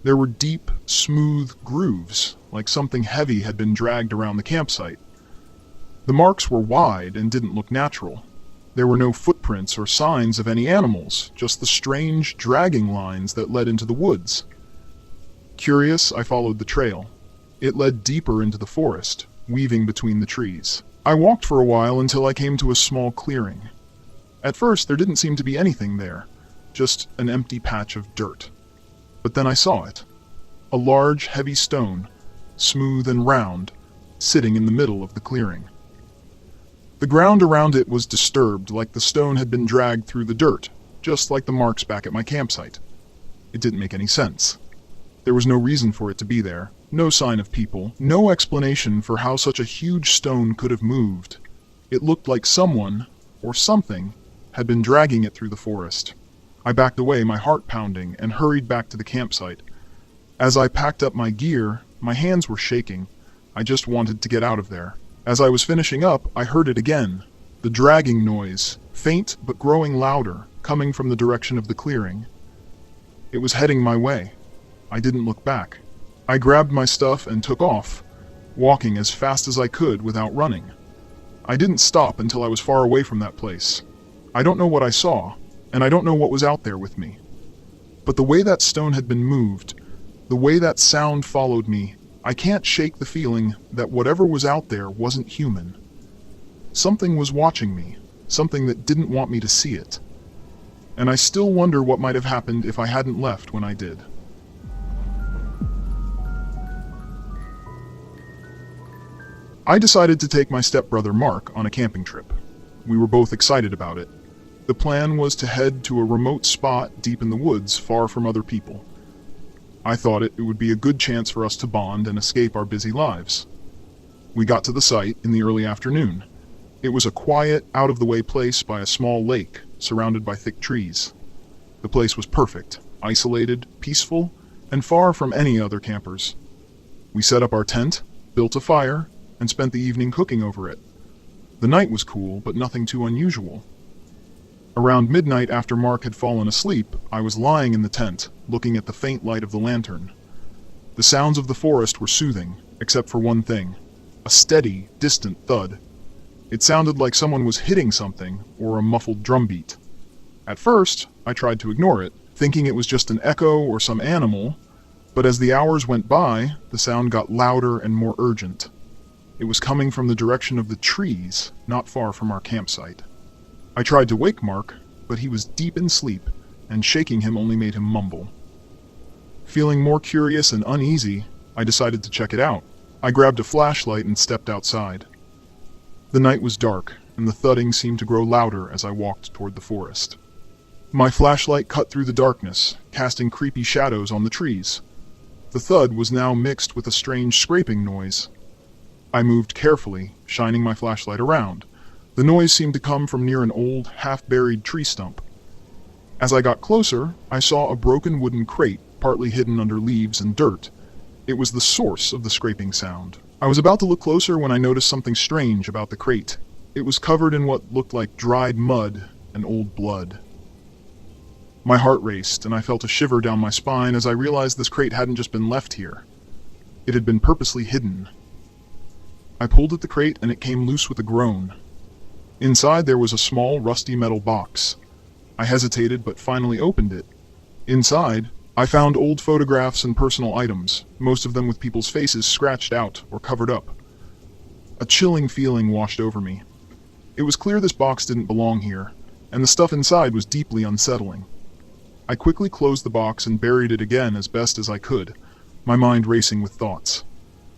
There were deep, smooth grooves, like something heavy had been dragged around the campsite. The marks were wide and didn't look natural. There were no footprints or signs of any animals, just the strange, dragging lines that led into the woods. Curious, I followed the trail. It led deeper into the forest, weaving between the trees. I walked for a while until I came to a small clearing. At first, there didn't seem to be anything there, just an empty patch of dirt. But then I saw it. A large, heavy stone, smooth and round, sitting in the middle of the clearing. The ground around it was disturbed, like the stone had been dragged through the dirt, just like the marks back at my campsite. It didn't make any sense. There was no reason for it to be there, no sign of people, no explanation for how such a huge stone could have moved. It looked like someone, or something, had been dragging it through the forest. I backed away, my heart pounding, and hurried back to the campsite. As I packed up my gear, my hands were shaking. I just wanted to get out of there. As I was finishing up, I heard it again. The dragging noise, faint but growing louder, coming from the direction of the clearing. It was heading my way. I didn't look back. I grabbed my stuff and took off, walking as fast as I could without running. I didn't stop until I was far away from that place. I don't know what I saw, and I don't know what was out there with me. But the way that stone had been moved, the way that sound followed me, I can't shake the feeling that whatever was out there wasn't human. Something was watching me, something that didn't want me to see it. And I still wonder what might have happened if I hadn't left when I did. I decided to take my stepbrother Mark on a camping trip. We were both excited about it. The plan was to head to a remote spot deep in the woods, far from other people. I thought it would be a good chance for us to bond and escape our busy lives. We got to the site in the early afternoon. It was a quiet, out-of-the-way place by a small lake, surrounded by thick trees. The place was perfect, isolated, peaceful, and far from any other campers. We set up our tent, built a fire, and spent the evening cooking over it. The night was cool, but nothing too unusual. Around midnight, after Mark had fallen asleep, I was lying in the tent, looking at the faint light of the lantern. The sounds of the forest were soothing, except for one thing: a steady, distant thud. It sounded like someone was hitting something, or a muffled drumbeat. At first, I tried to ignore it, thinking it was just an echo or some animal, but as the hours went by, the sound got louder and more urgent. It was coming from the direction of the trees, not far from our campsite. I tried to wake Mark, but he was deep in sleep, and shaking him only made him mumble. Feeling more curious and uneasy, I decided to check it out. I grabbed a flashlight and stepped outside. The night was dark, and the thudding seemed to grow louder as I walked toward the forest. My flashlight cut through the darkness, casting creepy shadows on the trees. The thud was now mixed with a strange scraping noise. I moved carefully, shining my flashlight around. The noise seemed to come from near an old, half-buried tree stump. As I got closer, I saw a broken wooden crate, partly hidden under leaves and dirt. It was the source of the scraping sound. I was about to look closer when I noticed something strange about the crate. It was covered in what looked like dried mud and old blood. My heart raced, and I felt a shiver down my spine as I realized this crate hadn't just been left here. It had been purposely hidden. I pulled at the crate, and it came loose with a groan. Inside there was a small, rusty metal box. I hesitated, but finally opened it. Inside, I found old photographs and personal items, most of them with people's faces scratched out or covered up. A chilling feeling washed over me. It was clear this box didn't belong here, and the stuff inside was deeply unsettling. I quickly closed the box and buried it again as best as I could, my mind racing with thoughts.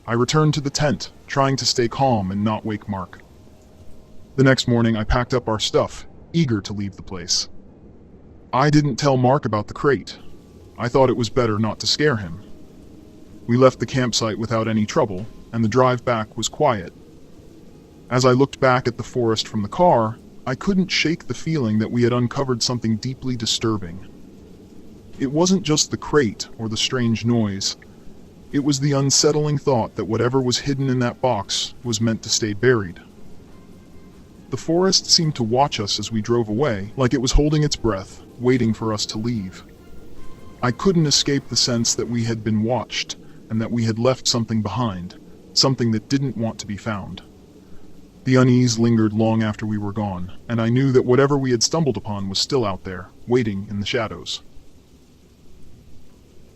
I returned to the tent, trying to stay calm and not wake Mark. The next morning, I packed up our stuff, eager to leave the place. I didn't tell Mark about the crate. I thought it was better not to scare him. We left the campsite without any trouble, and the drive back was quiet. As I looked back at the forest from the car, I couldn't shake the feeling that we had uncovered something deeply disturbing. It wasn't just the crate or the strange noise. It was the unsettling thought that whatever was hidden in that box was meant to stay buried. The forest seemed to watch us as we drove away, like it was holding its breath, waiting for us to leave. I couldn't escape the sense that we had been watched, and that we had left something behind, something that didn't want to be found. The unease lingered long after we were gone, and I knew that whatever we had stumbled upon was still out there, waiting in the shadows.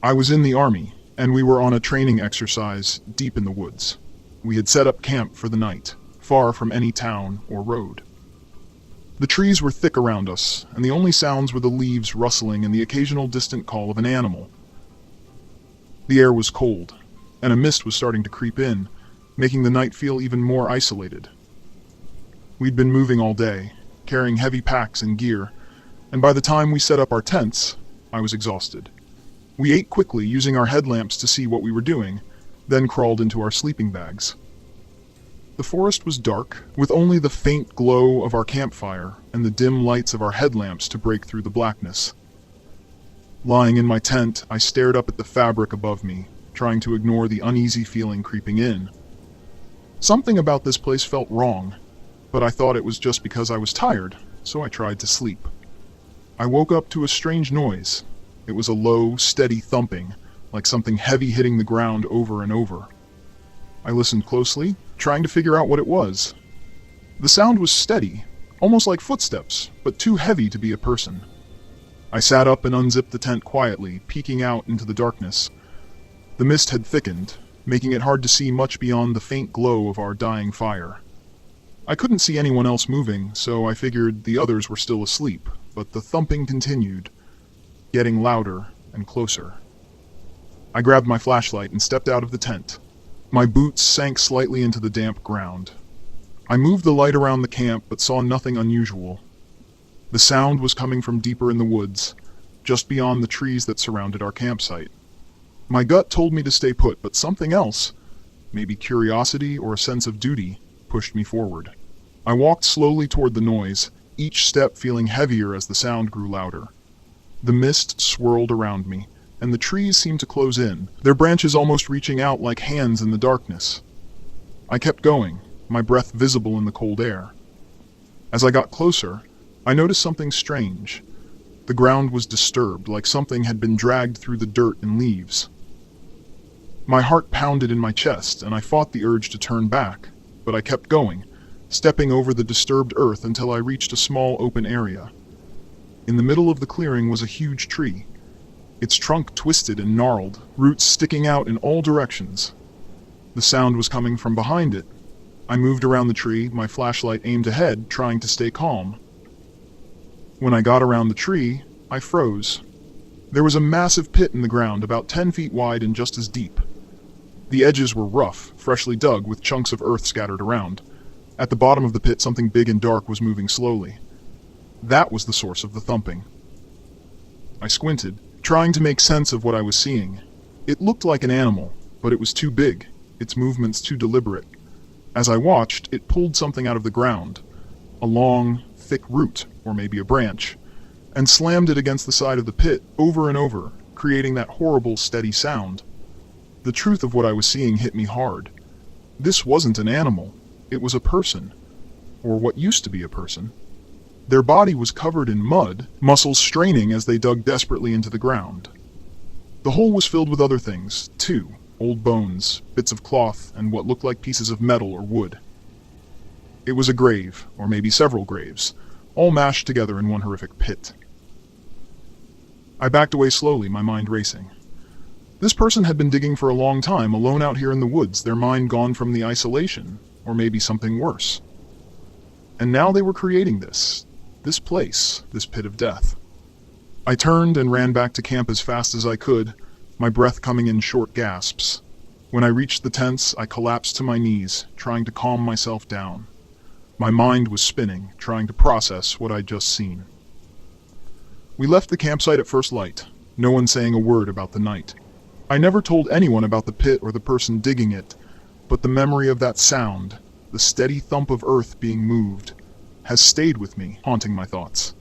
I was in the army, and we were on a training exercise deep in the woods. We had set up camp for the night, far from any town or road. The trees were thick around us, and the only sounds were the leaves rustling and the occasional distant call of an animal. The air was cold, and a mist was starting to creep in, making the night feel even more isolated. We'd been moving all day, carrying heavy packs and gear, and by the time we set up our tents, I was exhausted. We ate quickly, using our headlamps to see what we were doing, then crawled into our sleeping bags. The forest was dark, with only the faint glow of our campfire and the dim lights of our headlamps to break through the blackness. Lying in my tent, I stared up at the fabric above me, trying to ignore the uneasy feeling creeping in. Something about this place felt wrong, but I thought it was just because I was tired, so I tried to sleep. I woke up to a strange noise. It was a low, steady thumping, like something heavy hitting the ground over and over. I listened closely, trying to figure out what it was. The sound was steady, almost like footsteps, but too heavy to be a person. I sat up and unzipped the tent quietly, peeking out into the darkness. The mist had thickened, making it hard to see much beyond the faint glow of our dying fire. I couldn't see anyone else moving, so I figured the others were still asleep, but the thumping continued, getting louder and closer. I grabbed my flashlight and stepped out of the tent. My boots sank slightly into the damp ground. I moved the light around the camp but saw nothing unusual. The sound was coming from deeper in the woods, just beyond the trees that surrounded our campsite. My gut told me to stay put, but something else, maybe curiosity or a sense of duty, pushed me forward. I walked slowly toward the noise, each step feeling heavier as the sound grew louder. The mist swirled around me, and the trees seemed to close in, their branches almost reaching out like hands in the darkness. I kept going, my breath visible in the cold air. As I got closer, I noticed something strange. The ground was disturbed, like something had been dragged through the dirt and leaves. My heart pounded in my chest, and I fought the urge to turn back, but I kept going, stepping over the disturbed earth until I reached a small open area. In the middle of the clearing was a huge tree, its trunk twisted and gnarled, roots sticking out in all directions. The sound was coming from behind it. I moved around the tree, my flashlight aimed ahead, trying to stay calm. When I got around the tree, I froze. There was a massive pit in the ground, about 10 feet wide and just as deep. The edges were rough, freshly dug, with chunks of earth scattered around. At the bottom of the pit, something big and dark was moving slowly. That was the source of the thumping. I squinted, trying to make sense of what I was seeing. It looked like an animal, but it was too big, its movements too deliberate. As I watched, it pulled something out of the ground, a long, thick root, or maybe a branch, and slammed it against the side of the pit over and over, creating that horrible, steady sound. The truth of what I was seeing hit me hard. This wasn't an animal. It was a person, or what used to be a person. Their body was covered in mud, muscles straining as they dug desperately into the ground. The hole was filled with other things, too, old bones, bits of cloth, and what looked like pieces of metal or wood. It was a grave, or maybe several graves, all mashed together in one horrific pit. I backed away slowly, my mind racing. This person had been digging for a long time, alone out here in the woods, their mind gone from the isolation, or maybe something worse. And now they were creating this place, this pit of death. I turned and ran back to camp as fast as I could, my breath coming in short gasps. When I reached the tents, I collapsed to my knees, trying to calm myself down. My mind was spinning, trying to process what I'd just seen. We left the campsite at first light, no one saying a word about the night. I never told anyone about the pit or the person digging it, but the memory of that sound, the steady thump of earth being moved, has stayed with me, haunting my thoughts.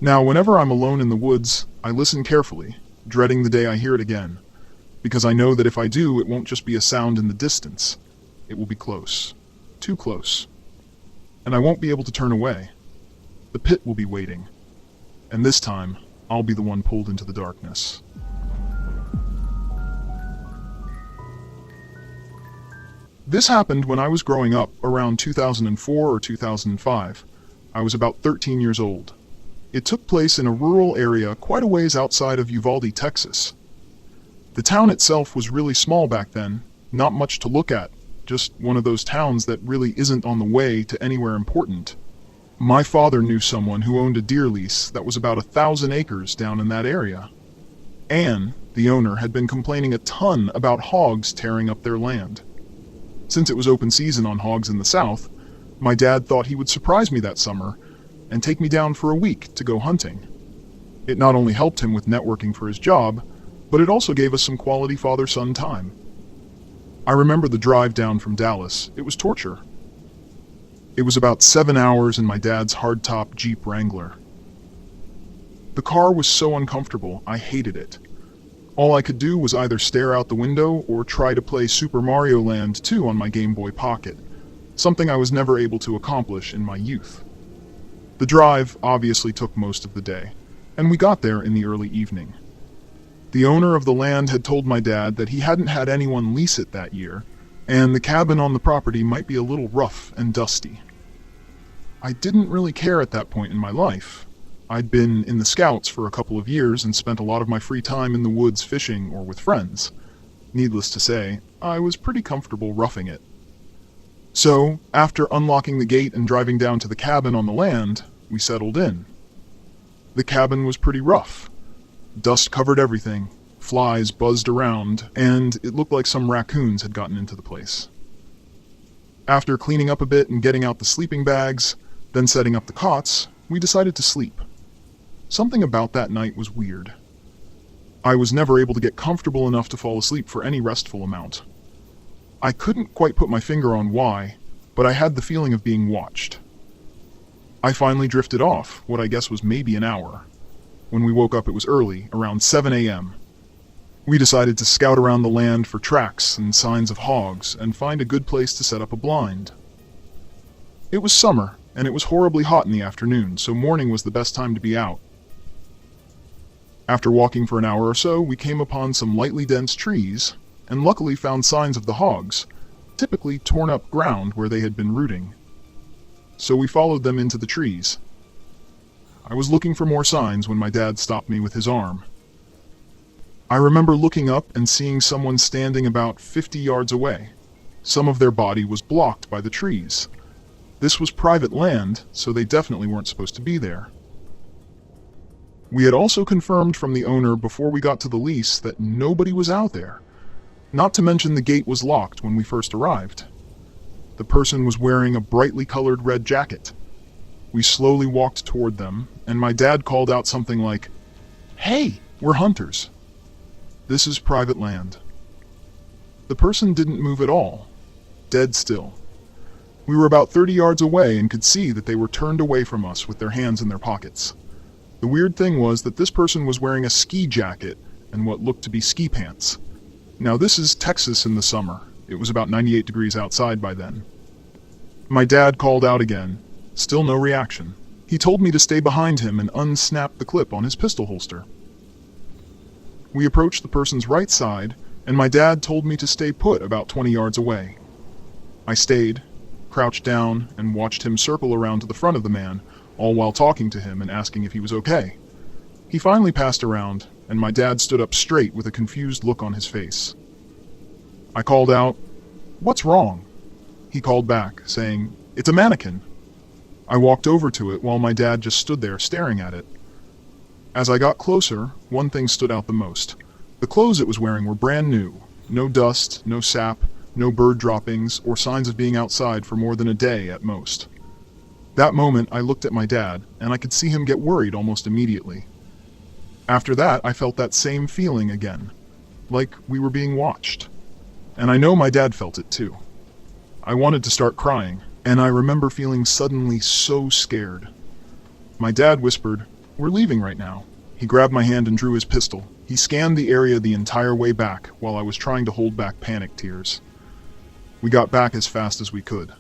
Now, whenever I'm alone in the woods, I listen carefully, dreading the day I hear it again, because I know that if I do, it won't just be a sound in the distance. It will be close, too close. And I won't be able to turn away. The pit will be waiting, and this time, I'll be the one pulled into the darkness. This happened when I was growing up, around 2004 or 2005. I was about 13 years old. It took place in a rural area quite a ways outside of Uvalde, Texas. The town itself was really small back then, not much to look at, just one of those towns that really isn't on the way to anywhere important. My father knew someone who owned a deer lease that was about 1,000 acres down in that area. Anne, the owner, had been complaining a ton about hogs tearing up their land. Since it was open season on hogs in the south, my dad thought he would surprise me that summer and take me down for a week to go hunting. It not only helped him with networking for his job, but it also gave us some quality father-son time. I remember the drive down from Dallas. It was torture. It was about 7 hours in my dad's hardtop Jeep Wrangler. The car was so uncomfortable, I hated it. All I could do was either stare out the window or try to play Super Mario Land 2 on my Game Boy Pocket, something I was never able to accomplish in my youth. The drive obviously took most of the day, and we got there in the early evening. The owner of the land had told my dad that he hadn't had anyone lease it that year, and the cabin on the property might be a little rough and dusty. I didn't really care at that point in my life. I'd been in the Scouts for a couple of years and spent a lot of my free time in the woods fishing or with friends. Needless to say, I was pretty comfortable roughing it. So, after unlocking the gate and driving down to the cabin on the land, we settled in. The cabin was pretty rough. Dust covered everything, flies buzzed around, and it looked like some raccoons had gotten into the place. After cleaning up a bit and getting out the sleeping bags, then setting up the cots, we decided to sleep. Something about that night was weird. I was never able to get comfortable enough to fall asleep for any restful amount. I couldn't quite put my finger on why, but I had the feeling of being watched. I finally drifted off, what I guess was maybe an hour. When we woke up it was early, around 7 a.m. We decided to scout around the land for tracks and signs of hogs and find a good place to set up a blind. It was summer, and it was horribly hot in the afternoon, so morning was the best time to be out. After walking for an hour or so, we came upon some lightly dense trees, and luckily found signs of the hogs, typically torn up ground where they had been rooting. So we followed them into the trees. I was looking for more signs when my dad stopped me with his arm. I remember looking up and seeing someone standing about 50 yards away. Some of their body was blocked by the trees. This was private land, so they definitely weren't supposed to be there. We had also confirmed from the owner before we got to the lease that nobody was out there. Not to mention the gate was locked when we first arrived. The person was wearing a brightly colored red jacket. We slowly walked toward them, and my dad called out something like, "Hey, we're hunters. This is private land." The person didn't move at all, dead still. We were about 30 yards away and could see that they were turned away from us with their hands in their pockets. The weird thing was that this person was wearing a ski jacket and what looked to be ski pants. Now this is Texas in the summer. It was about 98 degrees outside by then. My dad called out again. Still no reaction. He told me to stay behind him and unsnap the clip on his pistol holster. We approached the person's right side, and my dad told me to stay put about 20 yards away. I stayed, crouched down, and watched him circle around to the front of the man, all while talking to him and asking if he was okay. He finally passed around, and my dad stood up straight with a confused look on his face. I called out, "What's wrong?" He called back, saying, "It's a mannequin." I walked over to it while my dad just stood there staring at it. As I got closer, one thing stood out the most. The clothes it was wearing were brand new. No dust, no sap, no bird droppings, or signs of being outside for more than a day at most. That moment, I looked at my dad, and I could see him get worried almost immediately. After that, I felt that same feeling again, like we were being watched. And I know my dad felt it too. I wanted to start crying, and I remember feeling suddenly so scared. My dad whispered, "We're leaving right now." He grabbed my hand and drew his pistol. He scanned the area the entire way back while I was trying to hold back panic tears. We got back as fast as we could.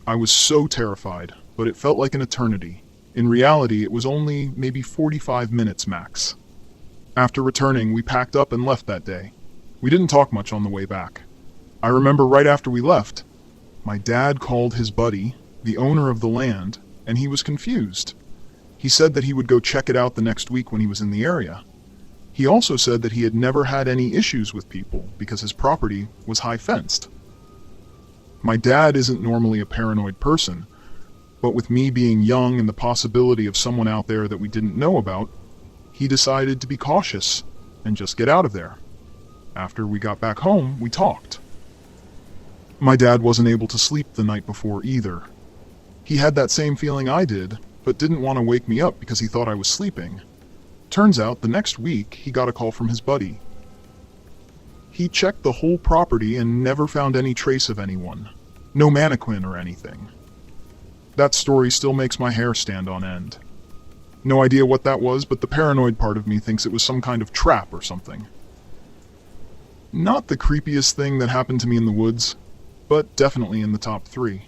I was so terrified, but it felt like an eternity. In reality, it was only maybe 45 minutes max. After returning, we packed up and left that day. We didn't talk much on the way back. I remember right after we left, my dad called his buddy, the owner of the land, and he was confused. He said that he would go check it out the next week when he was in the area. He also said that he had never had any issues with people because his property was high fenced. My dad isn't normally a paranoid person, but with me being young and the possibility of someone out there that we didn't know about, he decided to be cautious and just get out of there. After we got back home, we talked. My dad wasn't able to sleep the night before either. He had that same feeling I did, but didn't want to wake me up because he thought I was sleeping. Turns out the next week he got a call from his buddy. He checked the whole property and never found any trace of anyone. No mannequin or anything. That story still makes my hair stand on end. No idea what that was, but the paranoid part of me thinks it was some kind of trap or something. Not the creepiest thing that happened to me in the woods, but definitely in the top 3.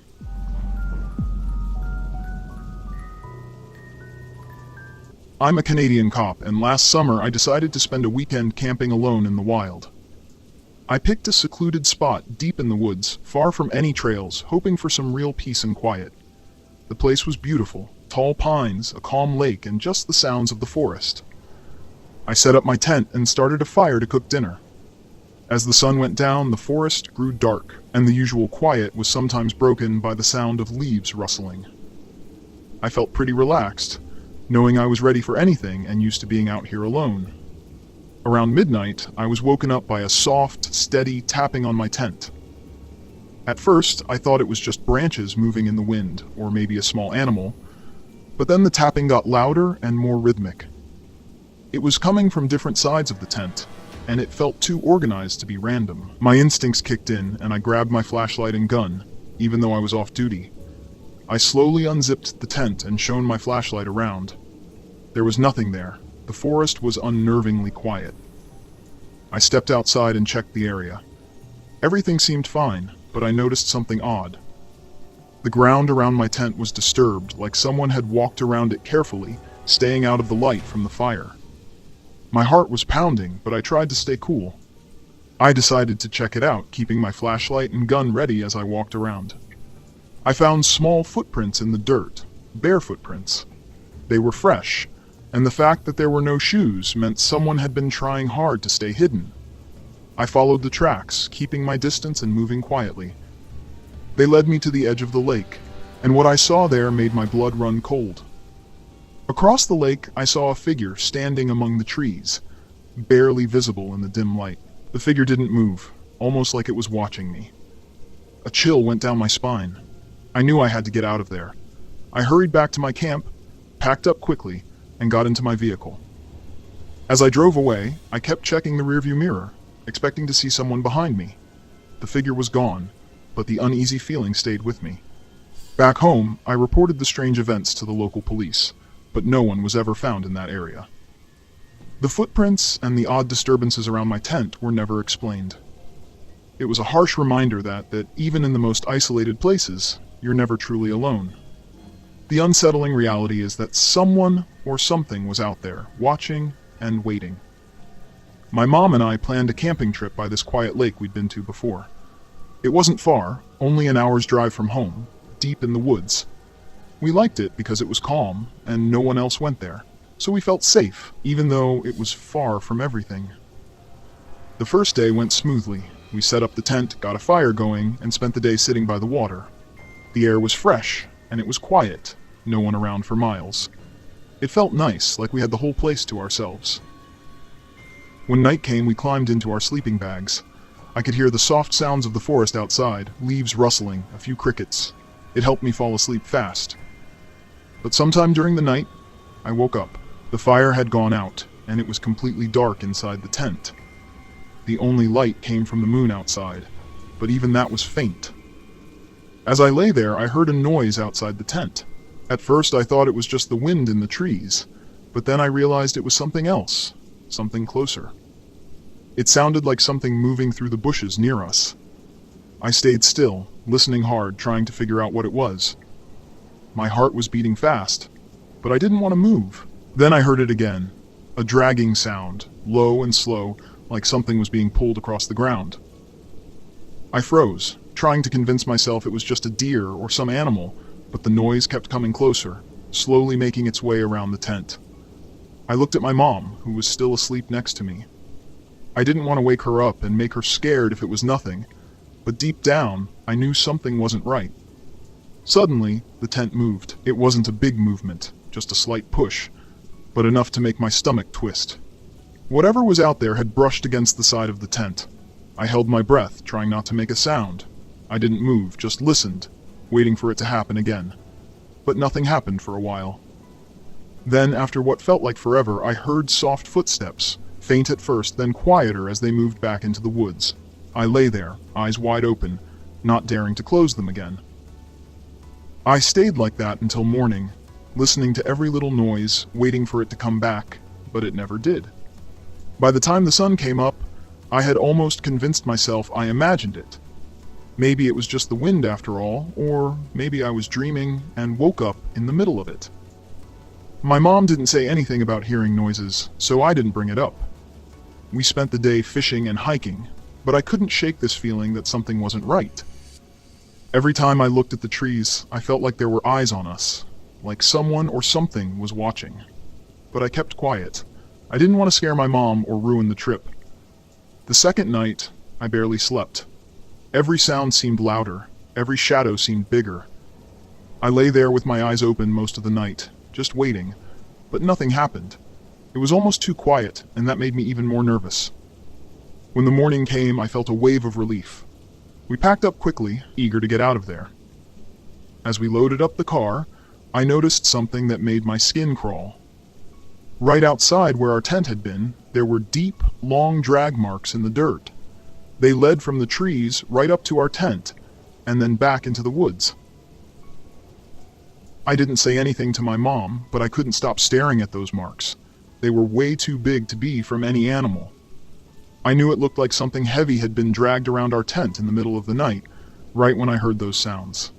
I'm a Canadian cop, and last summer I decided to spend a weekend camping alone in the wild. I picked a secluded spot deep in the woods, far from any trails, hoping for some real peace and quiet. The place was beautiful, tall pines, a calm lake, and just the sounds of the forest. I set up my tent and started a fire to cook dinner. As the sun went down, the forest grew dark, and the usual quiet was sometimes broken by the sound of leaves rustling. I felt pretty relaxed, knowing I was ready for anything and used to being out here alone. Around midnight, I was woken up by a soft, steady tapping on my tent. At first, I thought it was just branches moving in the wind, or maybe a small animal, but then the tapping got louder and more rhythmic. It was coming from different sides of the tent, and it felt too organized to be random. My instincts kicked in, and I grabbed my flashlight and gun, even though I was off duty. I slowly unzipped the tent and shone my flashlight around. There was nothing there. The forest was unnervingly quiet. I stepped outside and checked the area. Everything seemed fine, but I noticed something odd. The ground around my tent was disturbed, like someone had walked around it carefully, staying out of the light from the fire. My heart was pounding, but I tried to stay cool. I decided to check it out, keeping my flashlight and gun ready as I walked around. I found small footprints in the dirt, bare footprints. They were fresh, and the fact that there were no shoes meant someone had been trying hard to stay hidden. I followed the tracks, keeping my distance and moving quietly. They led me to the edge of the lake, and what I saw there made my blood run cold. Across the lake, I saw a figure standing among the trees, barely visible in the dim light. The figure didn't move, almost like it was watching me. A chill went down my spine. I knew I had to get out of there. I hurried back to my camp, packed up quickly, and got into my vehicle. As I drove away, I kept checking the rearview mirror, expecting to see someone behind me. The figure was gone, but the uneasy feeling stayed with me. Back home, I reported the strange events to the local police, but no one was ever found in that area. The footprints and the odd disturbances around my tent were never explained. It was a harsh reminder that even in the most isolated places, you're never truly alone. The unsettling reality is that someone or something was out there, watching and waiting. My mom and I planned a camping trip by this quiet lake we'd been to before. It wasn't far, only an hour's drive from home, deep in the woods. We liked it because it was calm, and no one else went there, so we felt safe, even though it was far from everything. The first day went smoothly. We set up the tent, got a fire going, and spent the day sitting by the water. The air was fresh, and it was quiet, no one around for miles. It felt nice, like we had the whole place to ourselves. When night came, we climbed into our sleeping bags. I could hear the soft sounds of the forest outside, leaves rustling, a few crickets. It helped me fall asleep fast. But sometime during the night, I woke up. The fire had gone out, and it was completely dark inside the tent. The only light came from the moon outside, but even that was faint. As I lay there, I heard a noise outside the tent. At first, I thought it was just the wind in the trees, but then I realized it was something else, something closer. It sounded like something moving through the bushes near us. I stayed still, listening hard, trying to figure out what it was. My heart was beating fast, but I didn't want to move. Then I heard it again, a dragging sound, low and slow, like something was being pulled across the ground. I froze, trying to convince myself it was just a deer or some animal, but the noise kept coming closer, slowly making its way around the tent. I looked at my mom, who was still asleep next to me. I didn't want to wake her up and make her scared if it was nothing, but deep down, I knew something wasn't right. Suddenly, the tent moved. It wasn't a big movement, just a slight push, but enough to make my stomach twist. Whatever was out there had brushed against the side of the tent. I held my breath, trying not to make a sound. I didn't move, just listened, waiting for it to happen again. But nothing happened for a while. Then, after what felt like forever, I heard soft footsteps, faint at first, then quieter as they moved back into the woods. I lay there, eyes wide open, not daring to close them again. I stayed like that until morning, listening to every little noise, waiting for it to come back, but it never did. By the time the sun came up, I had almost convinced myself I imagined it. Maybe it was just the wind after all, or maybe I was dreaming and woke up in the middle of it. My mom didn't say anything about hearing noises, so I didn't bring it up. We spent the day fishing and hiking, but I couldn't shake this feeling that something wasn't right. Every time I looked at the trees, I felt like there were eyes on us, like someone or something was watching. But I kept quiet. I didn't want to scare my mom or ruin the trip. The second night, I barely slept. Every sound seemed louder, every shadow seemed bigger. I lay there with my eyes open most of the night, just waiting, but nothing happened. It was almost too quiet, and that made me even more nervous. When the morning came, I felt a wave of relief. We packed up quickly, eager to get out of there. As we loaded up the car, I noticed something that made my skin crawl. Right outside where our tent had been, there were deep, long drag marks in the dirt. They led from the trees right up to our tent, and then back into the woods. I didn't say anything to my mom, but I couldn't stop staring at those marks. They were way too big to be from any animal. I knew it looked like something heavy had been dragged around our tent in the middle of the night, right when I heard those sounds.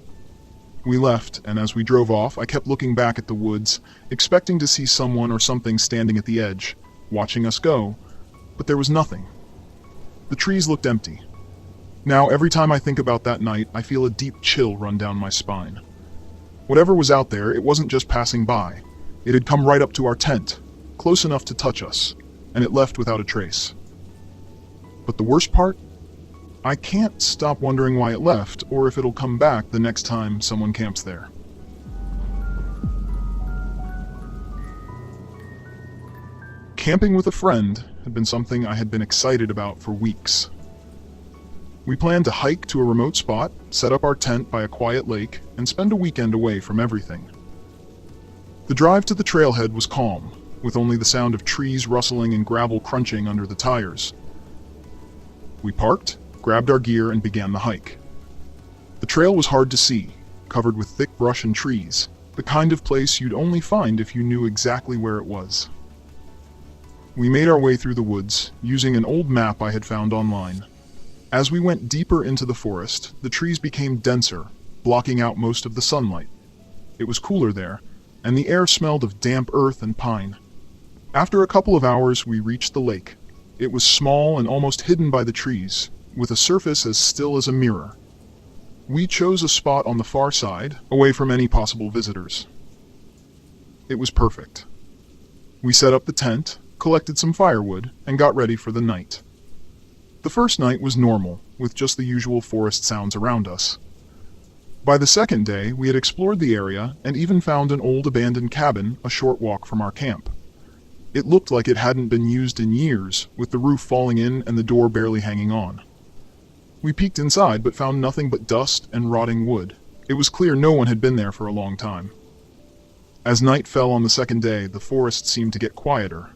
We left, and as we drove off, I kept looking back at the woods, expecting to see someone or something standing at the edge, watching us go, but there was nothing. The trees looked empty. Now, every time I think about that night, I feel a deep chill run down my spine. Whatever was out there, it wasn't just passing by. It had come right up to our tent, close enough to touch us, and it left without a trace. But the worst part? I can't stop wondering why it left, or if it'll come back the next time someone camps there. Camping with a friend had been something I had been excited about for weeks. We planned to hike to a remote spot, set up our tent by a quiet lake, and spend a weekend away from everything. The drive to the trailhead was calm, with only the sound of trees rustling and gravel crunching under the tires. We parked, grabbed our gear, and began the hike. The trail was hard to see, covered with thick brush and trees, the kind of place you'd only find if you knew exactly where it was. We made our way through the woods, using an old map I had found online. As we went deeper into the forest, the trees became denser, blocking out most of the sunlight. It was cooler there, and the air smelled of damp earth and pine. After a couple of hours, we reached the lake. It was small and almost hidden by the trees, with a surface as still as a mirror. We chose a spot on the far side, away from any possible visitors. It was perfect. We set up the tent, collected some firewood, and got ready for the night. The first night was normal, with just the usual forest sounds around us. By the second day, we had explored the area and even found an old abandoned cabin a short walk from our camp. It looked like it hadn't been used in years, with the roof falling in and the door barely hanging on. We peeked inside but found nothing but dust and rotting wood. It was clear no one had been there for a long time. As night fell on the second day, the forest seemed to get quieter.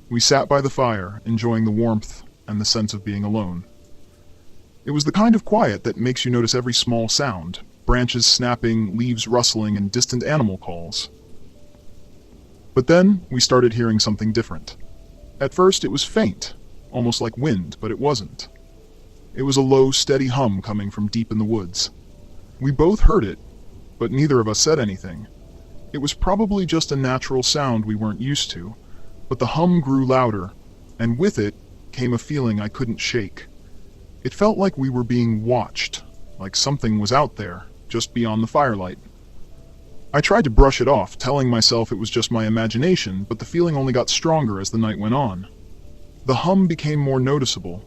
We sat by the fire, enjoying the warmth and the sense of being alone. It was the kind of quiet that makes you notice every small sound, branches snapping, leaves rustling, and distant animal calls. But then we started hearing something different. At first it was faint, almost like wind, but it wasn't. It was a low, steady hum coming from deep in the woods. We both heard it, but neither of us said anything. It was probably just a natural sound we weren't used to, but the hum grew louder, and with it came a feeling I couldn't shake. It felt like we were being watched, like something was out there, just beyond the firelight. I tried to brush it off, telling myself it was just my imagination, but the feeling only got stronger as the night went on. The hum became more noticeable,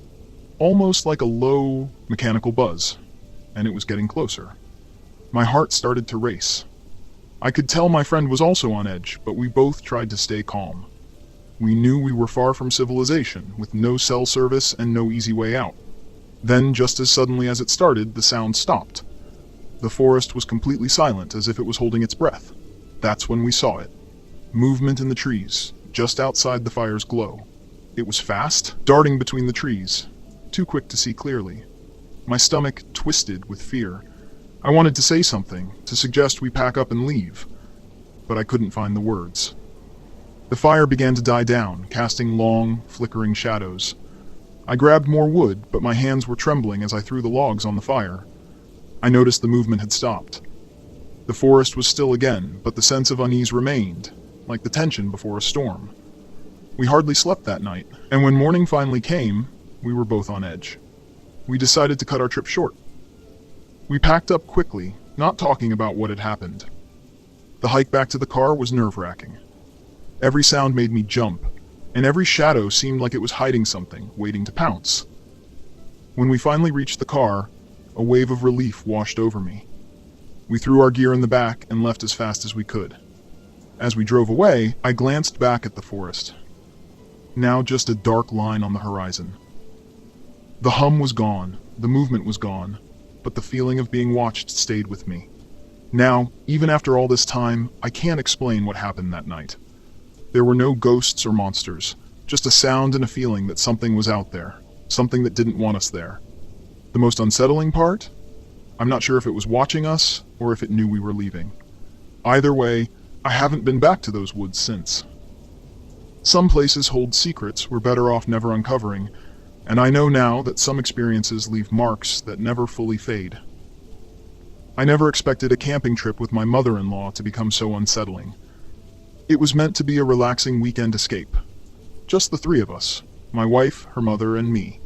almost like a low, mechanical buzz, and it was getting closer. My heart started to race. I could tell my friend was also on edge, but we both tried to stay calm. We knew we were far from civilization, with no cell service and no easy way out. Then, just as suddenly as it started, the sound stopped. The forest was completely silent, as if it was holding its breath. That's when we saw it. Movement in the trees, just outside the fire's glow. It was fast, darting between the trees, too quick to see clearly. My stomach twisted with fear. I wanted to say something, to suggest we pack up and leave, but I couldn't find the words. The fire began to die down, casting long, flickering shadows. I grabbed more wood, but my hands were trembling as I threw the logs on the fire. I noticed the movement had stopped. The forest was still again, but the sense of unease remained, like the tension before a storm. We hardly slept that night, and when morning finally came, we were both on edge. We decided to cut our trip short. We packed up quickly, not talking about what had happened. The hike back to the car was nerve-wracking. Every sound made me jump, and every shadow seemed like it was hiding something, waiting to pounce. When we finally reached the car, a wave of relief washed over me. We threw our gear in the back and left as fast as we could. As we drove away, I glanced back at the forest. Now just a dark line on the horizon. The hum was gone, the movement was gone, but the feeling of being watched stayed with me. Now, even after all this time, I can't explain what happened that night. There were no ghosts or monsters, just a sound and a feeling that something was out there, something that didn't want us there. The most unsettling part? I'm not sure if it was watching us or if it knew we were leaving. Either way, I haven't been back to those woods since. Some places hold secrets we're better off never uncovering, and I know now that some experiences leave marks that never fully fade. I never expected a camping trip with my mother-in-law to become so unsettling. It was meant to be a relaxing weekend escape. Just the three of us, my wife, her mother, and me.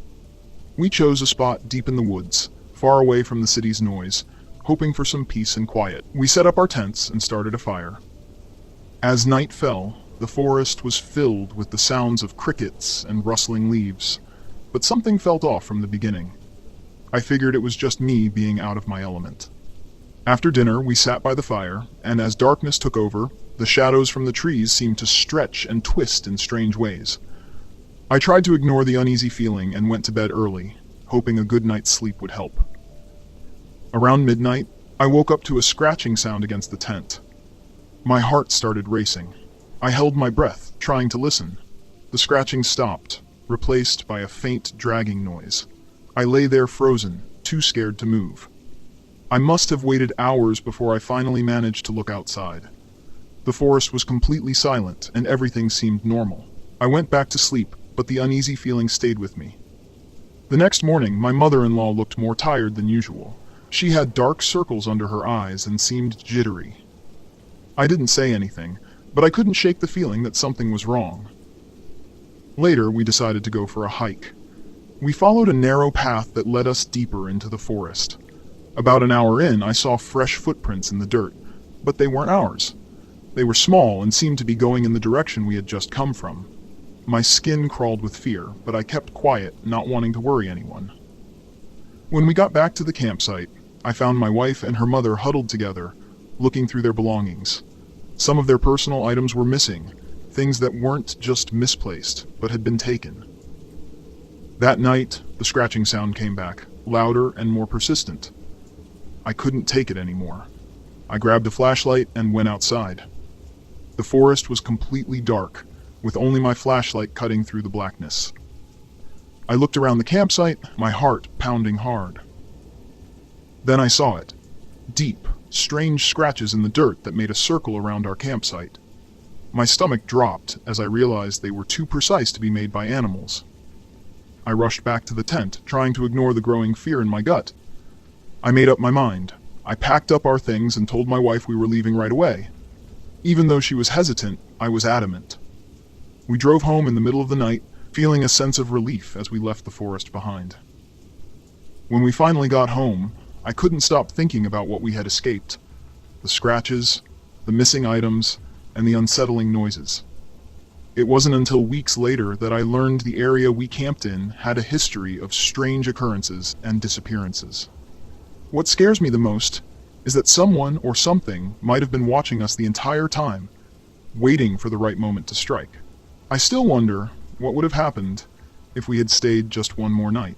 We chose a spot deep in the woods, far away from the city's noise, hoping for some peace and quiet. We set up our tents and started a fire. As night fell, the forest was filled with the sounds of crickets and rustling leaves, but something felt off from the beginning. I figured it was just me being out of my element. After dinner, we sat by the fire, and as darkness took over, the shadows from the trees seemed to stretch and twist in strange ways. I tried to ignore the uneasy feeling and went to bed early, hoping a good night's sleep would help. Around midnight, I woke up to a scratching sound against the tent. My heart started racing. I held my breath, trying to listen. The scratching stopped, replaced by a faint dragging noise. I lay there frozen, too scared to move. I must have waited hours before I finally managed to look outside. The forest was completely silent, and everything seemed normal. I went back to sleep, but the uneasy feeling stayed with me. The next morning, my mother-in-law looked more tired than usual. She had dark circles under her eyes and seemed jittery. I didn't say anything, but I couldn't shake the feeling that something was wrong. Later, we decided to go for a hike. We followed a narrow path that led us deeper into the forest. About an hour in, I saw fresh footprints in the dirt, but they weren't ours. They were small and seemed to be going in the direction we had just come from. My skin crawled with fear, but I kept quiet, not wanting to worry anyone. When we got back to the campsite, I found my wife and her mother huddled together, looking through their belongings. Some of their personal items were missing, things that weren't just misplaced, but had been taken. That night, the scratching sound came back, louder and more persistent. I couldn't take it anymore. I grabbed a flashlight and went outside. The forest was completely dark, with only my flashlight cutting through the blackness. I looked around the campsite, my heart pounding hard. Then I saw it. Deep, strange scratches in the dirt that made a circle around our campsite. My stomach dropped as I realized they were too precise to be made by animals. I rushed back to the tent, trying to ignore the growing fear in my gut. I made up my mind. I packed up our things and told my wife we were leaving right away. Even though she was hesitant, I was adamant. We drove home in the middle of the night, feeling a sense of relief as we left the forest behind. When we finally got home, I couldn't stop thinking about what we had escaped. The scratches, the missing items, and the unsettling noises. It wasn't until weeks later that I learned the area we camped in had a history of strange occurrences and disappearances. What scares me the most is that someone or something might have been watching us the entire time, waiting for the right moment to strike. I still wonder what would have happened if we had stayed just one more night.